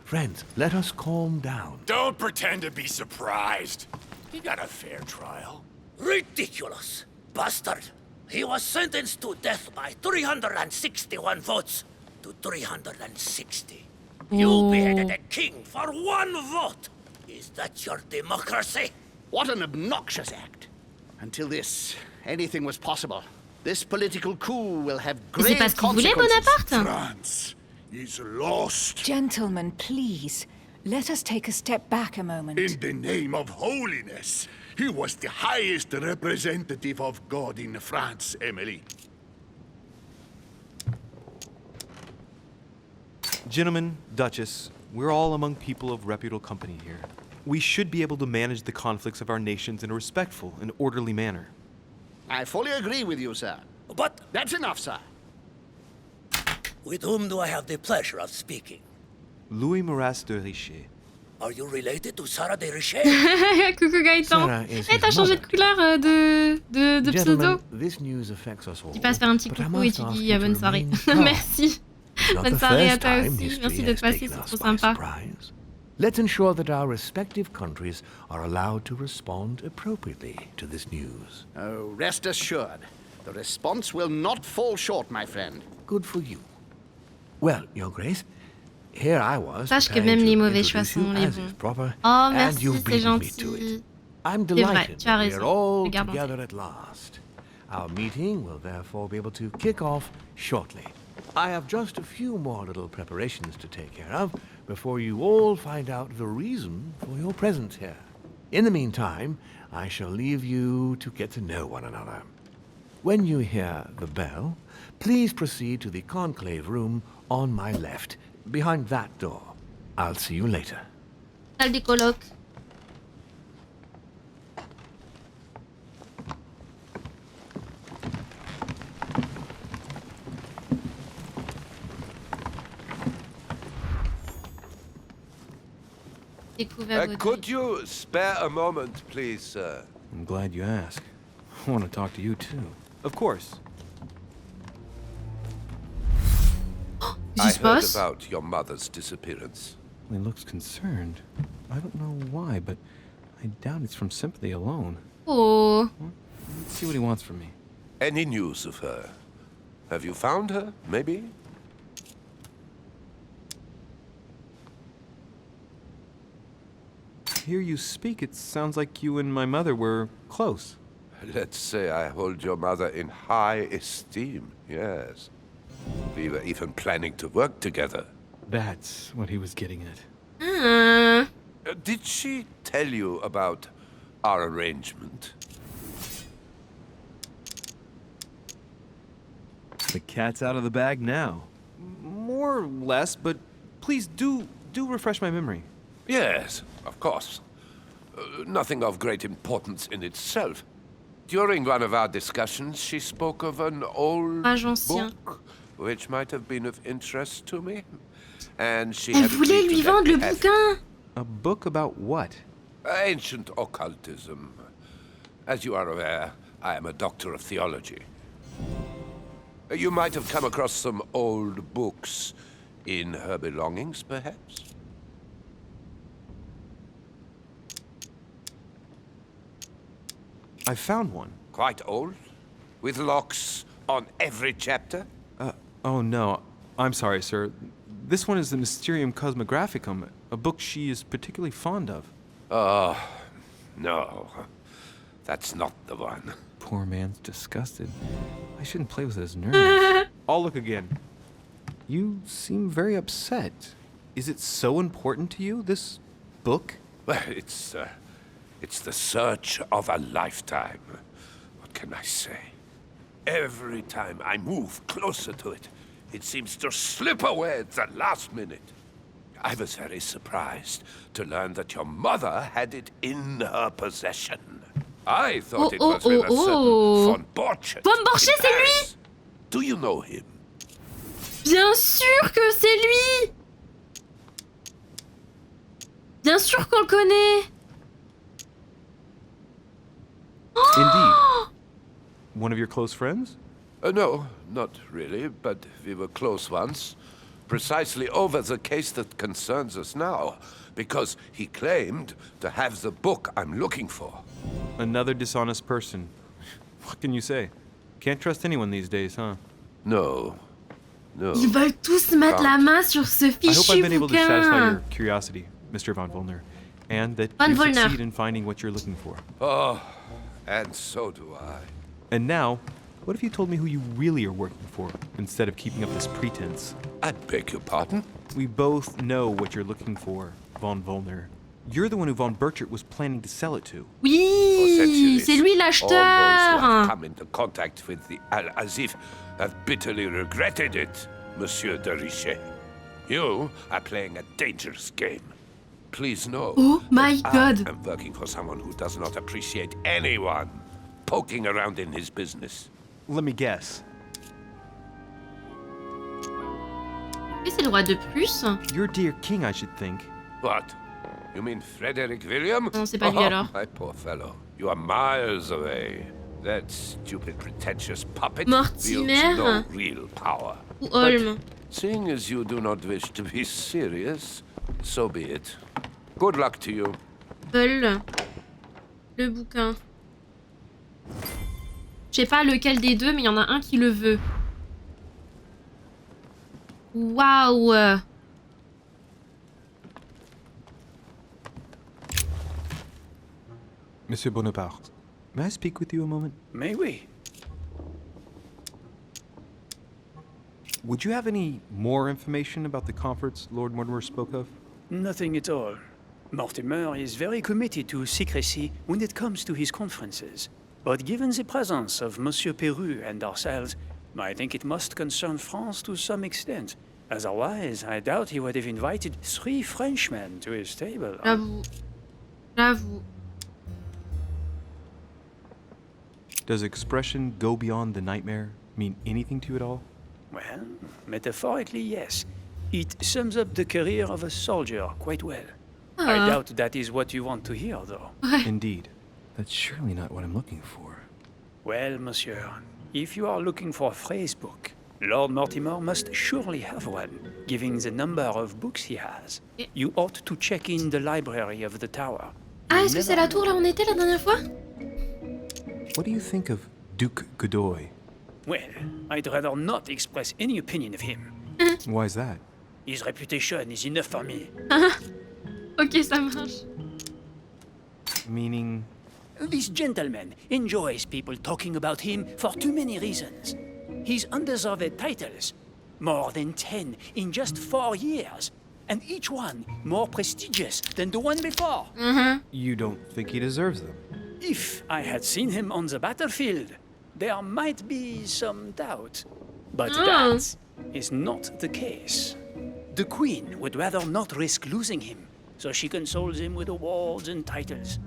Friends, let us calm down. Don't pretend to be surprised. He got a fair trial. Ridiculous! Bastard! He was sentenced to death by 361 votes to 360. You beheaded a king for one vote! Is that your democracy? What an obnoxious act. Until this, anything was possible. This political coup will have Mais c'est grave pas ce qu'il voulait, consequences. Bonaparte? France is lost. Gentlemen, please, let us take a step back a moment. In the name of holiness. He was the highest representative of God in France, Emily. Gentlemen, Duchess, we're all among people of reputable company here. We should be able to manage the conflicts of our nations in a respectful and orderly manner. I fully agree with you, sir. But That's enough, sir. with whom do I have the pleasure of speaking? Louis Maras de Richet. Are you related to Sarah de Richet? Coucou Gaëtan. Sarah is Eh, t'as his changé de mother. couleur de pseudo. Gentlemen, this news affects us all. Tu passes faire un petit but I coucou et must tu ask dis you to bonne soirée. remain calm. Merci. It's not Bonne the soirée à first toi time aussi. history Merci has d'être passé, taken c'est us trop by sympa. surprise. Let's ensure that our respective countries are allowed to respond appropriately to this news. Oh, rest assured. The response will not fall short, my friend. Good for you. Well, Your Grace, here I was. Sache que preparing même les to mauvais choix introduce you sont les as bons. is proper, Oh, and merci, you've c'est beaten me to it. gentil. I'm C'est vrai, delighted tu as that raison. we're all Je garde en together at last. Our meeting will therefore be able to kick off shortly. I have just a few more little preparations to take care of before you all find out the reason for your presence here. In the meantime, I shall leave you to get to know one another. When you hear the bell, please proceed to the conclave room on my left, behind that door. I'll see you later. Salle des colloques. Découvert Godoy. Could you spare a moment, please, sir? I'm glad you asked. I want to talk to you too. Of course. Qu'est-ce I qui se heard passe? about your mother's disappearance. He looks concerned. I don't know why, but I doubt it's from sympathy alone. Oh. Let's see what he wants from me. Any news of her? Have you found her, maybe? Hear you speak, it sounds like you and my mother were close. Let's say I hold your mother in high esteem, yes. We were even planning to work together. That's what he was getting at. Did she tell you about our arrangement? The cat's out of the bag now. More or less, but please do refresh my memory. Yes, of course. Nothing of great importance in itself. During one of our discussions, she spoke of an old Page ancien. book, which might have been of interest to me. And she Elle had voulait agreed lui to let vendre le me have bouquin. A book about what? ancient occultism. As you are aware, I am a doctor of theology. You might have come across some old books in her belongings, perhaps? I found one. Quite old? With locks on every chapter? Oh no, I'm sorry, sir. This one is the Mysterium Cosmographicum, a book she is particularly fond of. Oh, no. That's not the one. Poor man's disgusted. I shouldn't play with his nerves. I'll look again. You seem very upset. Is it so important to you, this book? Well, it's the search of a lifetime. What can I say? Every time I move closer to it, it seems to slip away at the last minute. I was very surprised to learn that your mother had it in her possession. I thought it was with a certain Von Borchet. Von Borchet, c'est lui! Do you know him? Bien sûr que c'est lui! Bien sûr qu'on le connaît! Indeed. One of your close friends? No, not really, but we were close once. Precisely over the case that concerns us now, because he claimed to have the book I'm looking for. Another dishonest person. What can you say? Can't trust anyone these days, huh? No. No. Ils veulent tous mettre la main sur ce I hope fichu I've been able to satisfy bouquin. your curiosity, Mr. Von Volner, and that Von you Volner. succeed in finding what you're looking for. Oh, and so do I. And now, what if you told me who you really are working for, instead of keeping up this pretense? I beg your pardon? We both know what you're looking for, Von Volner. You're the one who Von Burchert was planning to sell it to. Oui, c'est lui All those who have l'acheteur. come into contact with the Al-Azif have bitterly regretted it, Monsieur de Richet. You are playing a dangerous game. Please know Oh my that God. I am working for someone who does not appreciate anyone poking around in his business. Let me guess. Et c'est le roi de Prusse? Your dear king, I should think. What? You mean Frederick William? Non, c'est pas lui alors. My poor fellow. You are miles away. That stupid, pretentious puppet Mortimer? wields no real power. Ou Holm? Seeing as you do not wish to be serious, so be it. Good luck to you. Paul. Le bouquin. Je sais pas lequel des deux, mais il y en a un qui le veut. Waouh! Monsieur Bonaparte, may I speak with you a moment? May we? Would you have any more information about the conference Lord Mortimer spoke of? Nothing at all. Mortimer is very committed to secrecy when it comes to his conferences. But given the presence of Monsieur Peru and ourselves, I think it must concern France to some extent. Otherwise, I doubt he would have invited 3 Frenchmen to his table. J'avoue. J'avoue. Does expression "go beyond the nightmare" mean anything to you at all? Well, metaphorically, yes. It sums up the career of a soldier quite well. I doubt that is what you want to hear, though. Indeed. That's surely not what I'm looking for. Well, monsieur, if you are looking for a phrase book, Lord Mortimer must surely have one, given the number of books he has. You ought to check in the library of the tower. Ah, est-ce que c'est la tour là où on était la dernière fois? What do you think of Duke Godoy? Well, I'd rather not express any opinion of him. Why is that? His reputation is enough for me. Ok, ça marche. Meaning? This gentleman enjoys people talking about him for too many reasons. His undeserved titles, more than 10 in just 4 years, and each one more prestigious than the one before. You don't think he deserves them? If I had seen him on the battlefield, there might be some doubt. But that is not the case. The Queen would rather not risk losing him, so she consoles him with awards and titles.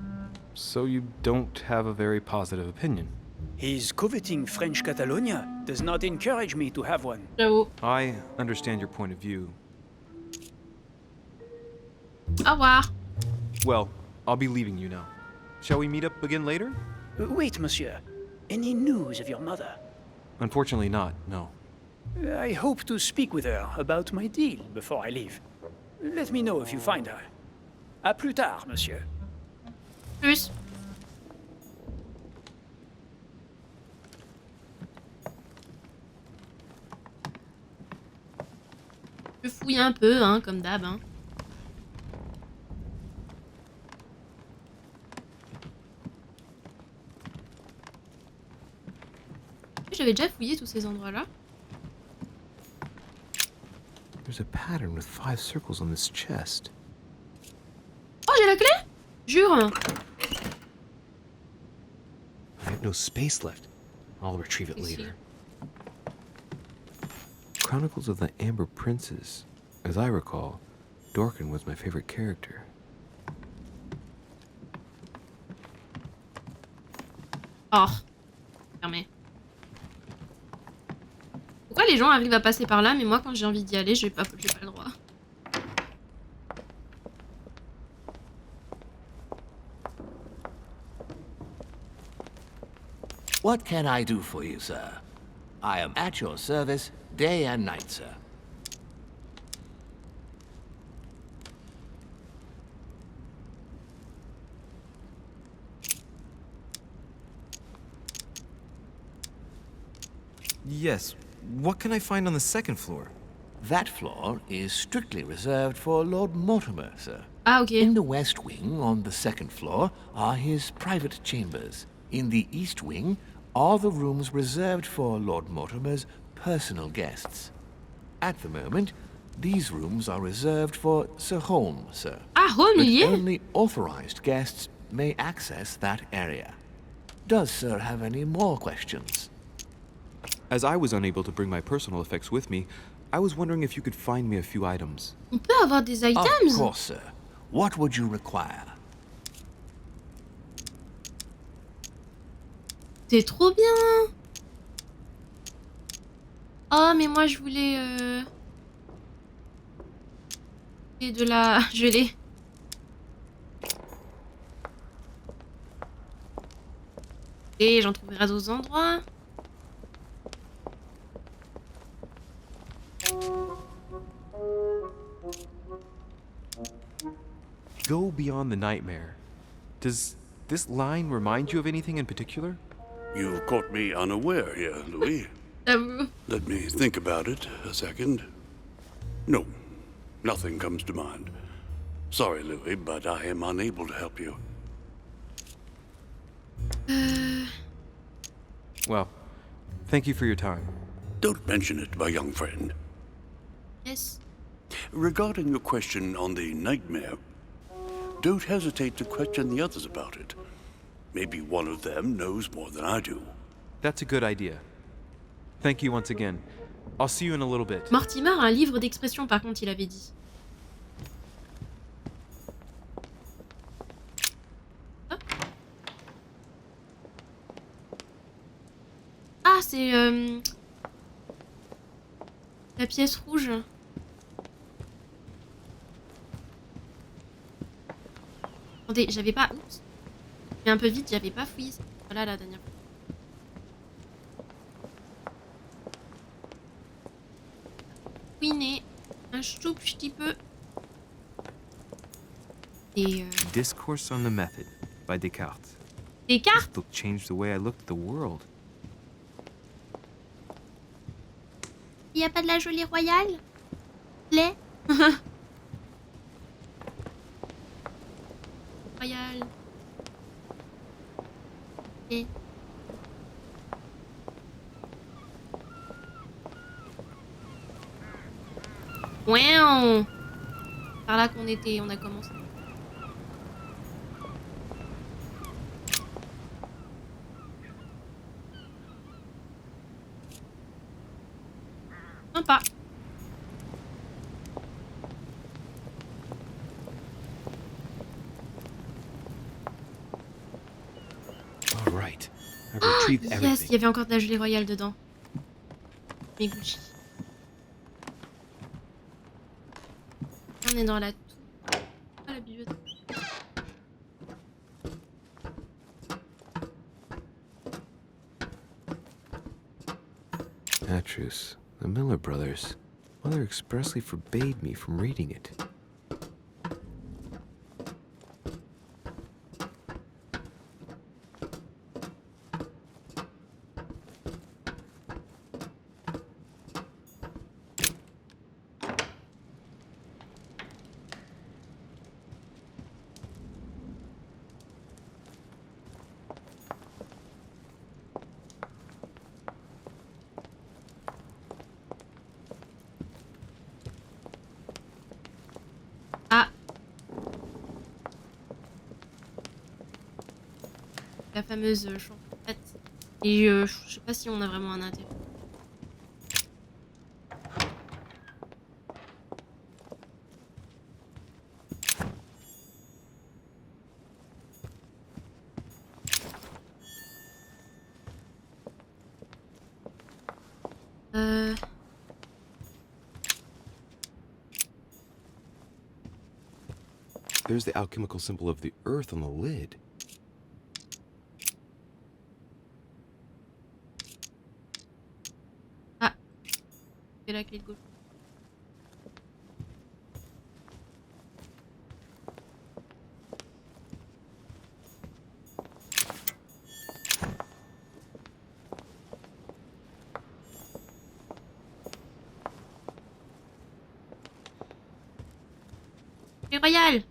So you don't have a very positive opinion? His coveting French Catalonia does not encourage me to have one. J'avoue. I understand your point of view. Au revoir. Well, I'll be leaving you now. Shall we meet up again later? Wait, monsieur. Any news of your mother? Unfortunately not, no. I hope to speak with her about my deal before I leave. Let me know if you find her. À plus tard, monsieur. Plus. Je fouille un peu, hein, comme d'hab. Hein. j'avais déjà fouillé tous ces endroits-là. There's a pattern with 5 circles on this chest. Oh, j'ai la clé? Jure. I have no space left. I'll retrieve it later. Chronicles of the Amber Princes. As I recall, Dorkin was my favorite character. Oh. Fermé. Pourquoi les gens arrivent à passer par là, mais moi quand j'ai envie d'y aller, j'ai pas le droit. What can I do for you, sir? I am at your service, day and night, sir. Yes. What can I find on the second floor? That floor is strictly reserved for Lord Mortimer, sir. Ah, ok. In the west wing, on the second floor, are his private chambers. In the east wing are the rooms reserved for Lord Mortimer's personal guests. At the moment, these rooms are reserved for Sir Holm, sir. Ah, Holm, but il y est? only authorized guests may access that area. Does Sir have any more questions? As I was unable to bring my personal effects with me, I was wondering if you could find me a few items. On peut avoir des items? Of course, sir. What would you require? C'est trop bien. Oh, mais moi je voulais... Et de la... Je l'ai. Et j'en trouverai à d'autres endroits. Go beyond the nightmare. Does this line remind you of anything in particular? You've caught me unaware here, Louis. Let me think about it a second. No, nothing comes to mind. Sorry, Louis, but I am unable to help you. Well, thank you for your time. Don't mention it, my young friend. Yes. Regarding your question on the nightmare, don't hesitate to question the others about it. Maybe one of them knows more than I do. That's a good idea. Thank you once again. I'll see you in a little bit. Mortimer a un livre d'expression, par contre, il avait dit. Hop. Ah, c'est... la pièce rouge. Attendez, j'avais pas... Oups. Je vais un peu vite, j'avais pas fouillé. Voilà la dernière fois. Fouiner un tout petit peu. Et Discourse on the Method by Descartes. Descartes? This book changed the way I looked at the world. Il y a pas de la gelée royale? Lait? Royal. Et... Wow. Par là qu'on était, on a commencé. Sympa. All right. I've retrieved Yes, everything. il y avait encore de la gelée royale dedans. Mais Gucci. On est dans la... Ah, la bibliothèque. Atrus, the Miller brothers. Mother expressly forbade me from reading it. la fameuse champêtre. Et je sais pas si on a vraiment un intérêt. There's the alchemical symbol of the earth on the lid. Ah, c'est la clé de gauche. Clé royale.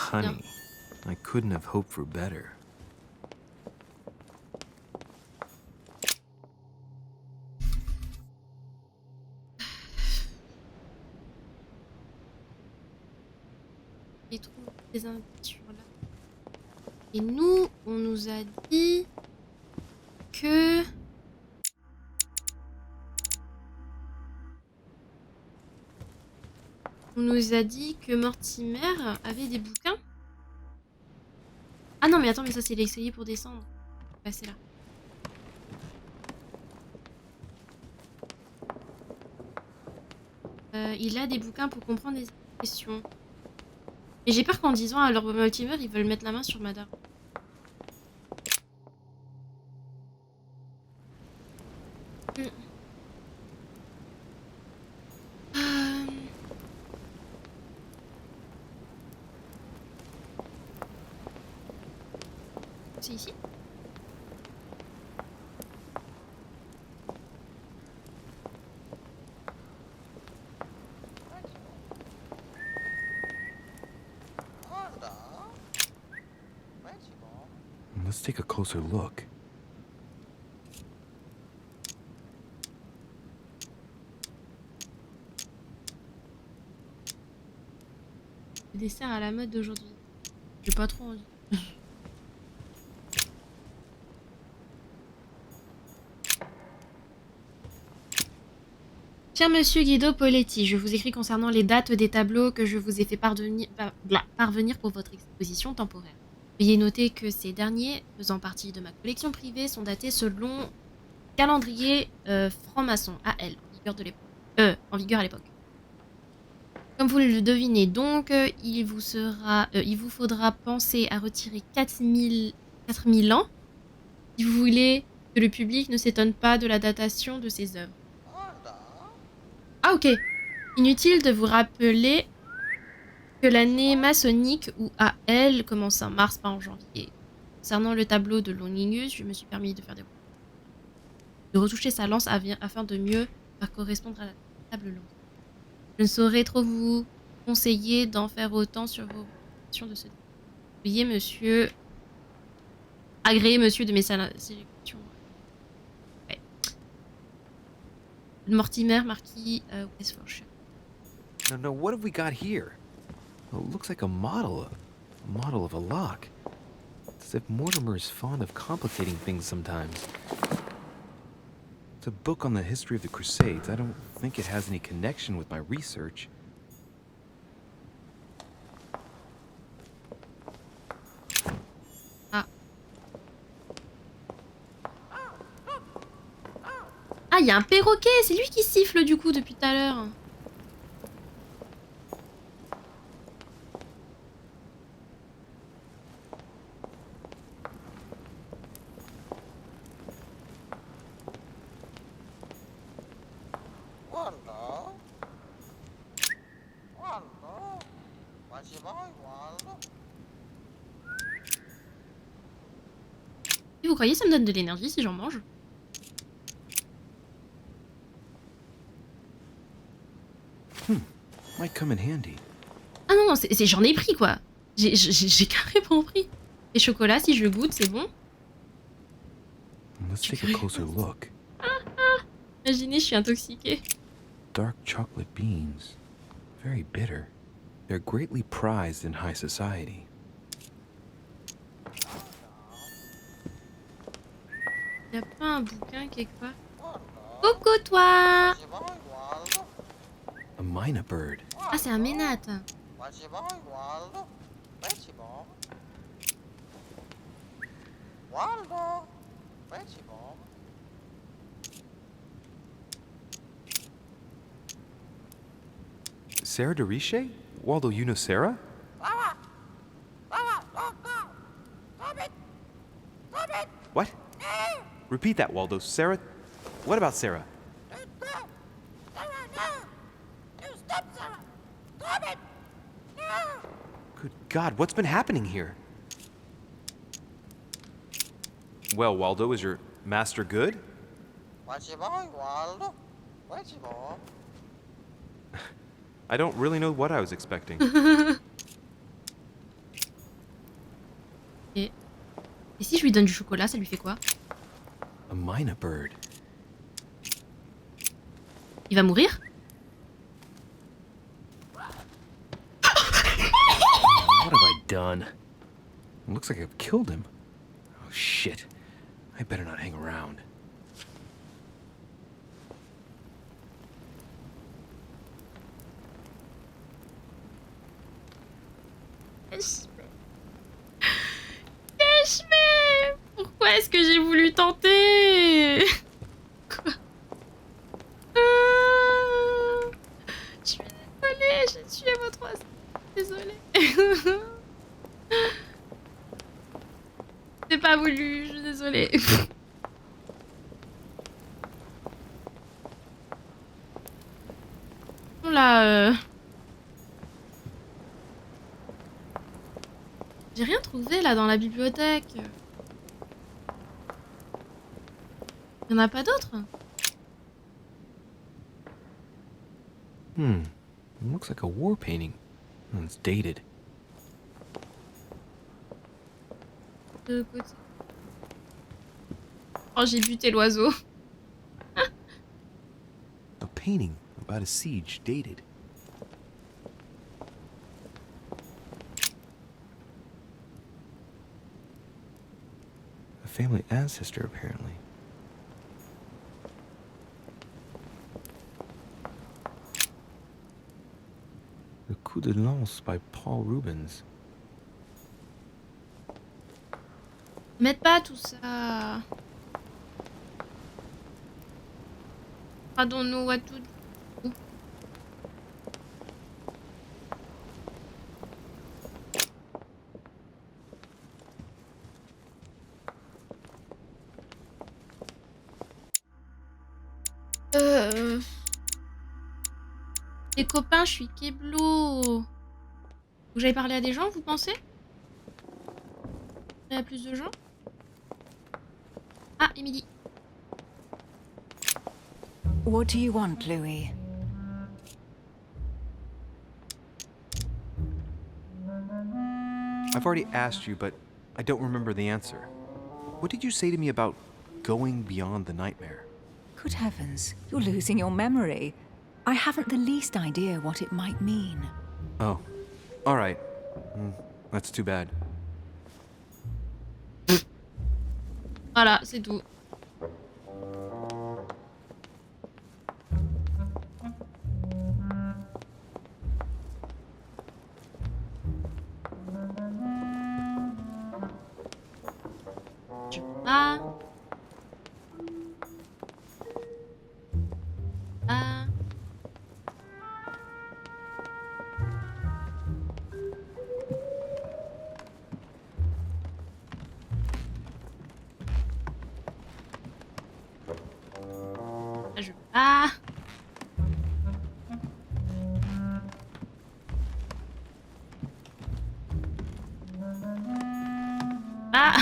Honey, I couldn't have hoped for better. Et trouve des indications là. Et nous, on nous a dit que... On nous a dit que Mortimer avait des bouquins. Ah non, mais attends, mais ça c'est l'escalier pour descendre. Ouais, c'est là. Il a des bouquins pour comprendre les questions. Et j'ai peur qu'en disant à leur Mortimer, ils veulent mettre la main sur Madame. C'est ici? Let's take a closer look. Le dessert à la mode d'aujourd'hui. J'ai pas trop envie. Cher monsieur Guido Poletti, je vous écris concernant les dates des tableaux que je vous ai fait parvenir pour votre exposition temporaire. Veuillez noter que ces derniers, faisant partie de ma collection privée, sont datés selon calendrier franc-maçon AL, en vigueur à l'époque. Comme vous le devinez donc, il vous faudra penser à retirer 4000 ans si vous voulez que le public ne s'étonne pas de la datation de ces œuvres. Ah ok. Inutile de vous rappeler que l'année maçonnique ou AL commence en mars, pas en janvier. Concernant le tableau de Longinus, je me suis permis de retoucher sa lance afin de mieux faire correspondre à la table longue. Je ne saurais trop vous conseiller d'en faire autant sur vos questions de ce. Veuillez monsieur agréer monsieur de mes sélections. Ouais. Mortimer, marquis Westforshire. No, what have we got here? Oh, it looks like a model of a lock. It's as if Mortimer is fond of complicating things sometimes. It's a book on the history of the Crusades. I don't think it has any connection with my research. Ah, il y a un perroquet, c'est lui qui siffle du coup depuis tout à l'heure. Et vous croyez que ça me donne de l'énergie si j'en mange? Might come in handy. Ah non, j'en ai pris quoi. J'ai carrément pris. Les chocolats, si je le goûte, c'est bon. Let's take a closer look. Imaginez, je suis intoxiquée. Dark chocolate beans. Very bitter. They're greatly prized in high society. Y a pas un bouquin quelque part? Coucou toi! A mina bird. Ah, c'est un ménate. Sarah de Riche? Waldo, you know Sarah? What? Repeat that, Waldo. Sarah? What about Sarah? Good God, what's been happening here? Well, Waldo, is your master good? I don't really know what I was expecting. Et si je lui donne du chocolat, ça lui fait quoi? A mina bird. Il va mourir? What have I done? It looks like I've killed him. Oh shit. I better not hang around. Cache-mais! Pourquoi est-ce que j'ai voulu tenter? Quoi? Je suis désolée, j'ai tué votre oiseau. Désolée. C'est pas voulu, je suis désolée. Là, j'ai rien trouvé là dans la bibliothèque. Il y en a pas d'autres? It looks like a war painting. It's dated. De côté. Oh, j'ai buté l'oiseau. A painting about a siege, dated. A family ancestor, apparently. Le coup de lance by Paul Rubens. Mettez pas tout ça. I don't know what to do. Les copains, je suis Keblo. Vous avez parlé à des gens, vous pensez? Il y a plus de gens? Ah, Emily. What do you want, Louis? I've already asked you, but I don't remember the answer. What did you say to me about going beyond the nightmare? Good heavens, you're losing your memory. I haven't the least idea what it might mean. Oh, all right. That's too bad. Voilà, c'est tout. Ah. Ah. Je ah. Ah.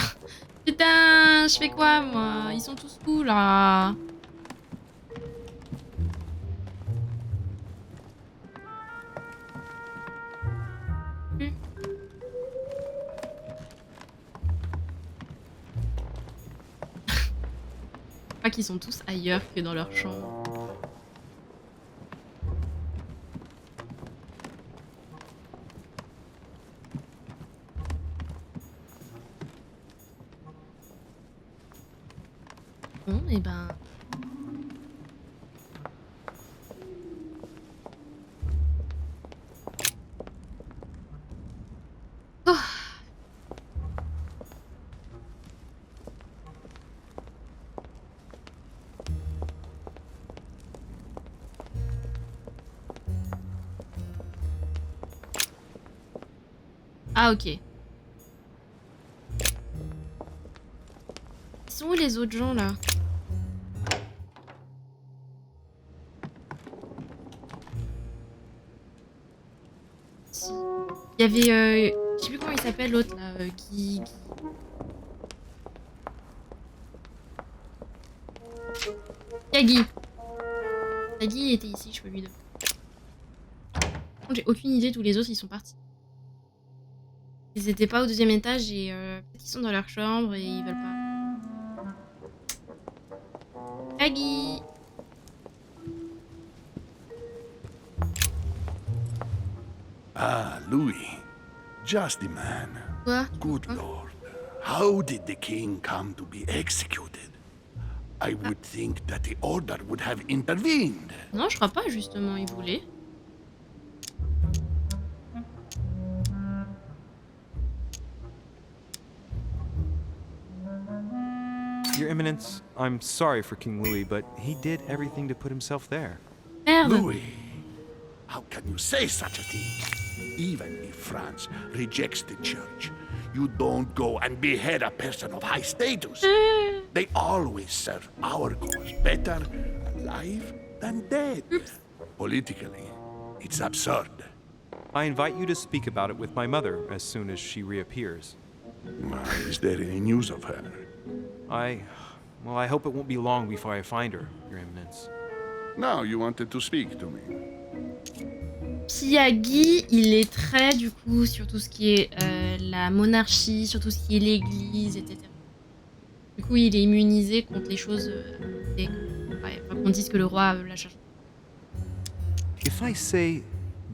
Putain, je fais quoi moi? Ils sont tous où là? Je crois qu'ils sont tous ailleurs que dans leur chambre. Bon, et ben... Oh. Ah, ok. Ils sont où les autres gens, là? Il y avait... je sais plus comment il s'appelle, l'autre, là, qui... Yagi. Yagi était ici, je peux lui donner. J'ai aucune idée d'où les autres, ils sont partis. Ils étaient pas au 2e étage et peut-être qu'ils sont dans leur chambre et ils veulent pas. Yagi. Ah, Louis. Just the man. Quoi? Good Lord. How did the king come to be executed? I would think that the order would have intervened. Non, je crois pas, justement, il voulait. Your Eminence, I'm sorry for King Louis, but he did everything to put himself there. Merde. Louis, how can you say such a thing? Even if France rejects the church, you don't go and behead a person of high status. They always serve our cause better alive than dead. Politically, it's absurd. I invite you to speak about it with my mother as soon as she reappears. Is there any news of her? Well, I hope it won't be long before I find her, Your Eminence. Now you wanted to speak to me. Yagi, il est très, du coup, sur tout ce qui est la monarchie, sur tout ce qui est l'église, etc. Du coup, il est immunisé contre les choses qu'on dise que le roi l'a cherché. If I say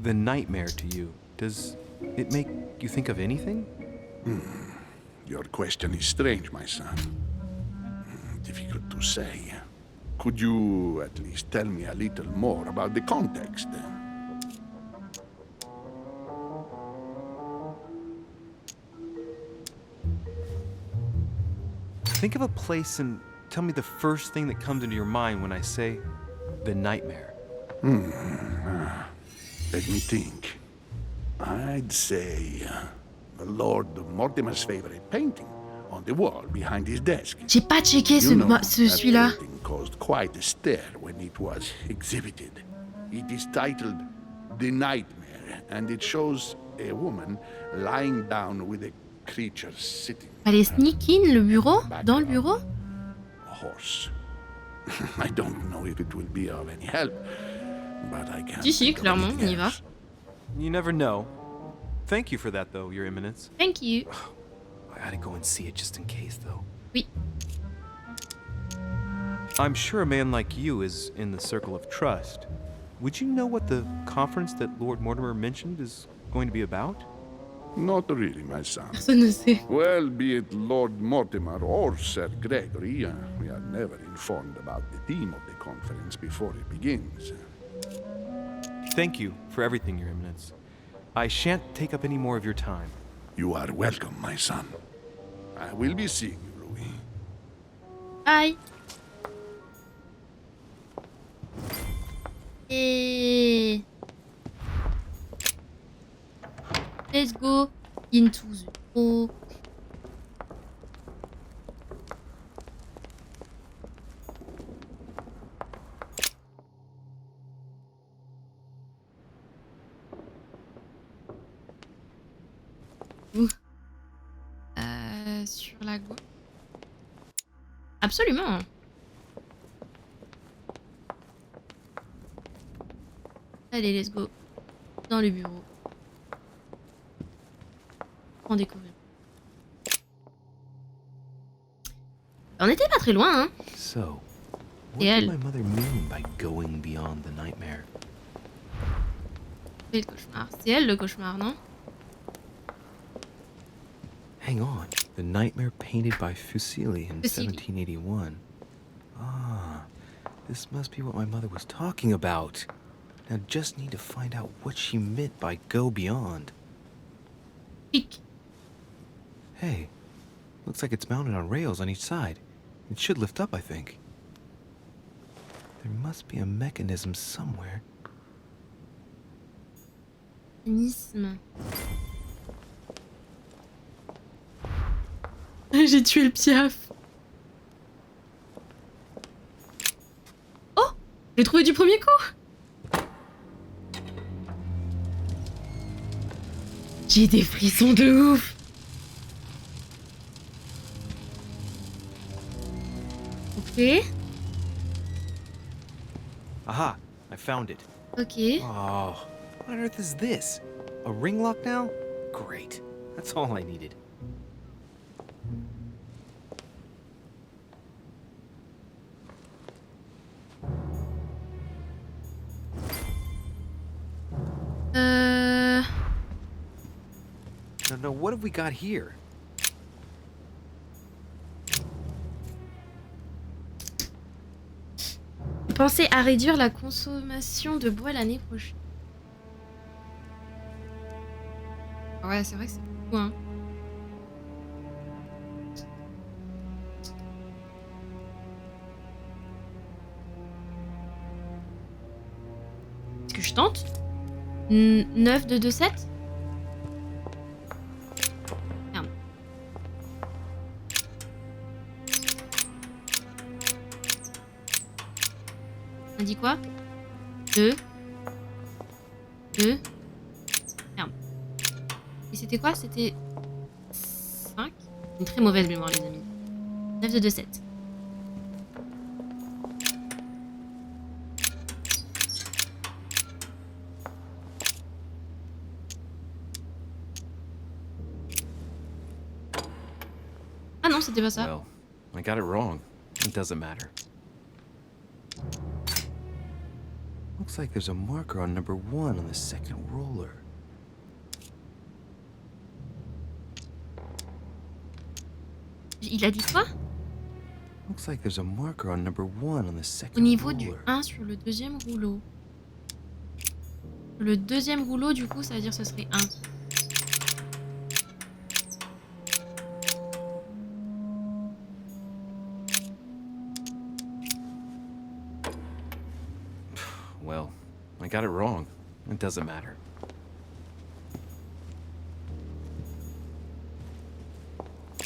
the nightmare to you, does it make you think of anything? Your question is strange, my son. Difficult to say. Could you at least tell me a little more about the context? Think of a place and tell me the first thing that comes into your mind when I say the nightmare. Let me think. I'd say Lord Mortimer's favorite painting on the wall behind his desk. J'ai pas checké celui-là. That painting caused quite a stir when it was exhibited. It is titled The Nightmare, and it shows a woman lying down with a creature sitting. Allez, sneak in le bureau? Dans le bureau? A horse. I don't know if it will be of any help, but I can't. Si, clairement, on y va. You never know. Thank you for that, though, Your Eminence. Thank you. I gotta go and see it just in case, though. Oui. I'm sure a man like you is in the circle of trust. Would you know what the conference that Lord Mortimer mentioned is going to be about? Not really, my son. Personne ne sait. Well, be it Lord Mortimer or Sir Gregory, we are never informed about the theme of the conference before it begins. Thank you for everything, Your Eminence. I shan't take up any more of your time. You are welcome, my son. I will be seeing you, Louis. Bye. Et... Let's go into the hole. Sur la gauche. Absolument. Allez, let's go. Dans le bureau. On découvre. On était pas très loin, hein. So, Et what elle. did my mother mean by going beyond the nightmare? C'est le cauchemar. C'est elle le cauchemar, non? Hang on. The nightmare painted by Fuseli in Fuseli. 1781. Ah, this must be what my mother was talking about. Now just need to find out what she meant by go beyond. Pique. Hey, looks like it's mounted on rails on each side. It should lift up, I think. There must be a mechanism somewhere. Mécanisme. J'ai tué le piaf. Oh, j'ai trouvé du premier coup. J'ai des frissons de ouf. Ok. Aha, I found it. Ok. Oh, what on earth is this? A ring lock now? Great. That's all I needed. No, what have we got here? Pensez à réduire la consommation de bois l'année prochaine. Ouais, c'est vrai que c'est beaucoup, hein. Est-ce que je tente 9 de 2, 7. Merde. On dit quoi 2. Merde. Et c'était quoi? C'était 5. Une très mauvaise mémoire, les amis. 9 de 2, 7. Ah non, c'était pas ça. Well, I got it wrong. It doesn't matter. Looks like there's a marker on number 1 on the second roller. Il a dit quoi? Looks like there's a marker on number 1 on the second Au niveau roller. du 1 sur le deuxième rouleau. Le deuxième rouleau, du coup, ça veut dire que ce serait 1. Well, I got it wrong. It doesn't matter.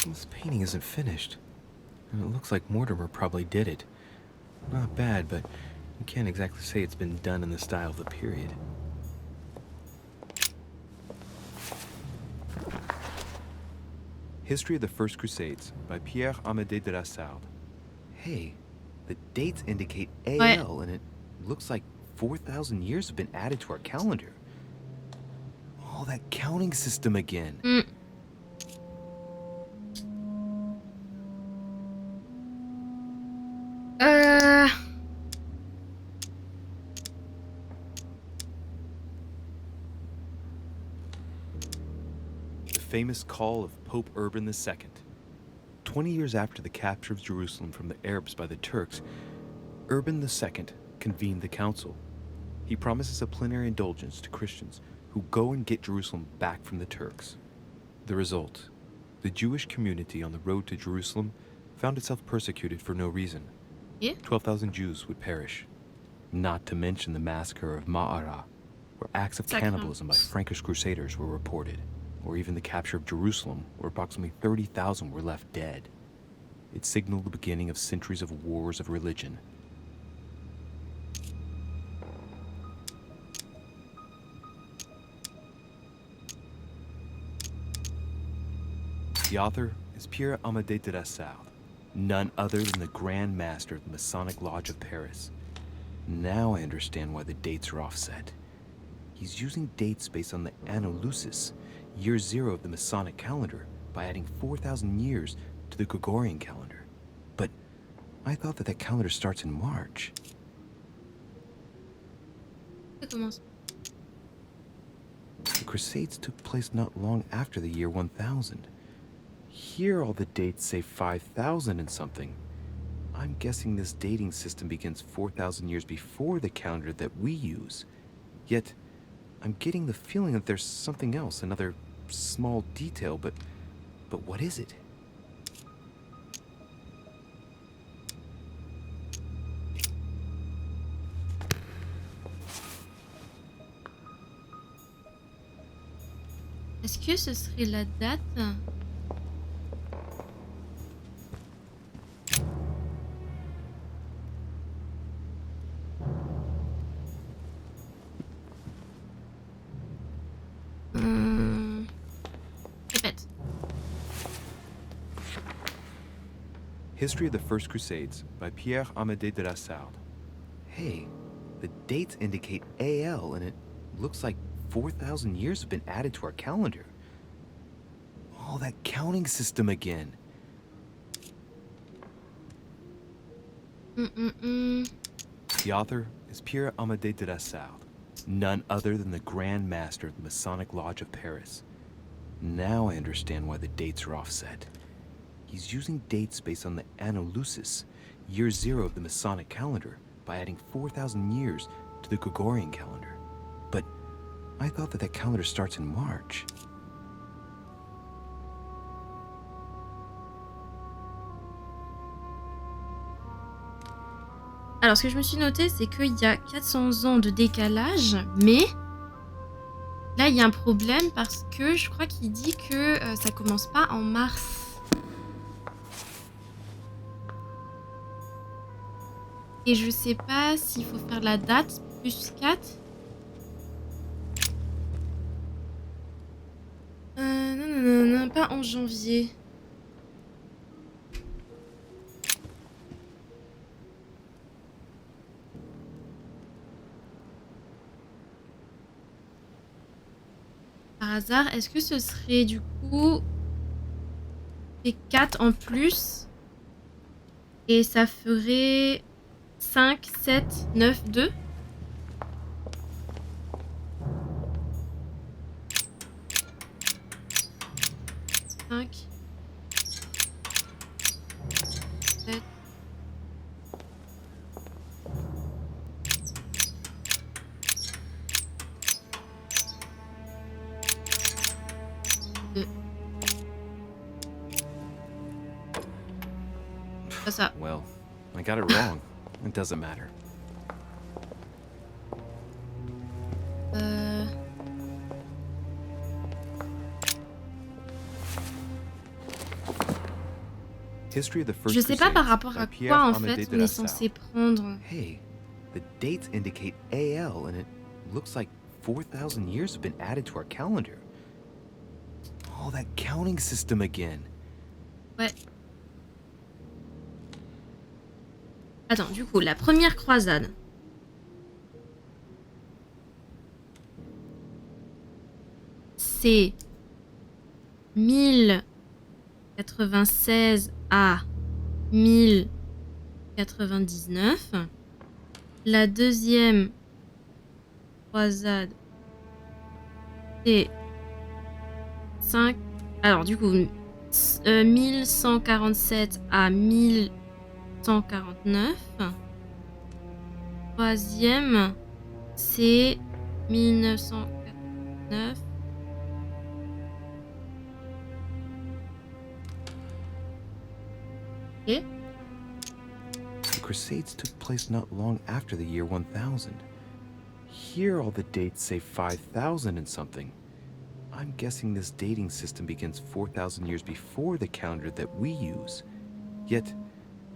This painting isn't finished. And it looks like Mortimer probably did it. Not bad, but you can't exactly say it's been done in the style of the period. History of the First Crusades by Pierre-Amédée de la Sarde. Hey, the dates indicate AL, and it looks like 4,000 years have been added to our calendar. Oh, that counting system again. The famous call of Pope Urban II. 20 years after the capture of Jerusalem from the Arabs by the Turks, Urban II convened the council. He promises a plenary indulgence to Christians who go and get Jerusalem back from the Turks. The result, the Jewish community on the road to Jerusalem found itself persecuted for no reason. 12,000 Jews would perish. Not to mention the massacre of Ma'ara, where acts of cannibalism by Frankish crusaders were reported, or even the capture of Jerusalem, where approximately 30,000 were left dead. It signaled the beginning of centuries of wars of religion. The author is Pierre-Amédée de la Sarde, none other than the Grand Master of the Masonic Lodge of Paris. Now I understand why the dates are offset. He's using dates based on the Anno Lucis, year 0 of the Masonic calendar, by adding 4,000 years to the Gregorian calendar. But I thought that calendar starts in March. The Crusades took place not long after the year 1000. Here all the dates say 5,000 and something. I'm guessing this dating system begins 4,000 years before the calendar that we use. Yet, I'm getting the feeling that there's something else, another small detail, but what is it? Est-ce que ce serait la date? Répète. History of the First Crusades by Pierre Amédée de la Sarde. Hey, the dates indicate AL, and it looks like 4,000 years have been added to our calendar. Oh, that counting system again. The author is Pierre Amédée de la Sarde, none other than the Grand Master of the Masonic Lodge of Paris. Now I understand why the dates are offset. He's using dates based on the Anno Lucis, year 0 of the Masonic calendar, by adding 4,000 years to the Gregorian calendar. But I thought that calendar starts in March. Alors, ce que je me suis noté, c'est qu'il y a 400 ans de décalage, mais là, il y a un problème parce que je crois qu'il dit que ça commence pas en mars. Et je sais pas s'il faut faire la date plus 4. Non, pas en janvier. Par hasard, est-ce que ce serait du coup des 4 en plus et ça ferait 5, 7, 9, 2 ? Cinq, 7. Pas ça. Well, I got it wrong. It doesn't matter. History of the First Je sais pas par rapport à Crusades quoi by en Pierre fait Amédée de on la est Sarde. censé prendre. Hey, the dates indicate AL, and it looks like 4,000 years have been added to our calendar. Oh, that counting system again. Ouais. Attends, du coup, la première croisade. C'est 1096 à 1099. La deuxième croisade, c'est 5. Alors, du coup, 1147 à 1149. Troisième, c'est 1949. Okay. The Crusades took place not long after the year 1000. Here all the dates say 5,000 and something. I'm guessing this dating system begins 4,000 years before the calendar that we use. Yet,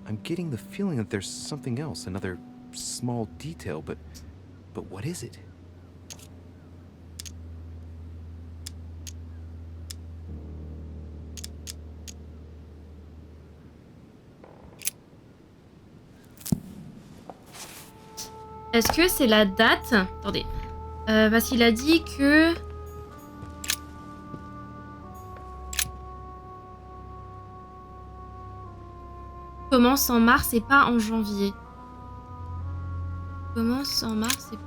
I'm getting the feeling that there's something else, another small detail, but what is it? Est-ce que c'est la date? Attendez. Parce qu'il a dit que... commence en mars et pas en janvier. Commence en mars et...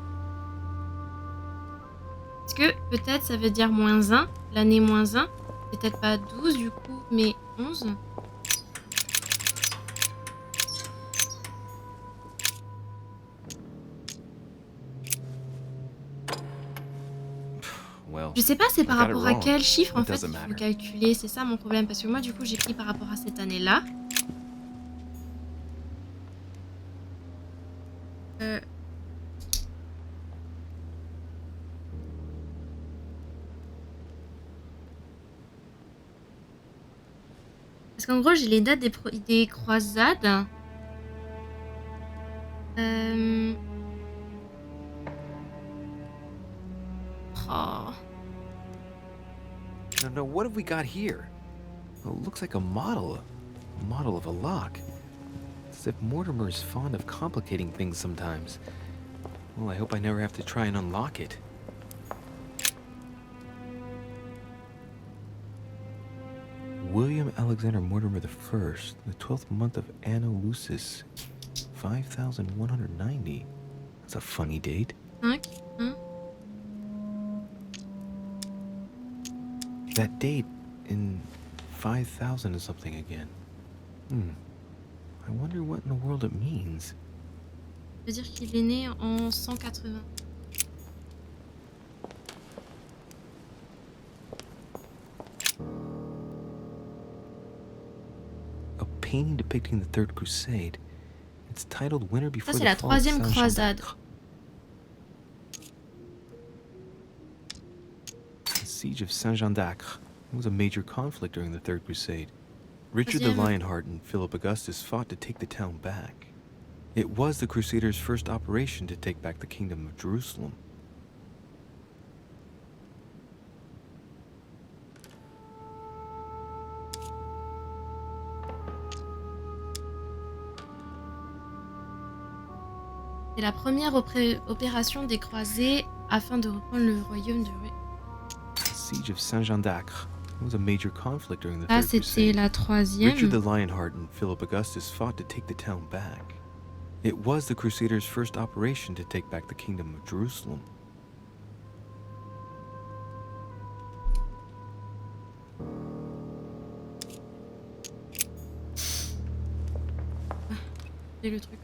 Est-ce que peut-être ça veut dire -1, l'année -1? Peut-être pas 12 du coup, mais 11. Je sais pas c'est par I got it rapport à wrong. quel chiffre en It fait doesn't il faut matter. calculer, c'est ça mon problème, parce que moi du coup j'ai pris par rapport à cette année-là. Parce qu'en gros j'ai les dates des croisades. Oh. No, what have we got here? Well, it looks like a model of a lock. It's as if Mortimer is fond of complicating things sometimes. Well, I hope I never have to try and unlock it. William Alexander Mortimer I, the 12th month of Anno Lucis, 5190. That's a funny date. 5, hein? That date in 5000 is something again. I wonder what in the world it means. Ça veut dire qu'il est né en 180. A painting depicting the Third Crusade. It's titled Winter Ça Before c'est the la Fall of troisième Saint-Jean croisade. d'Acre. The Siege of Saint-Jean d'Acre was a major conflict during the Third Crusade. Richard the Troisième. Lionheart and Philip Augustus fought to take the town back. It was the Crusaders' first operation to take back the Kingdom of Jerusalem. C'est la première opération des croisés afin de reprendre le royaume de The Siege of Saint-Jean d'Acre was a major conflict during the Là Third c'était Crusade. la troisième. Richard the Lionheart and Philip Augustus fought to take the town back. It was the Crusaders' first operation to take back the Kingdom of Jerusalem. C'est le truc.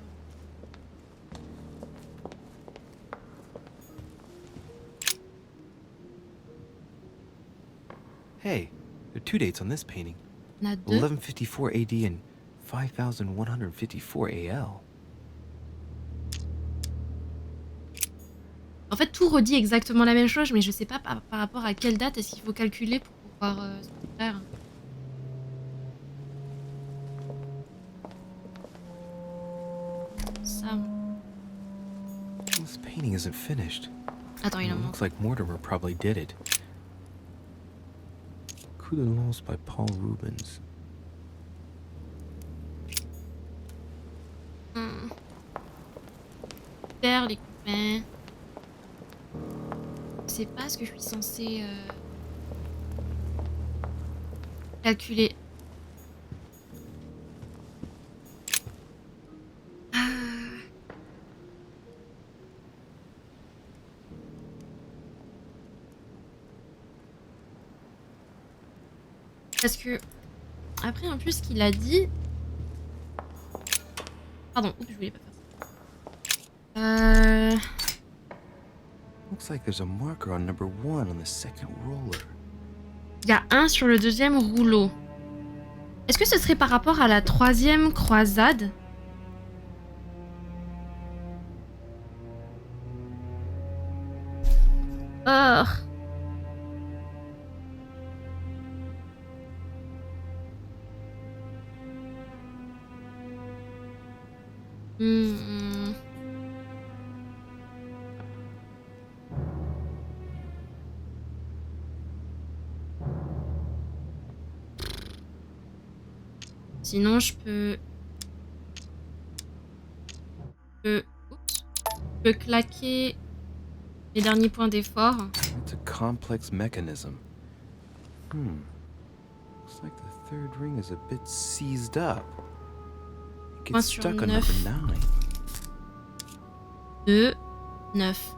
Hey, there are two dates on this painting. On a deux. 1154 AD and 5154 AL. En fait, tout redit exactement la même chose, mais je sais pas par rapport à quelle date est-ce qu'il faut calculer pour pouvoir se faire. Ça. This painting isn't finished. Attends, il en It manque. looks like Mortimer probably did it. Coup de lance by Paul Rubens. Faire les copains. Je sais pas ce que je suis censée calculer. Parce que après en plus ce qu'il a dit. Pardon, oups, je voulais pas faire ça. Looks like there's a marker on number 1 on the second roller. Il y a un sur le deuxième rouleau. Est-ce que ce serait par rapport à la troisième croisade? Oh. Sinon, je peux claquer les derniers points d'effort. It's a complex mechanism. Looks like the third ring is a bit seized up. It gets stuck on number 9. 2, 9.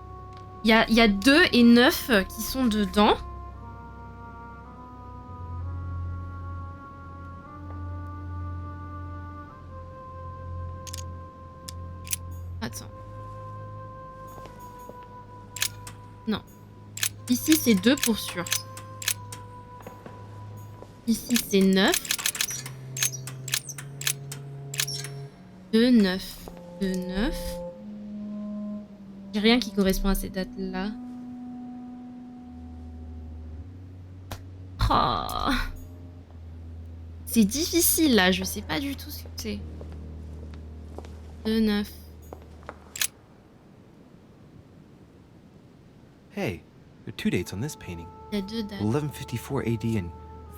Il y a 2 et 9 qui sont dedans. Attends. Non. Ici, c'est 2 pour sûr. Ici, c'est 9. 2, 9. 2, 9. J'ai rien qui correspond à ces dates-là. Oh. C'est difficile, là. Je sais pas du tout ce que c'est. 2, 9. Hey, there are 2 dates on this painting. Il y a 2 dates. 1154 AD and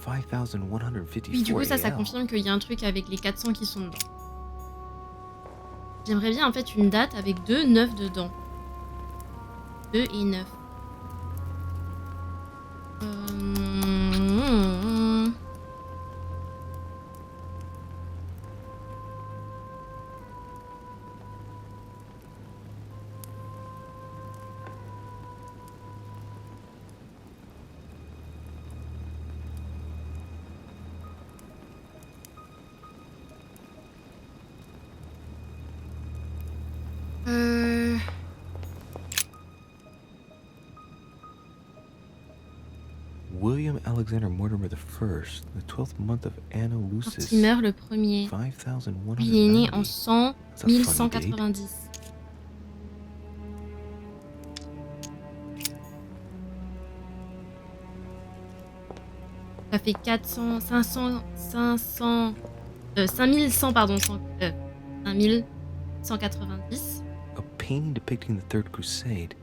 5154 Oui, du coup, ça AL. confirme qu'il y a un truc avec les 400 qui sont dedans. J'aimerais bien, en fait, une date avec 2 9 dedans. 2 et 9. William Alexander Mortimer the First, the 12th month of Anna Lucis. Il meurt le premier. 5190. Il est né en 100 That's a funny 1190. Ça fait 400, 500, 500, 5100, pardon, 5190. A painting depicting the Third Crusade.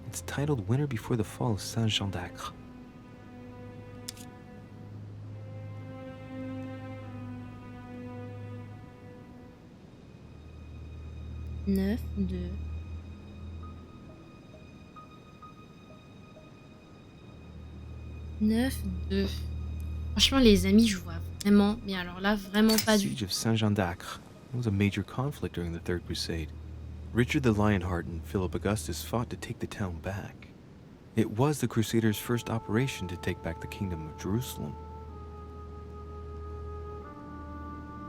It's titled Winter Before the Fall of Saint Jean d'Acre. Neuf, 2. Neuf, 2. Franchement, les amis, je vois vraiment, mais alors là, vraiment pas du tout. Siege of Saint Jean d'Acre. It was a major conflict during the Third Crusade. Richard the Lionheart and Philip Augustus fought to take the town back. It was the Crusaders' first operation to take back the kingdom of Jerusalem.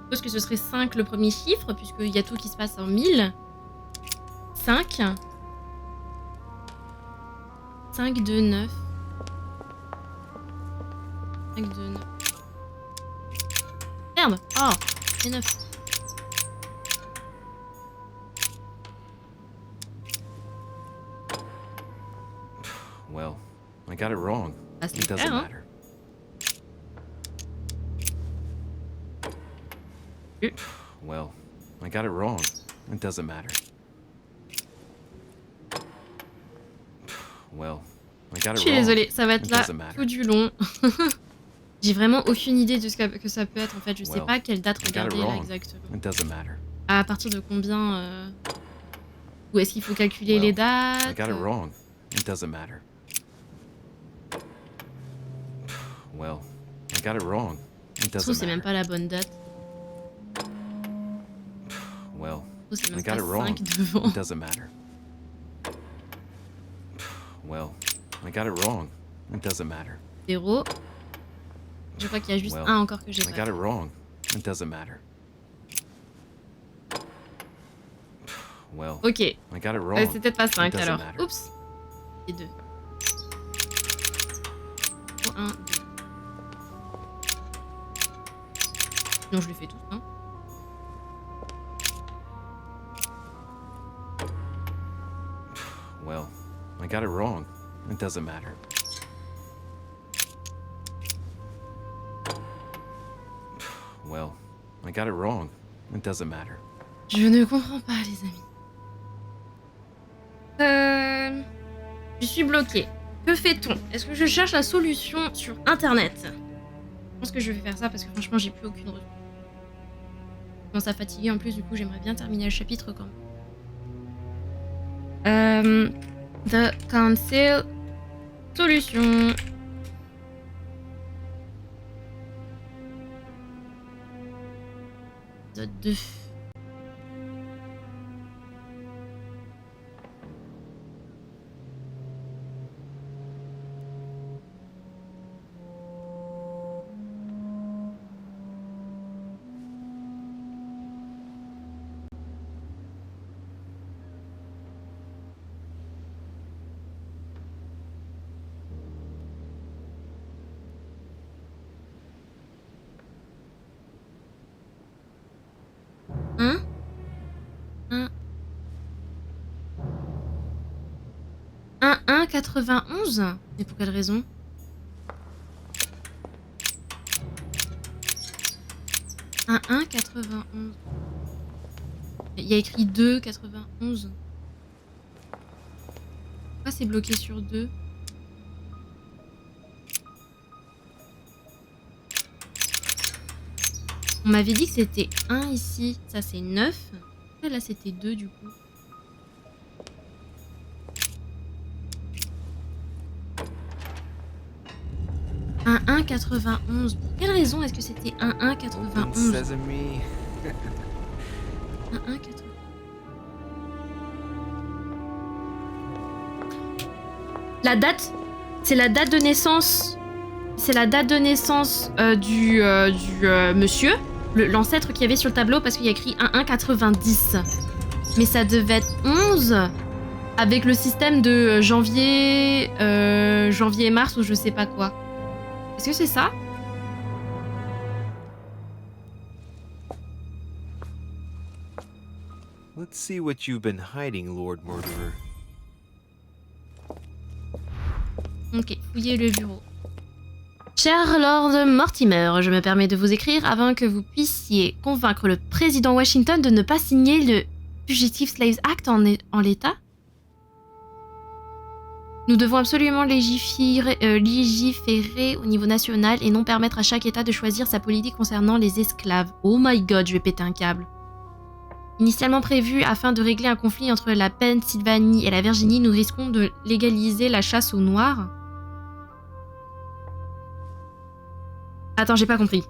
Je suppose que ce serait 5 le premier chiffre, puisqu'il y a tout qui se passe en 1000. 5. 5, 2, 9. 5, 2, 9. Merde! Oh! C'est 9. Well, I got it wrong. Ah, c'est It doesn't clair, hein? matter. Well, I got it wrong. It doesn't matter. Well, I got Je it suis wrong. désolée, ça va être It là doesn't matter. tout du long. J'ai vraiment aucune idée de ce que ça peut être en fait. Je sais Well, pas quelle date I got it regarder là wrong. exactement. It doesn't matter. À partir de combien Ou est-ce qu'il faut calculer Well, les I dates got it wrong. It doesn't matter. Well, I got it wrong. It Je trouve doesn't que c'est même matter. pas la bonne date. Well, Je trouve que c'est I même got pas it wrong. 5 devant. It doesn't matter. Well, I got it wrong. It doesn't matter. 0. Je crois qu'il y a juste Well, un encore que j'ai I pas. got it wrong. It doesn't matter. Well, Ok. I got it wrong. C'est peut-être pas 5 It doesn't alors. matter. Oups. Et 2. 1, 2. Non, je le fais tout, hein. Well, I got it wrong. It doesn't matter. Well, I got it wrong. It doesn't matter. Je ne comprends pas, les amis. Je suis bloquée. Que fait-on? Est-ce que je cherche la solution sur Internet? Je pense que je vais faire ça parce que franchement, j'ai plus aucune ressource. Je commence à fatiguer en plus, du coup, j'aimerais bien terminer le chapitre quand même. The Council. Solution. Épisode 2. 1,91 ? Mais pour quelle raison ? Un 1,91. Il y a écrit 2,91. Pourquoi c'est bloqué sur 2 ? On m'avait dit que c'était 1 ici. Ça, c'est 9. Et là, c'était 2 du coup. Un 1,91. Pour quelle raison est-ce que c'était un 1,91 ? Un 1,91. La date, c'est la date de naissance. C'est la date de naissance du monsieur, l'ancêtre qu'il y avait sur le tableau, parce qu'il y a écrit un 1,90. Mais ça devait être 11 avec le système de janvier et mars ou je sais pas quoi. Est-ce que c'est ça ? Let's see what you've been hiding, Lord Murderer. Ok, fouillez le bureau. Cher Lord Mortimer, je me permets de vous écrire avant que vous puissiez convaincre le président Washington de ne pas signer le Fugitive Slaves Act en l'état. Nous devons absolument légiférer au niveau national et non permettre à chaque État de choisir sa politique concernant les esclaves. Oh my god, je vais péter un câble. Initialement prévu afin de régler un conflit entre la Pennsylvanie et la Virginie, nous risquons de légaliser la chasse aux Noirs. Attends, j'ai pas compris.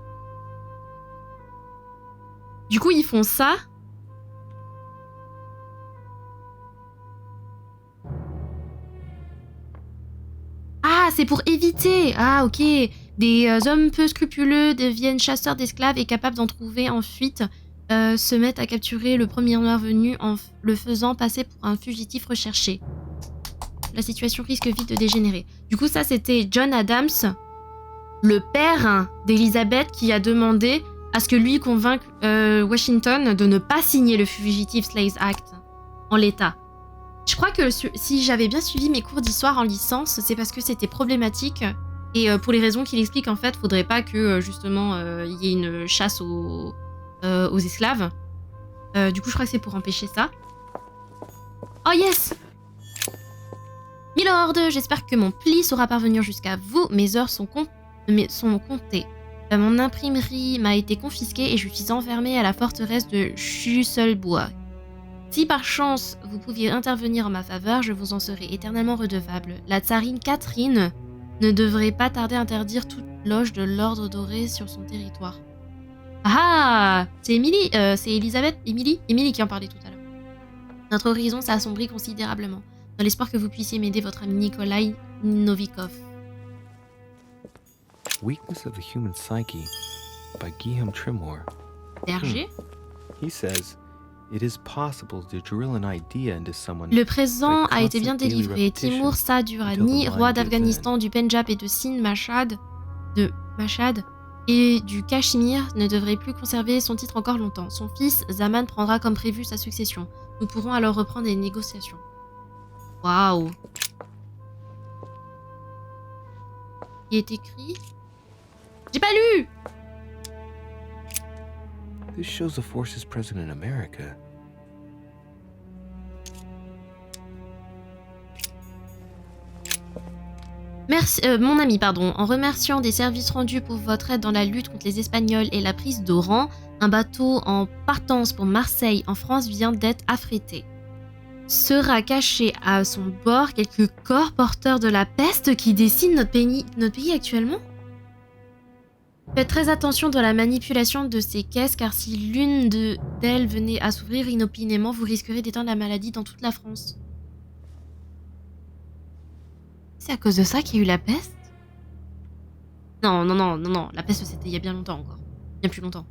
Du coup, ils font ça. Ah, c'est pour éviter. Ah, ok. Des hommes peu scrupuleux deviennent chasseurs d'esclaves et capables d'en trouver en fuite, se mettent à capturer le premier noir venu en le faisant passer pour un fugitif recherché. La situation risque vite de dégénérer. Du coup, ça, c'était John Adams, le père d'Elizabeth, qui a demandé à ce que lui convainque Washington de ne pas signer le Fugitive Slaves Act en l'état. Je crois que si j'avais bien suivi mes cours d'histoire en licence, c'est parce que c'était problématique. Et pour les raisons qu'il explique, en fait, faudrait pas que, justement, il y ait une chasse aux esclaves. Du coup, je crois que c'est pour empêcher ça. Oh yes! Milord, j'espère que mon pli saura parvenir jusqu'à vous. Mes heures sont comptées. Mon imprimerie m'a été confisquée et je suis enfermée à la forteresse de Chusselbois. Si par chance vous pouviez intervenir en ma faveur, je vous en serai éternellement redevable. La tsarine Catherine ne devrait pas tarder à interdire toute loge de l'ordre doré sur son territoire. Ah, c'est Emily qui en parlait tout à l'heure. Notre horizon s'assombrit considérablement, dans l'espoir que vous puissiez m'aider, votre ami Nikolai Novikov. Weakness of the Human Psyche by Guillaume Trimore. Berger. He says, it is possible to drill an idea into someone. Le présent a été bien délivré. Timur Sadurani, roi d'Afghanistan, du Pendjab et de Sindh Mashhad et du Cachemire, ne devrait plus conserver son titre encore longtemps. Son fils, Zaman, prendra comme prévu sa succession. Nous pourrons alors reprendre les négociations. Waouh. Il est écrit... J'ai pas lu! This shows the forces present in America. Merci, mon ami, en remerciant des services rendus pour votre aide dans la lutte contre les Espagnols et la prise d'Oran, un bateau en partance pour Marseille en France vient d'être affrété. Sera caché à son bord quelques corps porteurs de la peste qui dessinent notre pays actuellement. Faites très attention dans la manipulation de ces caisses, car si l'une d'elles venait à s'ouvrir inopinément, vous risquerez d'éteindre la maladie dans toute la France. C'est à cause de ça qu'il y a eu la peste? Non, la peste c'était il y a bien longtemps encore. Bien plus longtemps.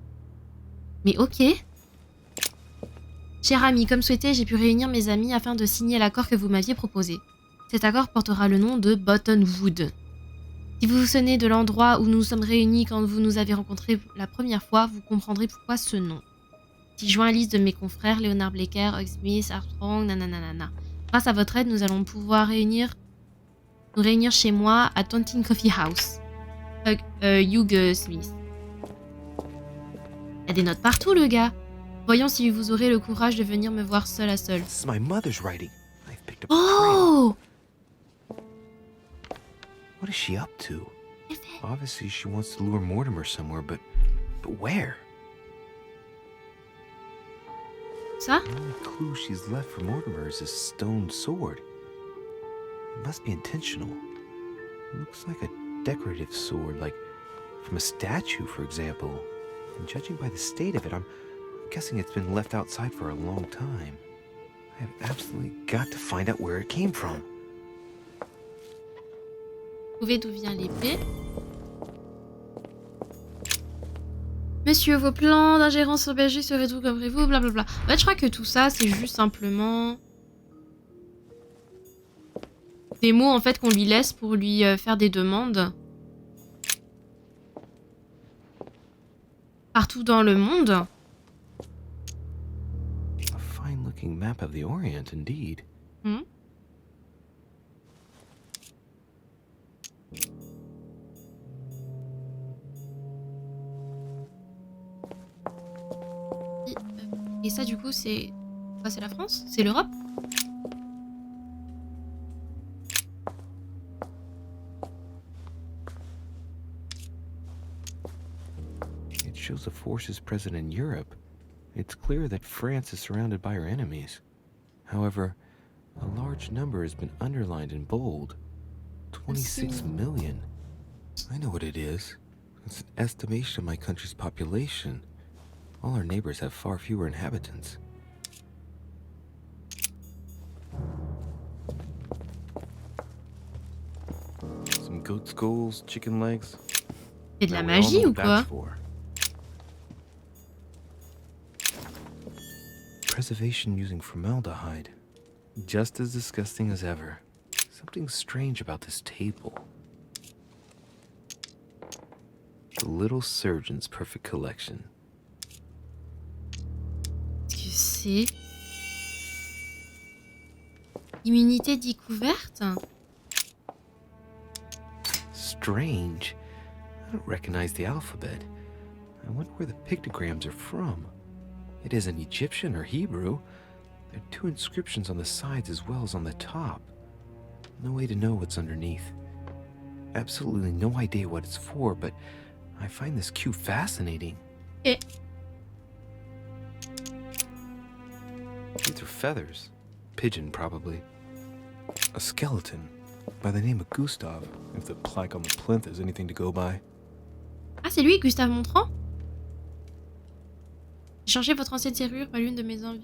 Mais ok. Cher ami, comme souhaité, j'ai pu réunir mes amis afin de signer l'accord que vous m'aviez proposé. Cet accord portera le nom de Buttonwood. Si vous vous souvenez de l'endroit où nous sommes réunis quand vous nous avez rencontrés la première fois, vous comprendrez pourquoi ce nom. Si je joins la liste de mes confrères, Leonard Blecker, Hugh Smith, Armstrong, nanana. Grâce à votre aide, nous allons pouvoir réunir nous réunir chez moi à Taunting Coffee House. Hugh Smith. Il y a des notes partout, le gars. Voyons si vous aurez le courage de venir me voir seul à seul. This is my mother's writing. I've picked up Oh! What is she up to? Obviously, she wants to lure Mortimer somewhere, but where? Ça? The only clue she's left for Mortimer is a stone sword. It must be intentional. It looks like a decorative sword, like from a statue, for example. And judging by the state of it, I'm guessing it's been left outside for a long time. I have absolutely got to find out where it came from. Trouvez d'où vient l'épée. Monsieur, vos plans d'ingérence au Belgique seraient tout comme prévu, blablabla. En fait, je crois que tout ça, c'est juste simplement des mots en fait qu'on lui laisse pour lui faire des demandes. Partout dans le monde. A fine-looking map of the Orient, indeed. Et ça, du coup, c'est... Quoi, c'est la France? C'est l'Europe? It shows the forces present in Europe. It's clear that France is surrounded by her enemies. However, a large number has been underlined in bold. 26 million. I know what it is. It's an estimation of my country's population. All our neighbors have far fewer inhabitants. Some goat skulls, chicken legs. C'est de la magie ou quoi? Preservation using formaldehyde. Just as disgusting as ever. Something strange about this table. The Little Surgeon's Perfect Collection. Qu'est-ce que c'est? Immunité découverte? Strange. I don't recognize the alphabet. I wonder where the pictograms are from. It isn't Egyptian or Hebrew. There are two inscriptions on the sides as well as on the top. No way to know what's underneath. Absolutely no idea what it's for, but I find this cue fascinating. Eh. These are feathers. Pigeon, probably. A skeleton by the name of Gustav, if the plaque on the plinth is anything to go by. Ah, c'est lui, Gustave Montrand? J'ai changé votre ancienne serrure par l'une de mes en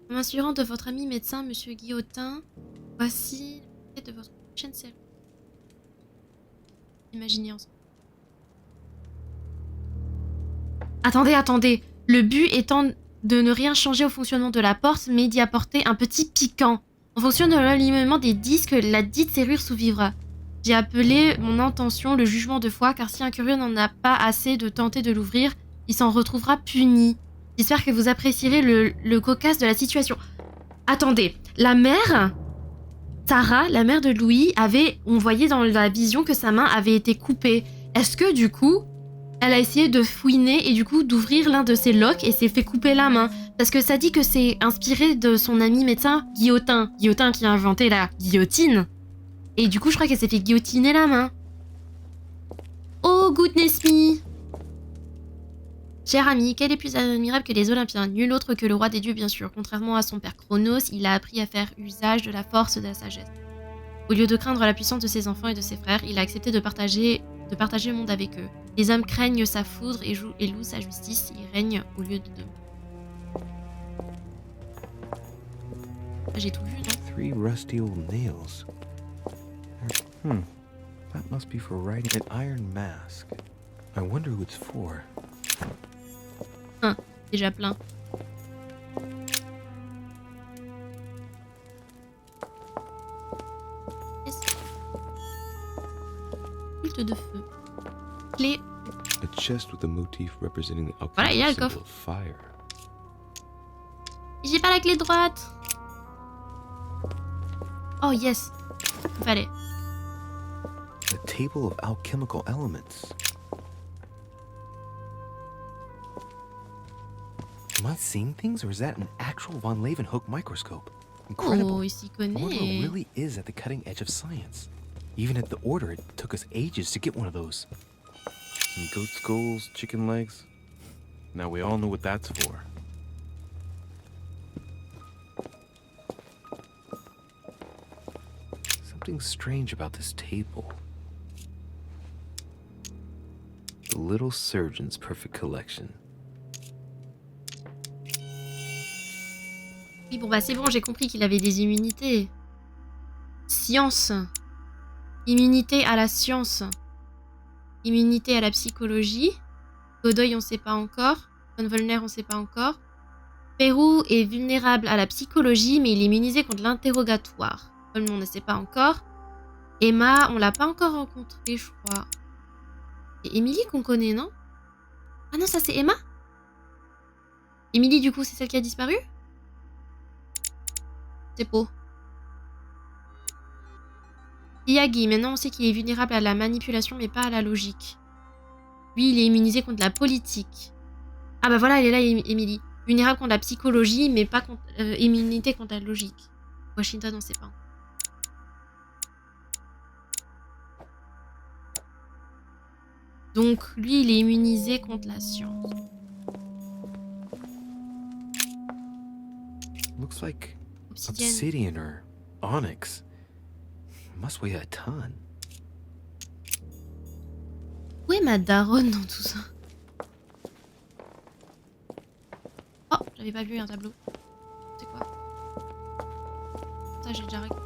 m'inspirant de votre ami médecin, monsieur Guillotin, voici de votre prochaine serrure. Imaginez ensemble. Attendez. Le but étant de ne rien changer au fonctionnement de la porte, mais d'y apporter un petit piquant. En fonction de l'alignement des disques, la dite serrure s'ouvrirà. J'ai appelé mon intention le jugement de foi, car si un curieux n'en a pas assez de tenter de l'ouvrir, il s'en retrouvera puni. J'espère que vous apprécierez le cocasse de la situation. Attendez, la mère, Sarah, la mère de Louis, on voyait dans la vision que sa main avait été coupée. Est-ce que du coup, elle a essayé de fouiner et du coup d'ouvrir l'un de ses locks et s'est fait couper la main? Parce que ça dit que c'est inspiré de son ami médecin Guillotin. Guillotin qui a inventé la guillotine. Et du coup, je crois qu'elle s'est fait guillotiner la main. Oh, goodness me! Cher ami, quel est plus admirable que les Olympiens? Nul autre que le roi des dieux, bien sûr. Contrairement à son père Chronos, il a appris à faire usage de la force de la sagesse. Au lieu de craindre la puissance de ses enfants et de ses frères, il a accepté de partager le monde avec eux. Les hommes craignent sa foudre et louent sa justice. Il règne au lieu de deux. J'ai tout vu, non? 3 rusty old nails. That must be for writing an iron mask. I wonder who it's for. Déjà plein. Culte de feu. Clé. A chest with a motif representing the Voilà, il y a le symbol coffre. of fire. J'ai pas la clé droite. Oh yes. Fallait. A table of alchemical elements. Am I seeing things, or is that an actual von Leeuwenhoek microscope? Incredible. Oh, il s'y I wonder what connaît. really is at the cutting edge of science. Even at the order, it took us ages to get one of those. Some goat skulls, chicken legs. Now we all know what that's for. Something strange about this table. The Little Surgeon's Perfect Collection. Oui, bon bah c'est bon, j'ai compris qu'il avait des immunités. Science. Immunité à la science. Immunité à la psychologie. Godoy, on sait pas encore. Von Wollner, on sait pas encore. Pérou est vulnérable à la psychologie, mais il est immunisé contre l'interrogatoire. On ne sait pas encore. Emma, on l'a pas encore rencontrée, je crois. Et Émilie qu'on connaît, non? Ah non, ça c'est Emma? Émilie, du coup, c'est celle qui a disparu? C'est beau. Yagi, maintenant on sait qu'il est vulnérable à la manipulation, mais pas à la logique. Lui, il est immunisé contre la politique. Ah bah voilà, elle est là, Émilie. Vulnérable contre la psychologie, mais pas contre, immunité contre la logique. Washington, on sait pas. Donc, lui, il est immunisé contre la science. Looks like Obsidienne. obsidian or onyx. Must weigh a ton. Où est ma daronne dans tout ça? Oh, j'avais pas vu un tableau. C'est quoi? Ça, j'ai déjà regardé.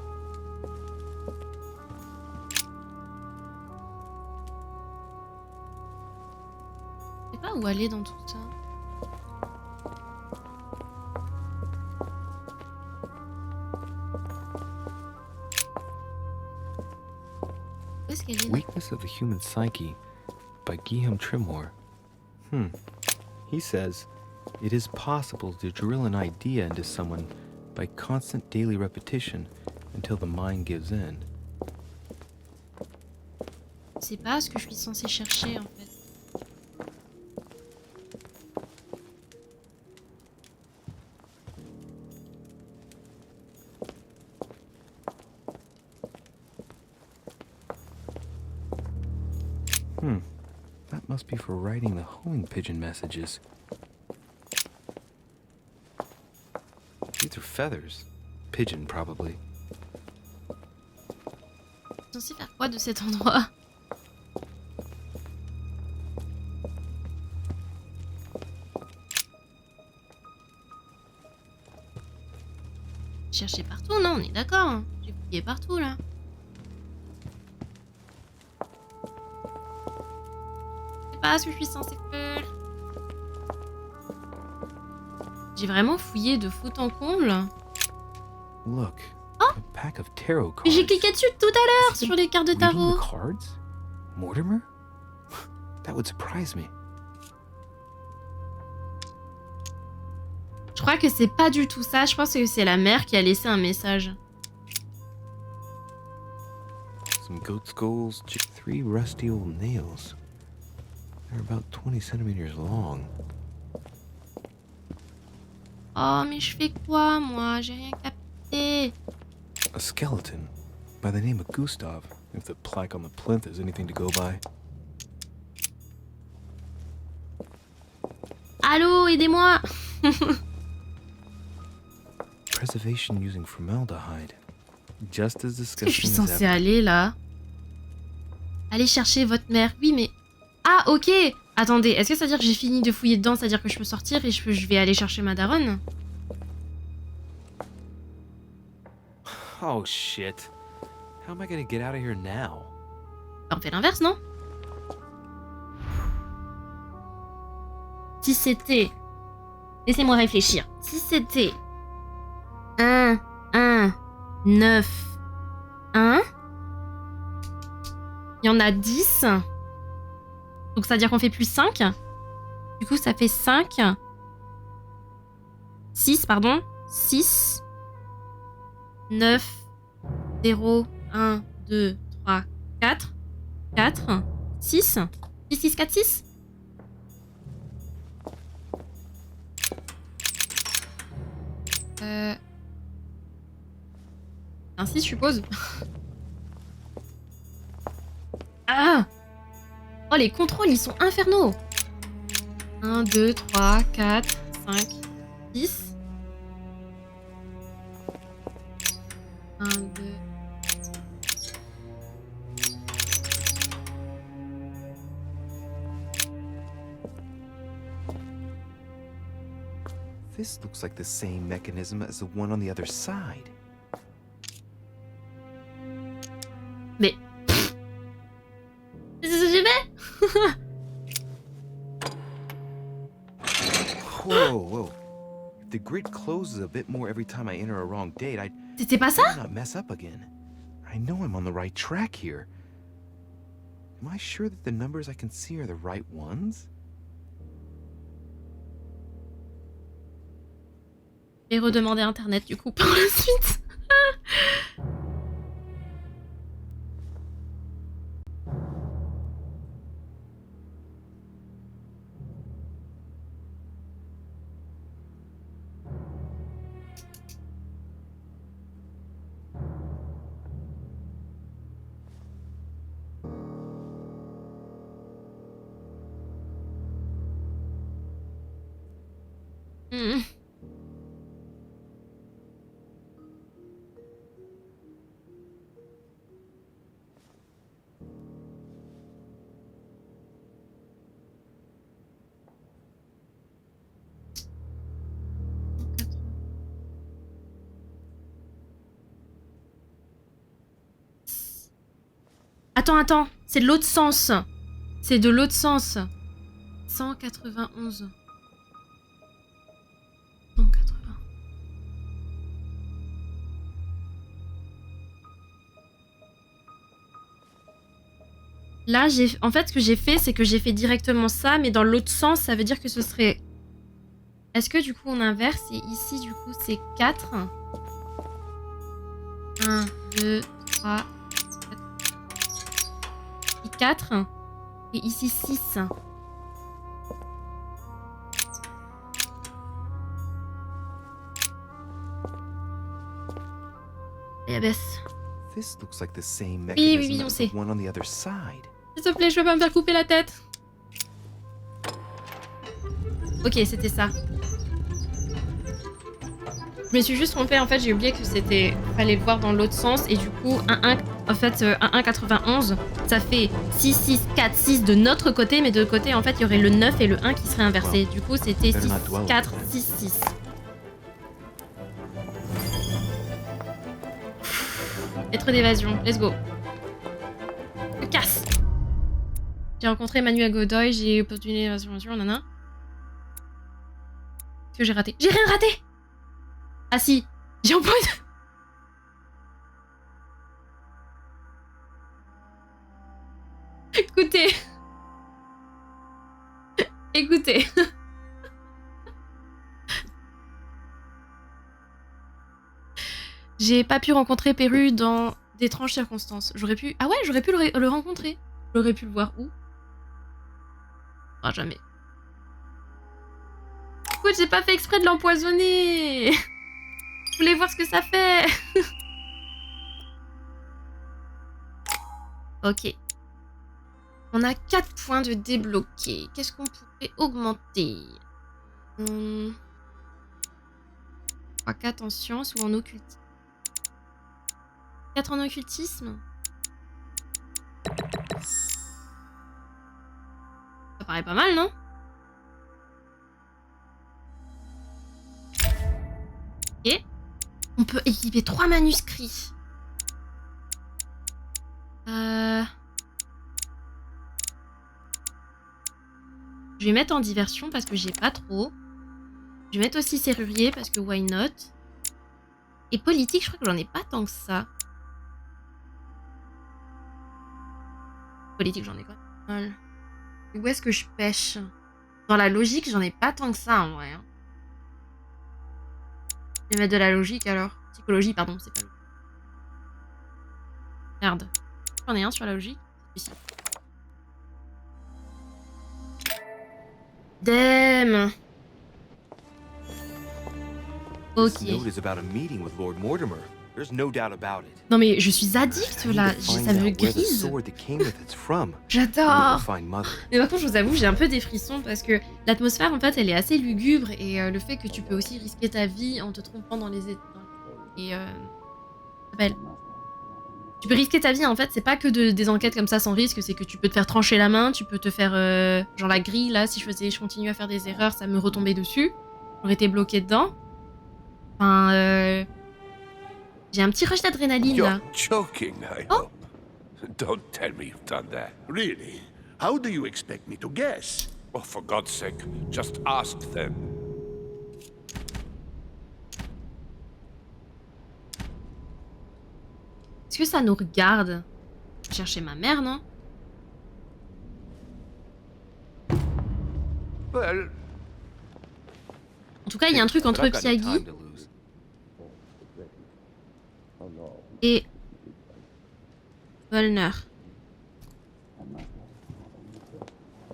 Je sais pas où aller dans tout ça. Où est-ce qu'elle est? Weakness of the Human Psyche by Guillaume Trimore. He says, it is possible to drill an idea into someone by constant daily repetition until the mind gives in. C'est pas ce que je suis censée chercher en fait. That must be for writing the homing pigeon messages. These are feathers. Pigeon, probably. Censé faire quoi de cet endroit? Chercher partout, non, on est d'accord. Hein. J'ai fouillé partout là. C'est pas ce que je suis censée faire. J'ai vraiment fouillé de fond en comble. Look, Oh, a pack of tarot cards. mais j'ai cliqué dessus tout à l'heure sur les cartes de Reading tarot. the cards? Mortimer? That would surprise me. Je crois que c'est pas du tout ça. Je pense que c'est la mère qui a laissé un message. Some goat skulls, 3 rusty old nails. They're about 20 centimeters long. Oh, mais je fais quoi, moi? J'ai rien capté. A skeleton by the name of Gustav, if the plaque on the plinth is anything to go by. Allô, aidez-moi. Preservation using formaldehyde. Just as Est-ce que je suis disgusting as censée ever. aller là? Allez chercher votre mère. Oui, mais... Ah, ok. Attendez, est-ce que ça veut dire que j'ai fini de fouiller dedans? C'est-à-dire que je peux sortir et je vais aller chercher ma daronne? Oh shit. How am I gonna get out of here now? On fait l'inverse, non? Si c'était... Laissez-moi réfléchir. Si c'était... 1, 1, 9, 1... Il y en a 10. Donc ça veut dire qu'on fait plus 5. Du coup, ça fait 5. 6, pardon. 6. 9. 0, 1, 2, 3, 4. 4, 6. 6, 6, 4, 6. Un 6, je suppose. Ah! Oh, les contrôles, ils sont infernaux. 1, 2, 3, 4, 5, 6. 1, 2... This looks like the same mechanism as the one on the other side. Mais... C'est ce que j'ai fait. Whoa, whoa. If the grid closes a bit more every time I enter a wrong date, C'était pas ça? not mess up again. I know I'm on the right track here. Am I sure that the numbers I can see are the right ones? Et redemander Internet du coup par la suite. Attends, c'est de l'autre sens. C'est de l'autre sens. 191. 180. Là, en fait, ce que j'ai fait, c'est que j'ai fait directement ça, mais dans l'autre sens, ça veut dire que ce serait... Est-ce que du coup, on inverse? Et ici, du coup, c'est 4. 1, 2, 3... 4 et ici 6. Et abaisse. This looks like the same Oui, mechanism on as sait. the one on the other side. S'il te plaît, je veux pas me faire couper la tête. Ok, c'était ça. Je me suis juste trompée, en fait, j'ai oublié que c'était... Fallait le voir dans l'autre sens, et du coup, 1, en fait, 1,91, ça fait 6, 6, 4, 6 de notre côté, mais de l'autre côté, en fait, il y aurait le 9 et le 1 qui seraient inversés. Du coup, c'était 6, 4, 6, 6. Lettre d'évasion, let's go. Je casse. J'ai rencontré Emmanuel Godoy, j'ai obtenu l'évasion, nana. Qu'est-ce que j'ai raté? J'ai rien raté! Ah si, j'ai empoisonné. Écoutez. Écoutez. J'ai pas pu rencontrer Perru dans d'étranges circonstances. J'aurais pu... Ah ouais, j'aurais pu le rencontrer. J'aurais pu le voir où? Ah, jamais. Écoute, j'ai pas fait exprès de l'empoisonner. Je voulais voir ce que ça fait. Ok. On a 4 points de débloqués. Qu'est-ce qu'on pourrait augmenter 4 en sciences ou en occultisme. 4 en occultisme. Ça paraît pas mal, non? Ok. On peut équiper 3 manuscrits. Je vais mettre en diversion parce que j'ai pas trop. Je vais mettre aussi serrurier parce que why not. Et politique, je crois que j'en ai pas tant que ça. Politique, j'en ai pas mal. Où est-ce que je pêche? Dans la logique, j'en ai pas tant que ça en vrai. Hein. Je vais mettre de la logique alors. Psychologie, pardon, c'est pas logique. Merde. J'en ai un sur la logique. Ici. Damn. Ok. This note is about a meeting with Lord Mortimer. There's no doubt about it. Non mais je suis addict là, ça me grise. J'adore. Mais par contre je vous avoue j'ai un peu des frissons parce que l'atmosphère en fait elle est assez lugubre et le fait que tu peux aussi risquer ta vie en te trompant dans les tu peux risquer ta vie en fait, c'est pas que des enquêtes comme ça sans risque, c'est que tu peux te faire trancher la main, tu peux te faire genre la grille là, si je continuais à faire des erreurs ça me retombait dessus, j'aurais été bloquée dedans. Enfin j'ai un petit rush d'adrénaline là. You're joking, I hope. Don't tell me you've done that. Really? How do you expect me to guess? Oh, for God's sake, just ask them. Est-ce que ça nous regarde? Chercher ma mère, non? Well, en tout cas, il y a un truc entre Piagui et Volner.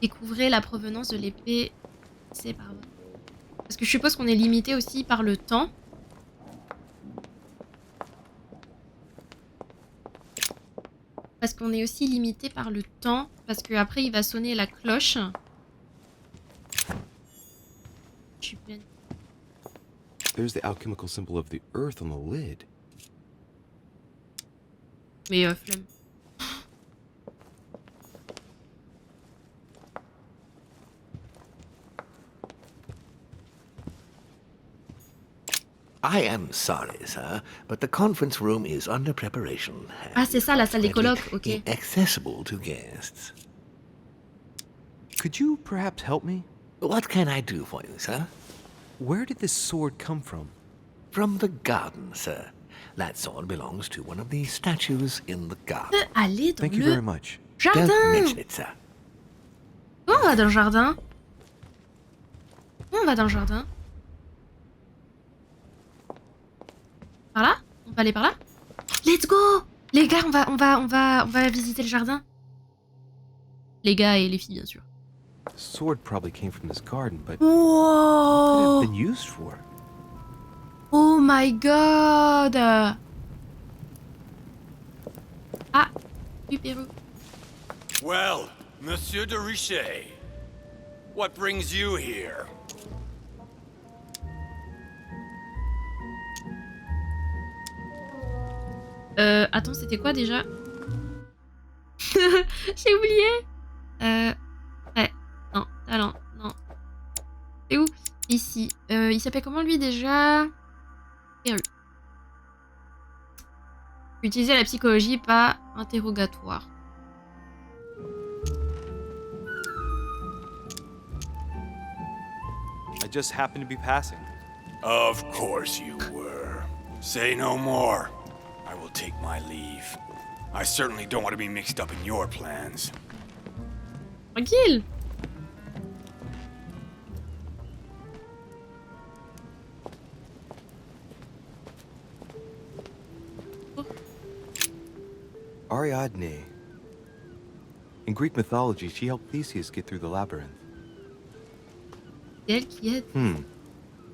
Découvrez la provenance de l'épée. C'est par parce que je suppose qu'on est limité aussi par le temps. Parce qu'on est aussi limité par le temps. Parce qu'après, il va sonner la cloche. Je suis pleine. There's the alchemical symbol of the earth on the lid. Mais flemme. I am sorry, sir, but the conference room is under preparation. Ah, c'est ça, la salle des colloques, ok. Inaccessible to guests. Could you perhaps help me? What can I do for you, sir? Where did this sword come from? From the garden, sir. That sword belongs to one of the statues in the garden. Aller dans Thank you le very much. jardin. Don't mention it, sir. Comment on va dans le jardin? Comment on va dans le jardin? Par là? On va aller par là? Let's go! Les gars, on va visiter le jardin. Les gars et les filles, bien sûr. The sword probably came from this garden, but Wow! what could it have been used for? Oh my god! Ah, du Pérou. Well, Monsieur de Richet, what brings you here? Attends, c'était quoi déjà? J'ai oublié. Ouais, non, talent, non. C'est où? Ici. Il s'appelle comment lui déjà? Pérou. Utiliser la psychologie par interrogatoire. I just happened to be passing. Of course you were. Say no more. I will take my leave. I certainly don't want to be mixed up in your plans. Tranquille. Ariadne. In Greek mythology, she helped Theseus get through the labyrinth. C'est elle qui aide.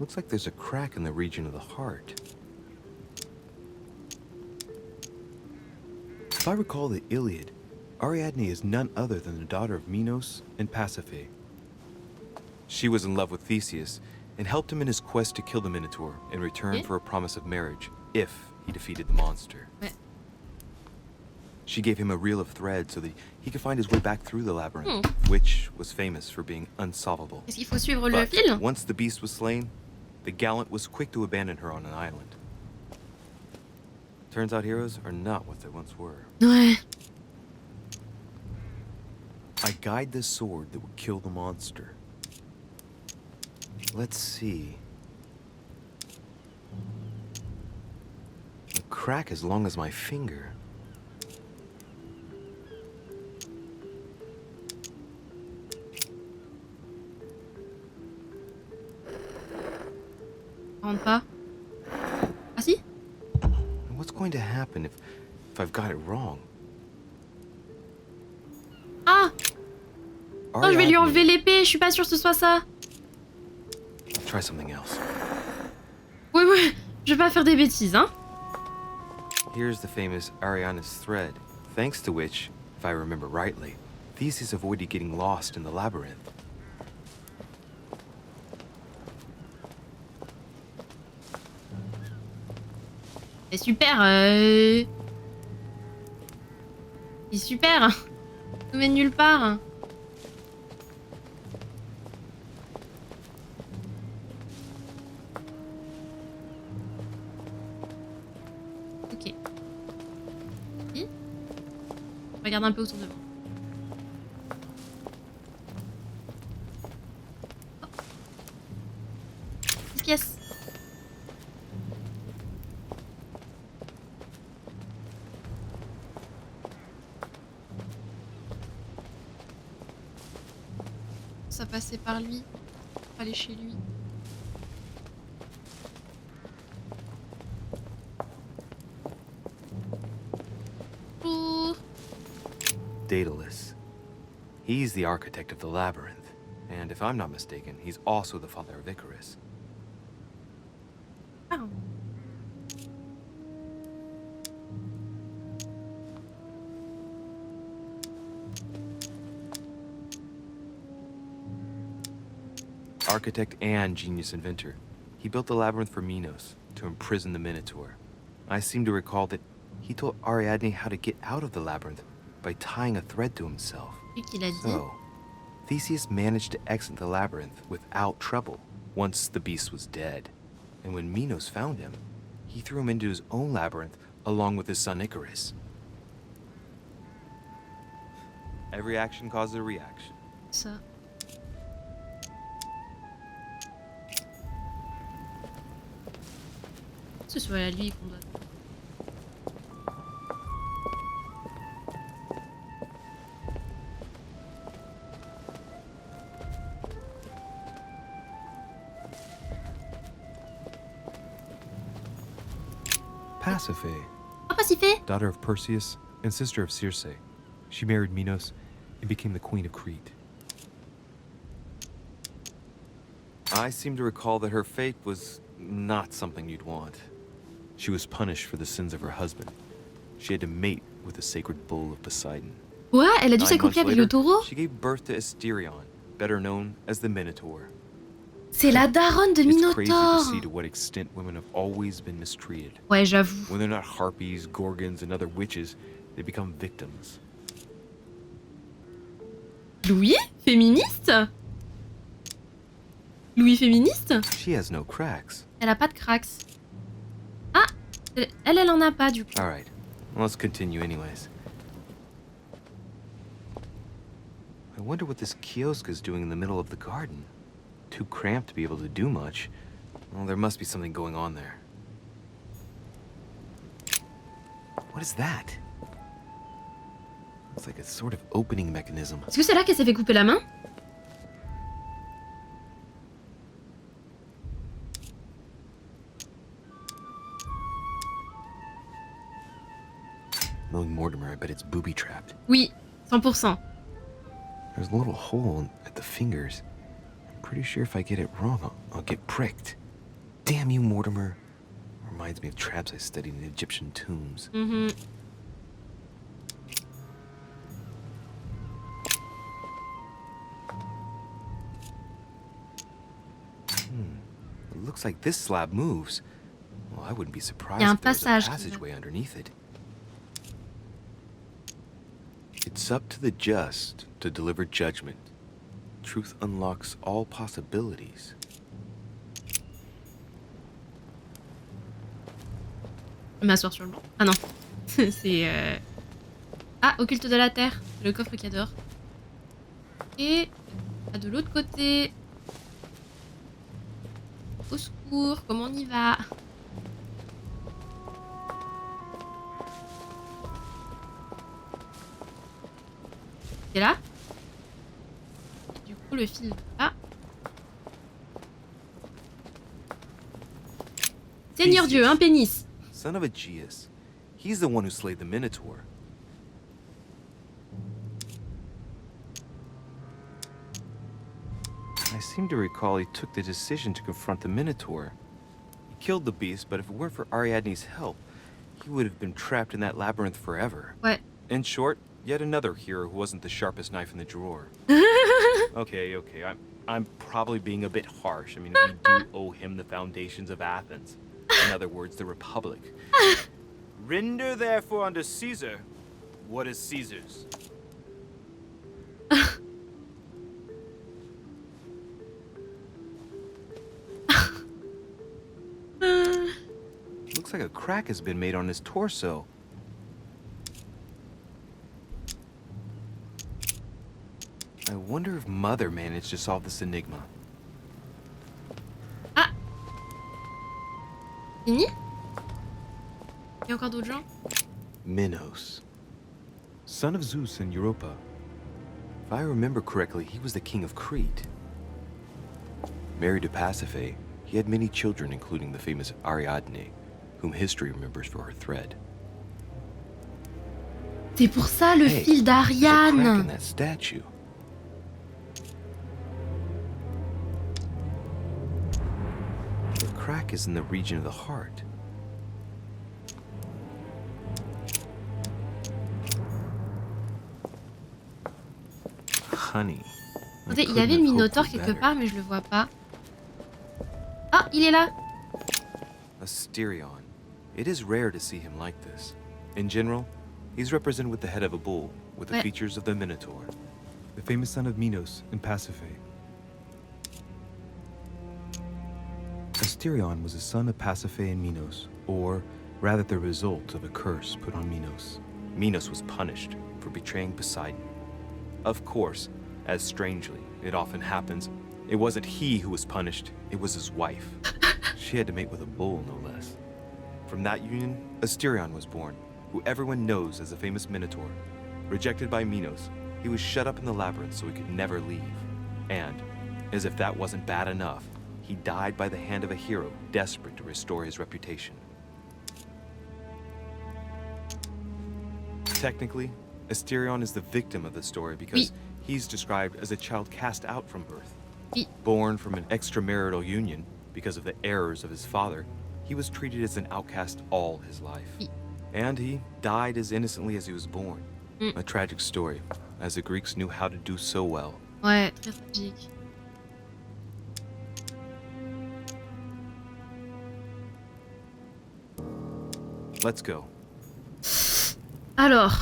Looks like there's a crack in the region of the heart. If I recall the Iliad, Ariadne is none other than the daughter of Minos and Pasiphae. She was in love with Theseus and helped him in his quest to kill the Minotaur in return for a promise of marriage if he defeated the monster. Ouais. She gave him a reel of thread so that he could find his way back through the labyrinth, which was famous for being unsolvable. Est-ce qu'il faut suivre le But fil? once the beast was slain, the gallant was quick to abandon her on an island. Turns out heroes are not what they once were. Ouais. I guide the sword that would kill the monster. Let's see. A crack as long as my finger. Rentre pas. Ah si? What's going to happen if if I've got it wrong. Ah! Non, je vais lui enlever Ariadne. l'épée, je suis pas sûre que ce soit ça. Try something else. Oui, oui, je vais pas faire des bêtises, hein. Here's the famous Ariadne's thread, thanks to which, if I remember rightly, Theseus avoided getting lost in the labyrinth. C'est super, c'est super, hein. Ça nous mène nulle part. Hein. Ok. Si. Regarde un peu autour de moi. Oh. 10 pièces. Ça passait par lui. Faut aller chez lui. Bonjour. Daedalus. He's the architect of the labyrinth, and if I'm not mistaken, he's also the father of Icarus. Ah. Architect and genius inventor. He built the labyrinth for Minos, to imprison the Minotaur. I seem to recall that he told Ariadne how to get out of the labyrinth by tying a thread to himself. So, Theseus managed to exit the labyrinth without trouble once the beast was dead. And when Minos found him, he threw him into his own labyrinth along with his son Icarus. Every action causes a reaction. Ça. Ce soit à lui qu'on doit. Pasiphae, Ah, Pasiphae! daughter of Perseus and sister of Circe. She married Minos and became the queen of Crete. I seem to recall that her fate was not something you'd want. She was punished for the sins of her husband. She had to mate with the sacred bull of Poseidon. Ouais, elle a dû 9 s'accroupir months avec le later, taureau. she gave birth to Asterion, better known as the Minotaur. C'est la daronne de It's crazy to Minotaur. see to what extent women have always been mistreated. Ouais, j'avoue. When they're not harpies, gorgons, and other witches, they become victims. Louis? Féministe? Louis féministe? She has no cracks. Elle a pas de cracks. Ah! Elle en a pas du coup. Alright, let's continue anyways. I wonder what this kiosk is doing in the middle of the garden. Too cramped to be able to do much. Well, there must be something going on there. What is that? It's like a sort of opening mechanism. Est-ce que c'est là qu'elle s'est fait couper la main? Knowing Mortimer, I bet it's booby-trapped. Oui, 100%. There's a little hole at the fingers. I'm pretty sure if I get it wrong, I'll get pricked. Damn you, Mortimer. Reminds me of traps I studied in Egyptian tombs. Mm-hmm. It looks like this slab moves. Well, I wouldn't be surprised Il y a un if there was a passage qui passageway underneath it. It's up to the just to deliver judgment. Truth unlocks all possibilities. M'asseoir sur le banc. Ah non. C'est Ah, occulte de la terre. Le coffre qui adore. Et de l'autre côté. Au secours, comment on y va? C'est là. Et du coup, le fil là. Seigneur Dieu, un pénis. Son of Aegeus, He's the one who slayed the Minotaur. I seem to recall he took the decision to confront the Minotaur. He killed the beast, but if it weren't for Ariadne's help, he would have been trapped in that labyrinth forever. What? In short, yet another hero who wasn't the sharpest knife in the drawer. Okay, I'm probably being a bit harsh. I mean, we do owe him the foundations of Athens. In other words, the Republic. Render therefore unto Caesar what is Caesar's. Looks like a crack has been made on his torso. I wonder if Mother managed to solve this enigma. Ah. Fini? Il y a encore d'autres gens? Minos. Son of Zeus and Europa. If I remember correctly, he was the king of Crete. Married to Pasiphae, he had many children, including the famous Ariadne, whom history remembers for her thread. C'est pour ça le fil d'Ariane. There's a crack in that statue. The crack is in the region of the heart. Honey. Il y avait le Minotaure quelque part, mais je le vois pas. Ah, il est là. Asterion. It is rare to see him like this. In general, he's represented with the head of a bull, with the features of the Minotaur. The famous son of Minos and Pasiphae. Asterion was a son of Pasiphae and Minos, or rather the result of a curse put on Minos. Minos was punished for betraying Poseidon. Of course, as strangely it often happens, it wasn't he who was punished, it was his wife. She had to mate with a bull, no less. From that union, Asterion was born, who everyone knows as the famous Minotaur. Rejected by Minos, he was shut up in the labyrinth so he could never leave. And, as if that wasn't bad enough, he died by the hand of a hero desperate to restore his reputation. Technically, Asterion is the victim of the story because he's described as a child cast out from birth. Born from an extramarital union because of the errors of his father, he was treated as an outcast all his life. And he died as innocently as he was born. A tragic story, as the Greeks knew how to do so well. Ouais, très tragique. Let's go. Alors.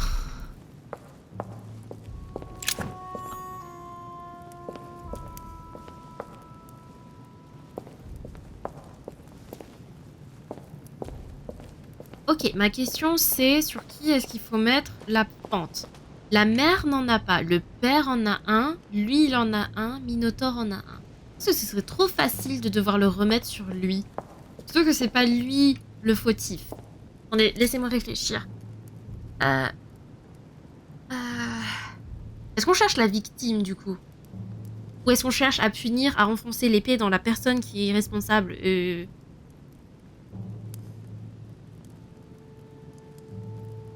Ok, ma question c'est sur qui est-ce qu'il faut mettre la pente? La mère n'en a pas, le père en a un, lui il en a un, Minotaure en a un. Parce que ce serait trop facile de devoir le remettre sur lui. Surtout que c'est pas lui le fautif. Attendez, laissez-moi réfléchir. Est-ce qu'on cherche la victime du coup? Ou est-ce qu'on cherche à punir, à enfoncer l'épée dans la personne qui est responsable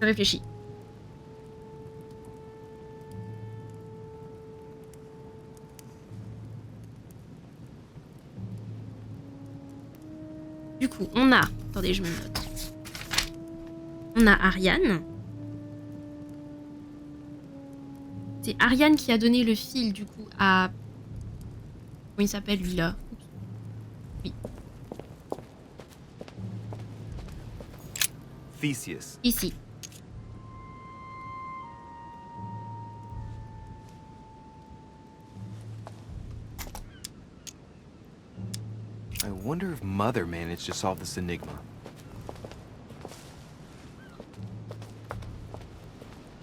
Je réfléchis. Du coup, on a... Attendez, je me note. On a Ariane. C'est Ariane qui a donné le fil, du coup, à... Comment il s'appelle, lui, là? Oui. Theseus. Ici. I wonder if Mother managed to solve this enigma.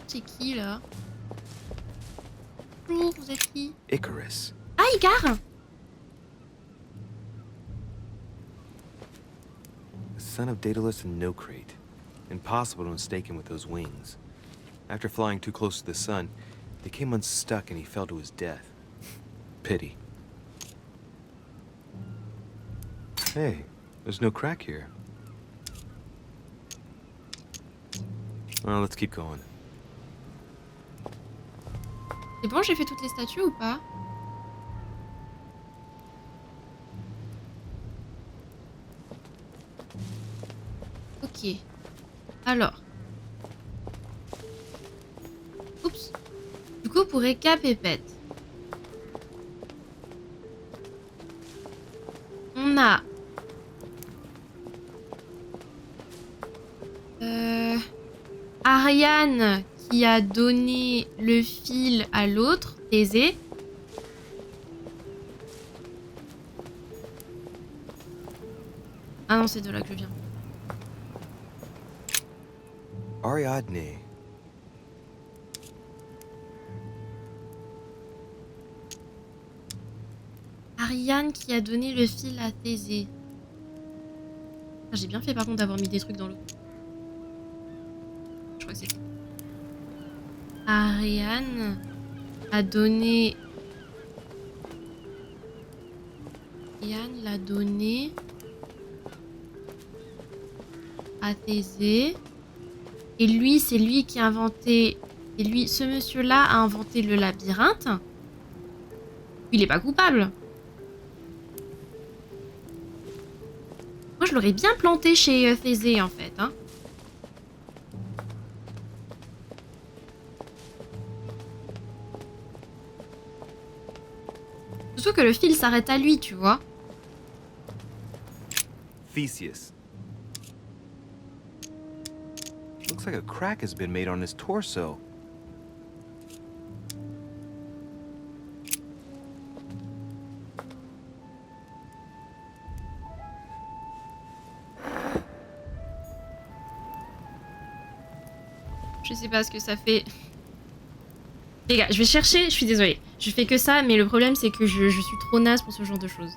C'est qui, là? Bonjour, vous êtes qui? Icarus. Ah, Icar! The son of Daedalus and Nocrate. Impossible to mistake him with those wings. After flying too close to the sun, they came unstuck and he fell to his death. Pity. Hey, there's no crack here. Well, let's keep going. C'est bon, j'ai fait toutes les statues ou pas? Ok. Alors. Oups. Du coup, pour récap et pète. On a... Ariane qui a donné le fil à l'autre, Thésée. Ah non, c'est de là que je viens. Ariadne. Ariane qui a donné le fil à Thésée. Ah, j'ai bien fait par contre d'avoir mis des trucs dans l'eau. Je crois que c'est ça. Ariane a donné... Ariane l'a donné à Thésée. Et lui, c'est lui qui a inventé... Et lui, ce monsieur-là a inventé le labyrinthe. Il est pas coupable. Moi, je l'aurais bien planté chez Thésée, en fait. Hein. Surtout que le fil s'arrête à lui, tu vois. Theseus. Looks like a crack has been made on his torso. Je sais pas ce que ça fait. Les gars, je vais chercher, je suis désolée. Je fais que ça, mais le problème c'est que je suis trop naze pour ce genre de choses.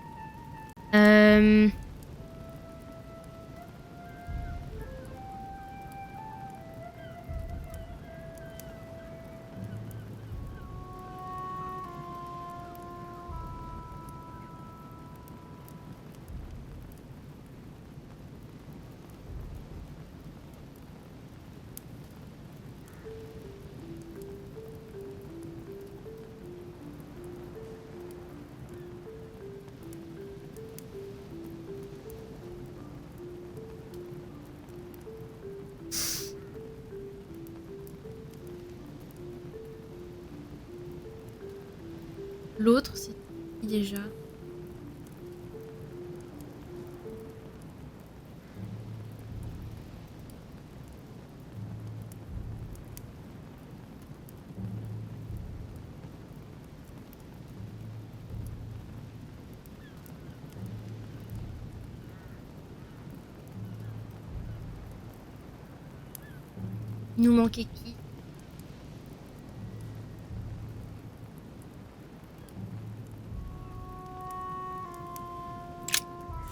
L'autre, c'est qui déjà? Il nous manquait qui?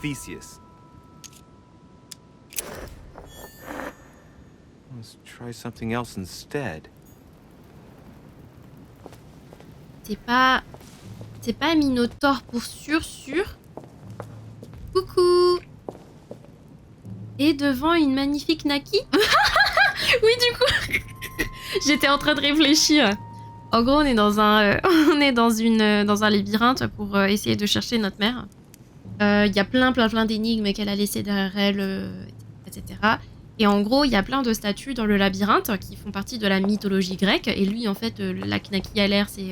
Theseus. Let's try something else instead. C'est pas Minotaure pour sûr. Coucou. Et devant une magnifique Naki. Oui, du coup. J'étais en train de réfléchir. En gros, on est dans un labyrinthe pour essayer de chercher notre mère. Il y a plein d'énigmes qu'elle a laissées derrière elle, etc. Et en gros, il y a plein de statues dans le labyrinthe qui font partie de la mythologie grecque. Et lui, en fait, la Knaki à l'air, c'est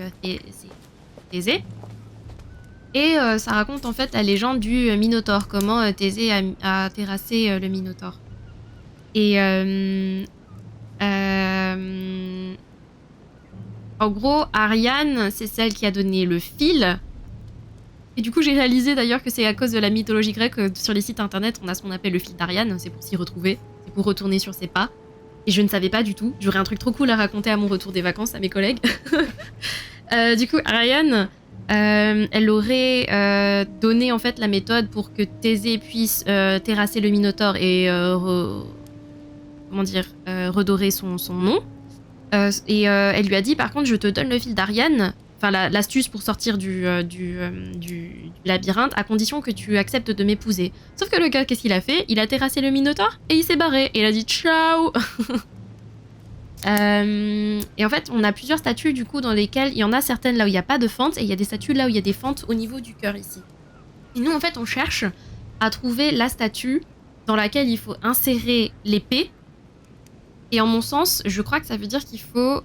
Thésée. Et ça raconte en fait la légende du Minotaure, comment Thésée a terrassé le Minotaure. Et en gros, Ariane, c'est celle qui a donné le fil. Et du coup, j'ai réalisé d'ailleurs que c'est à cause de la mythologie grecque que sur les sites internet, on a ce qu'on appelle le fil d'Ariane. C'est pour s'y retrouver, c'est pour retourner sur ses pas. Et je ne savais pas du tout. J'aurais un truc trop cool à raconter à mon retour des vacances à mes collègues. Du coup, Ariane, elle aurait donné en fait la méthode pour que Thésée puisse terrasser le Minotaure et redorer son nom. Et elle lui a dit, par contre, je te donne le fil d'Ariane. Enfin, l'astuce pour sortir du labyrinthe, à condition que tu acceptes de m'épouser. Sauf que le gars, qu'est-ce qu'il a fait? Il a terrassé le Minotaure et il s'est barré. Et il a dit ciao. Et en fait, on a plusieurs statues du coup dans lesquelles il y en a certaines là où il n'y a pas de fente et il y a des statues là où il y a des fentes au niveau du cœur ici. Et nous en fait, on cherche à trouver la statue dans laquelle il faut insérer l'épée. Et en mon sens, je crois que ça veut dire qu'il faut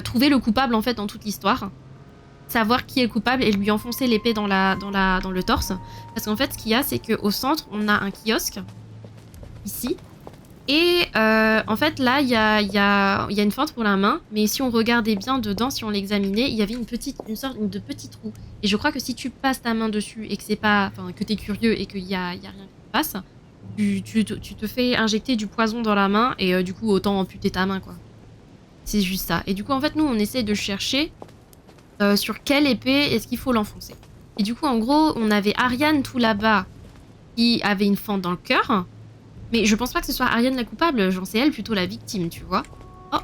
trouver le coupable en fait dans toute l'histoire. Savoir qui est le coupable et lui enfoncer l'épée dans le torse. Parce qu'en fait, ce qu'il y a, c'est qu'au centre, on a un kiosque. Ici. Et en fait, là, il y a une fente pour la main. Mais si on regardait bien dedans, si on l'examinait, il y avait une sorte de petit trou. Et je crois que si tu passes ta main dessus et que c'est pas, enfin, que t'es curieux et qu'il y a rien qui passe, tu te fais injecter du poison dans la main et du coup, autant amputer ta main, quoi. C'est juste ça. Et du coup, en fait, nous, on essaie de chercher sur quelle épée est-ce qu'il faut l'enfoncer. Et du coup, en gros, on avait Ariane tout là-bas qui avait une fente dans le cœur. Mais je pense pas que ce soit Ariane la coupable, j'en sais elle plutôt la victime, tu vois. Oh.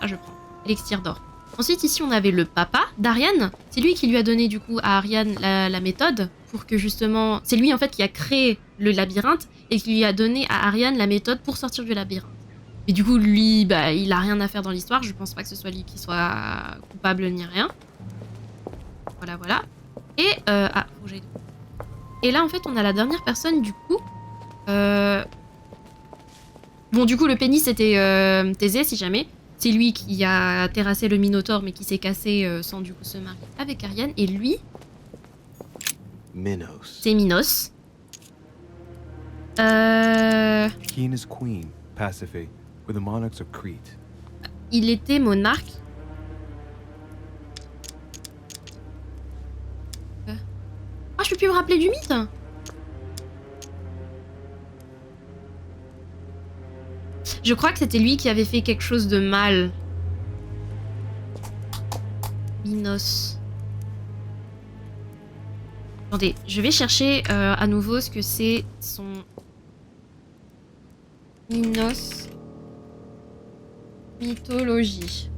Ah, je prends. Élixir d'or. Ensuite, ici, on avait le papa d'Ariane. C'est lui qui lui a donné, du coup, à Ariane la méthode pour que, justement... C'est lui, en fait, qui a créé le labyrinthe et qui lui a donné à Ariane la méthode pour sortir du labyrinthe. Et du coup, lui, bah, il a rien à faire dans l'histoire. Je pense pas que ce soit lui qui soit coupable ni rien. Voilà, voilà. Et, ah, faut que et là, en fait, on a la dernière personne, du coup... Bon, du coup, le pénis, c'était Thésée, si jamais. C'est lui qui a terrassé le Minotaure, mais qui s'est cassé sans, du coup, se marier avec Ariane. Et lui... Minos. C'est Minos. He and his queen, Pasiphae, were the monarchs of Crete. Il était monarque. Ah, je peux plus me rappeler du mythe. Je crois que c'était lui qui avait fait quelque chose de mal. Minos. Attendez, je vais chercher à nouveau ce que c'est son... Minos. Mythologie.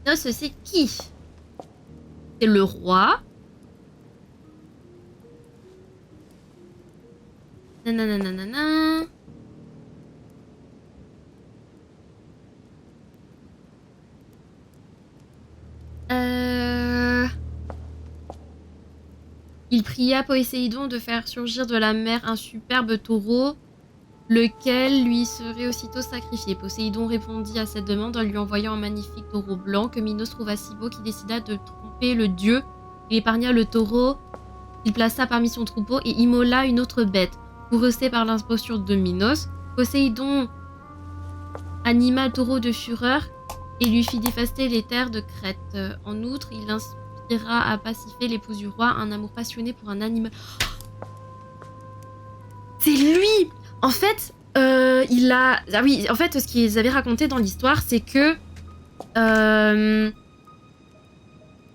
Minos, c'est qui? C'est le roi. Nananana. Il pria Poséidon de faire surgir de la mer un superbe taureau, lequel lui serait aussitôt sacrifié. Poséidon répondit à cette demande en lui envoyant un magnifique taureau blanc que Minos trouva si beau qu'il décida de tromper le dieu. Il épargna le taureau, il plaça parmi son troupeau et immola une autre bête. Courroucé par l'imposture de Minos, Poséidon anima le taureau de fureur et lui fit dévaster les terres de Crète. En outre, il inspira à Pasiphae, l'épouse du roi, un amour passionné pour un animal. C'est lui! En fait, il a... Ah oui, en fait, ce qu'ils avaient raconté dans l'histoire, c'est que...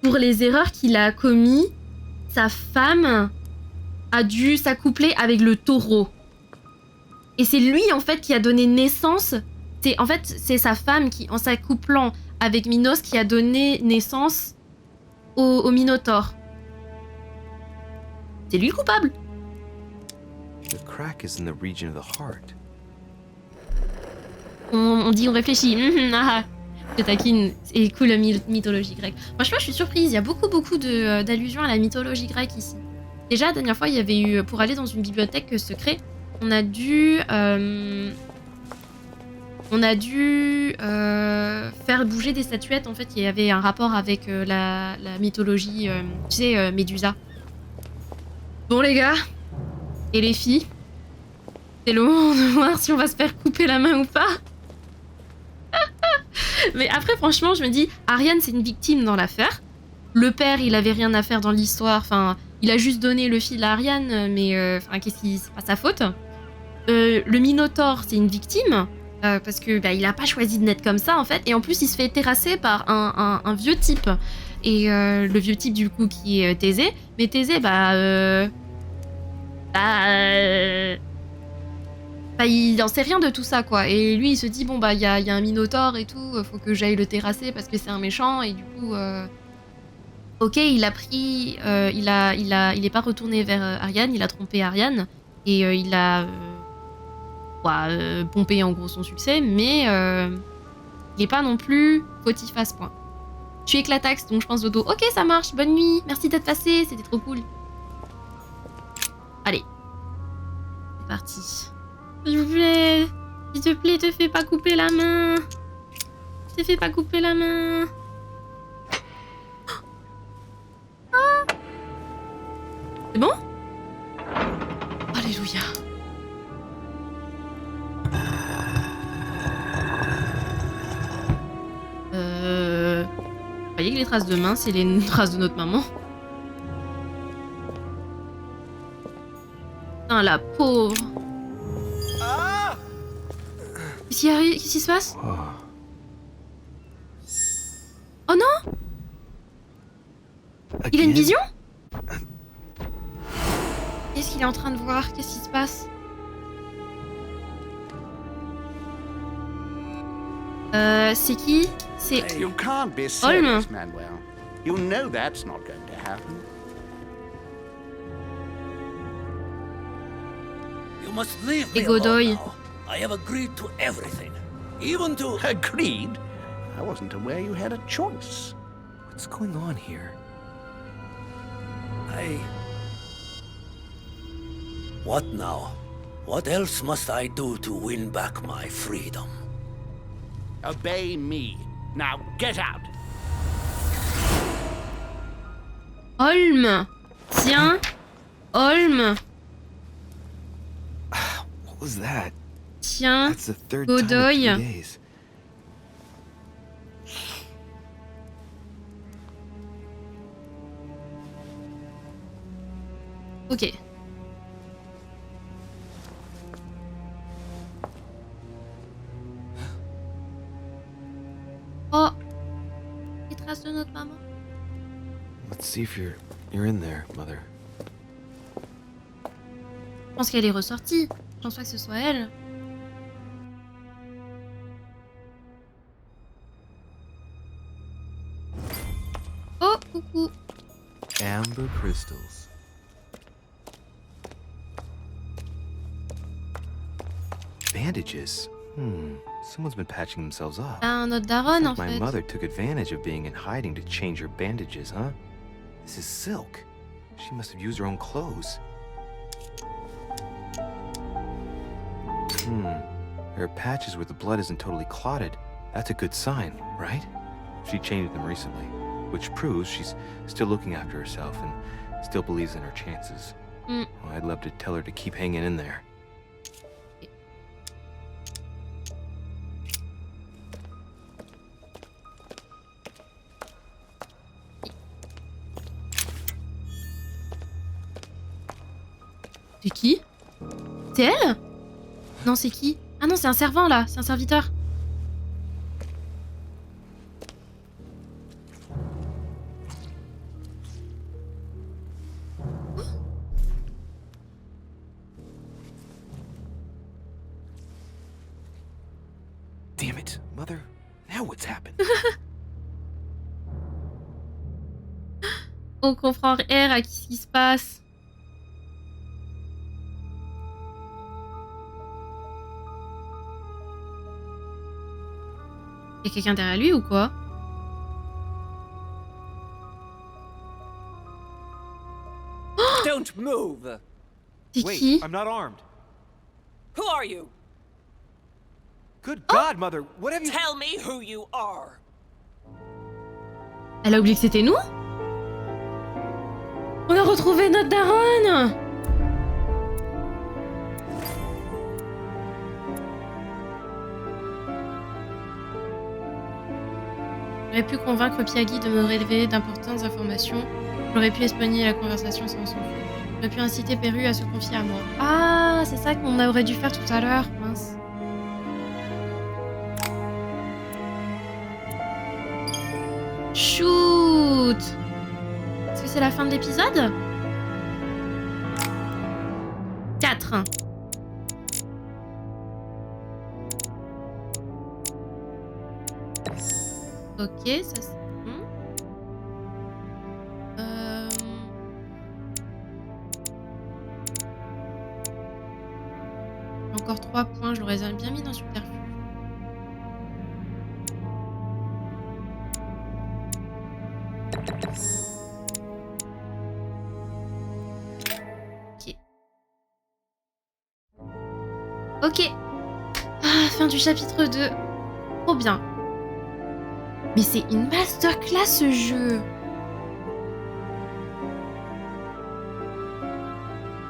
pour les erreurs qu'il a commis, sa femme a dû s'accoupler avec le taureau. Et c'est lui, en fait, qui a donné naissance... En fait, c'est sa femme qui, en s'accouplant avec Minos, qui a donné naissance au Minotaure. C'est lui le coupable. The crack is in the region of the heart. On dit, on réfléchit. Je taquine. C'est cool, la mythologie grecque. Franchement, je suis surprise. Il y a beaucoup d'allusions à la mythologie grecque ici. Déjà, la dernière fois, il y avait eu, pour aller dans une bibliothèque secrète, on a dû faire bouger des statuettes. En fait, il y avait un rapport avec la mythologie, tu sais, Médusa. Bon, les gars, et les filles, c'est le moment de voir si on va se faire couper la main ou pas. Mais après, franchement, je me dis, Ariane, c'est une victime dans l'affaire. Le père, il avait rien à faire dans l'histoire. Enfin, il a juste donné le fil à Ariane, mais qu'est-ce qui... c'est pas sa faute. Le Minotaure, c'est une victime. Parce que il a pas choisi de naître comme ça en fait, et en plus il se fait terrasser par un vieux type, et le vieux type du coup qui est Thésée, mais Thésée il en sait rien de tout ça quoi, et lui il se dit bon il y a un Minotaure et tout, faut que j'aille le terrasser parce que c'est un méchant, et du coup ok, il a pris il est pas retourné vers Ariane, il a trompé Ariane, et il a pomper en gros son succès, mais il est pas non plus fautif à ce point. Je suis éclataxe, donc je pense dodo. Ok, ça marche, bonne nuit, merci d'être passé, c'était trop cool. Allez, c'est parti. S'il vous plaît, s'il te plaît, te fais pas couper la main. Te fais pas couper la main. Ah. C'est bon? Alléluia. Vous voyez que les traces de main, c'est les traces de notre maman. Putain, la pauvre. Qu'est-ce qui arrive? Qu'est-ce qui se passe? Oh non! Il a une vision? Qu'est-ce qu'il est en train de voir? Qu'est-ce qui se passe? C'est qui? C'est You can't be Holm. serious, Manuel. You know that's not going to happen. You must leave me Et Godoy. alone now. I have agreed to everything. Even to... Agreed? I wasn't aware you had a choice. What's going on here? What now? What else must I do to win back my freedom? Obey me. Now get out. Holm. Tiens. Holm. What was that? Tiens. That's the third time in Godoy. 3 days. Ok. Oh. Les traces de notre maman. Let's see if you're in there, Mother. Je pense qu'elle est ressortie. Je pense pas que ce soit elle. Oh, coucou. Amber crystals. Bandages. Someone's been patching themselves up. Notre daronne, en Looks like fait. my mother took advantage of being in hiding to change her bandages, huh? This is silk. She must have used her own clothes. There are patches where the blood isn't totally clotted. That's a good sign, right? She changed them recently, which proves she's still looking after herself and still believes in her chances. Well, I'd love to tell her to keep hanging in there. C'est qui? C'est elle? Non, c'est qui? Ah non, c'est un servant là, c'est un serviteur. Damn it, Mother. Now what's happened? On comprend rien à ce qui se passe. Y'a quelqu'un derrière lui ou quoi? Don't move. C'est Wait, qui? I'm not armed. Who are you? Good God, Mother, what have you... Tell me who you are. Elle a oublié que c'était nous? On a retrouvé notre daronne! J'aurais pu convaincre Piagui de me révéler d'importantes informations. J'aurais pu espionner la conversation sans son feu. J'aurais pu inciter Perru à se confier à moi. Ah, c'est ça qu'on aurait dû faire tout à l'heure. Mince. Shoot! Est-ce que c'est la fin de l'épisode? 4. Ok, ça c'est bon. Encore 3 3 points, je l'aurais bien mis dans superflu. Ok. Ah, fin du chapitre 2. Trop bien. Mais c'est une masterclass ce jeu.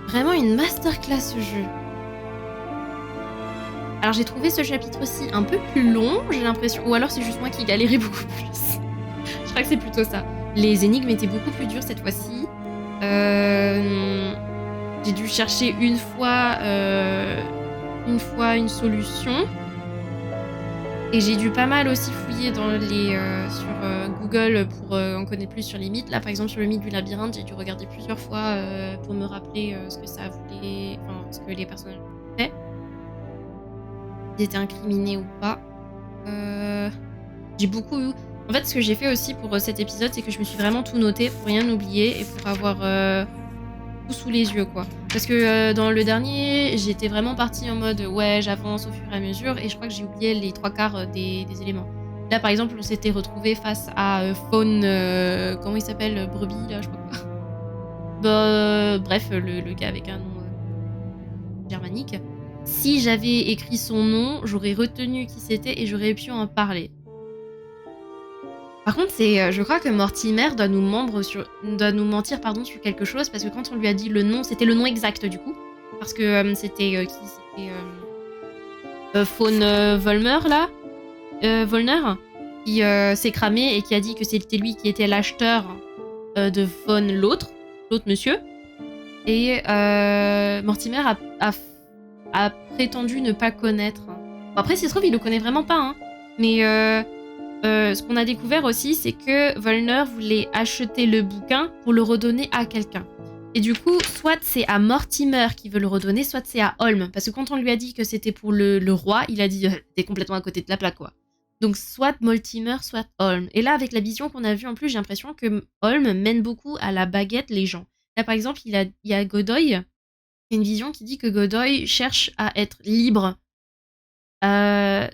Vraiment une masterclass ce jeu. Alors j'ai trouvé ce chapitre-ci un peu plus long, j'ai l'impression. Ou alors c'est juste moi qui galérais beaucoup plus. Je crois que c'est plutôt ça. Les énigmes étaient beaucoup plus dures cette fois-ci. J'ai dû chercher une fois une solution. Et j'ai dû pas mal aussi fouiller dans sur Google pour en connaître plus sur les mythes. Là, par exemple, sur le mythe du labyrinthe, j'ai dû regarder plusieurs fois pour me rappeler ce que ça voulait, enfin, ce que les personnages fait. Ils étaient incriminés ou pas. J'ai beaucoup eu... En fait, ce que j'ai fait aussi pour cet épisode, c'est que je me suis vraiment tout noté pour rien oublier et pour avoir tout sous les yeux, quoi. Parce que dans le dernier, j'étais vraiment partie en mode ouais, j'avance au fur et à mesure et je crois que j'ai oublié les 3/4 des éléments. Là, par exemple, on s'était retrouvé face à Faune... comment il s'appelle? Brebis, là, je crois pas. Bref, le gars avec un nom germanique. Si j'avais écrit son nom, j'aurais retenu qui c'était et j'aurais pu en parler. Par contre, je crois que Mortimer doit nous mentir sur quelque chose parce que quand on lui a dit le nom, c'était le nom exact du coup. Parce que c'était Faune Volmer là, Volner, qui s'est cramé et qui a dit que c'était lui qui était l'acheteur de Faune l'autre monsieur. Et Mortimer a prétendu ne pas connaître. Bon, après, si ça se trouve, il le connaît vraiment pas, hein. Mais ce qu'on a découvert aussi, c'est que Volner voulait acheter le bouquin pour le redonner à quelqu'un. Et du coup, soit c'est à Mortimer qui veut le redonner, soit c'est à Holm. Parce que quand on lui a dit que c'était pour le roi, il a dit t'es complètement à côté de la plaque, quoi. Donc soit Mortimer, soit Holm. Et là, avec la vision qu'on a vue en plus, j'ai l'impression que Holm mène beaucoup à la baguette les gens. Là, par exemple, il y a Godoy. Il y a une vision qui dit que Godoy cherche à être libre.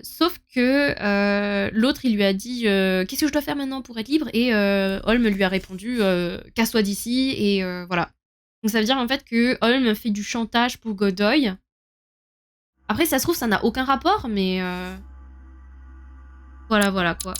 Sauf que l'autre, il lui a dit qu'est-ce que je dois faire maintenant pour être libre? Et Holm lui a répondu casse-toi d'ici, et voilà. Donc ça veut dire en fait que Holm fait du chantage pour Godoy. Après, ça se trouve, ça n'a aucun rapport, mais voilà quoi.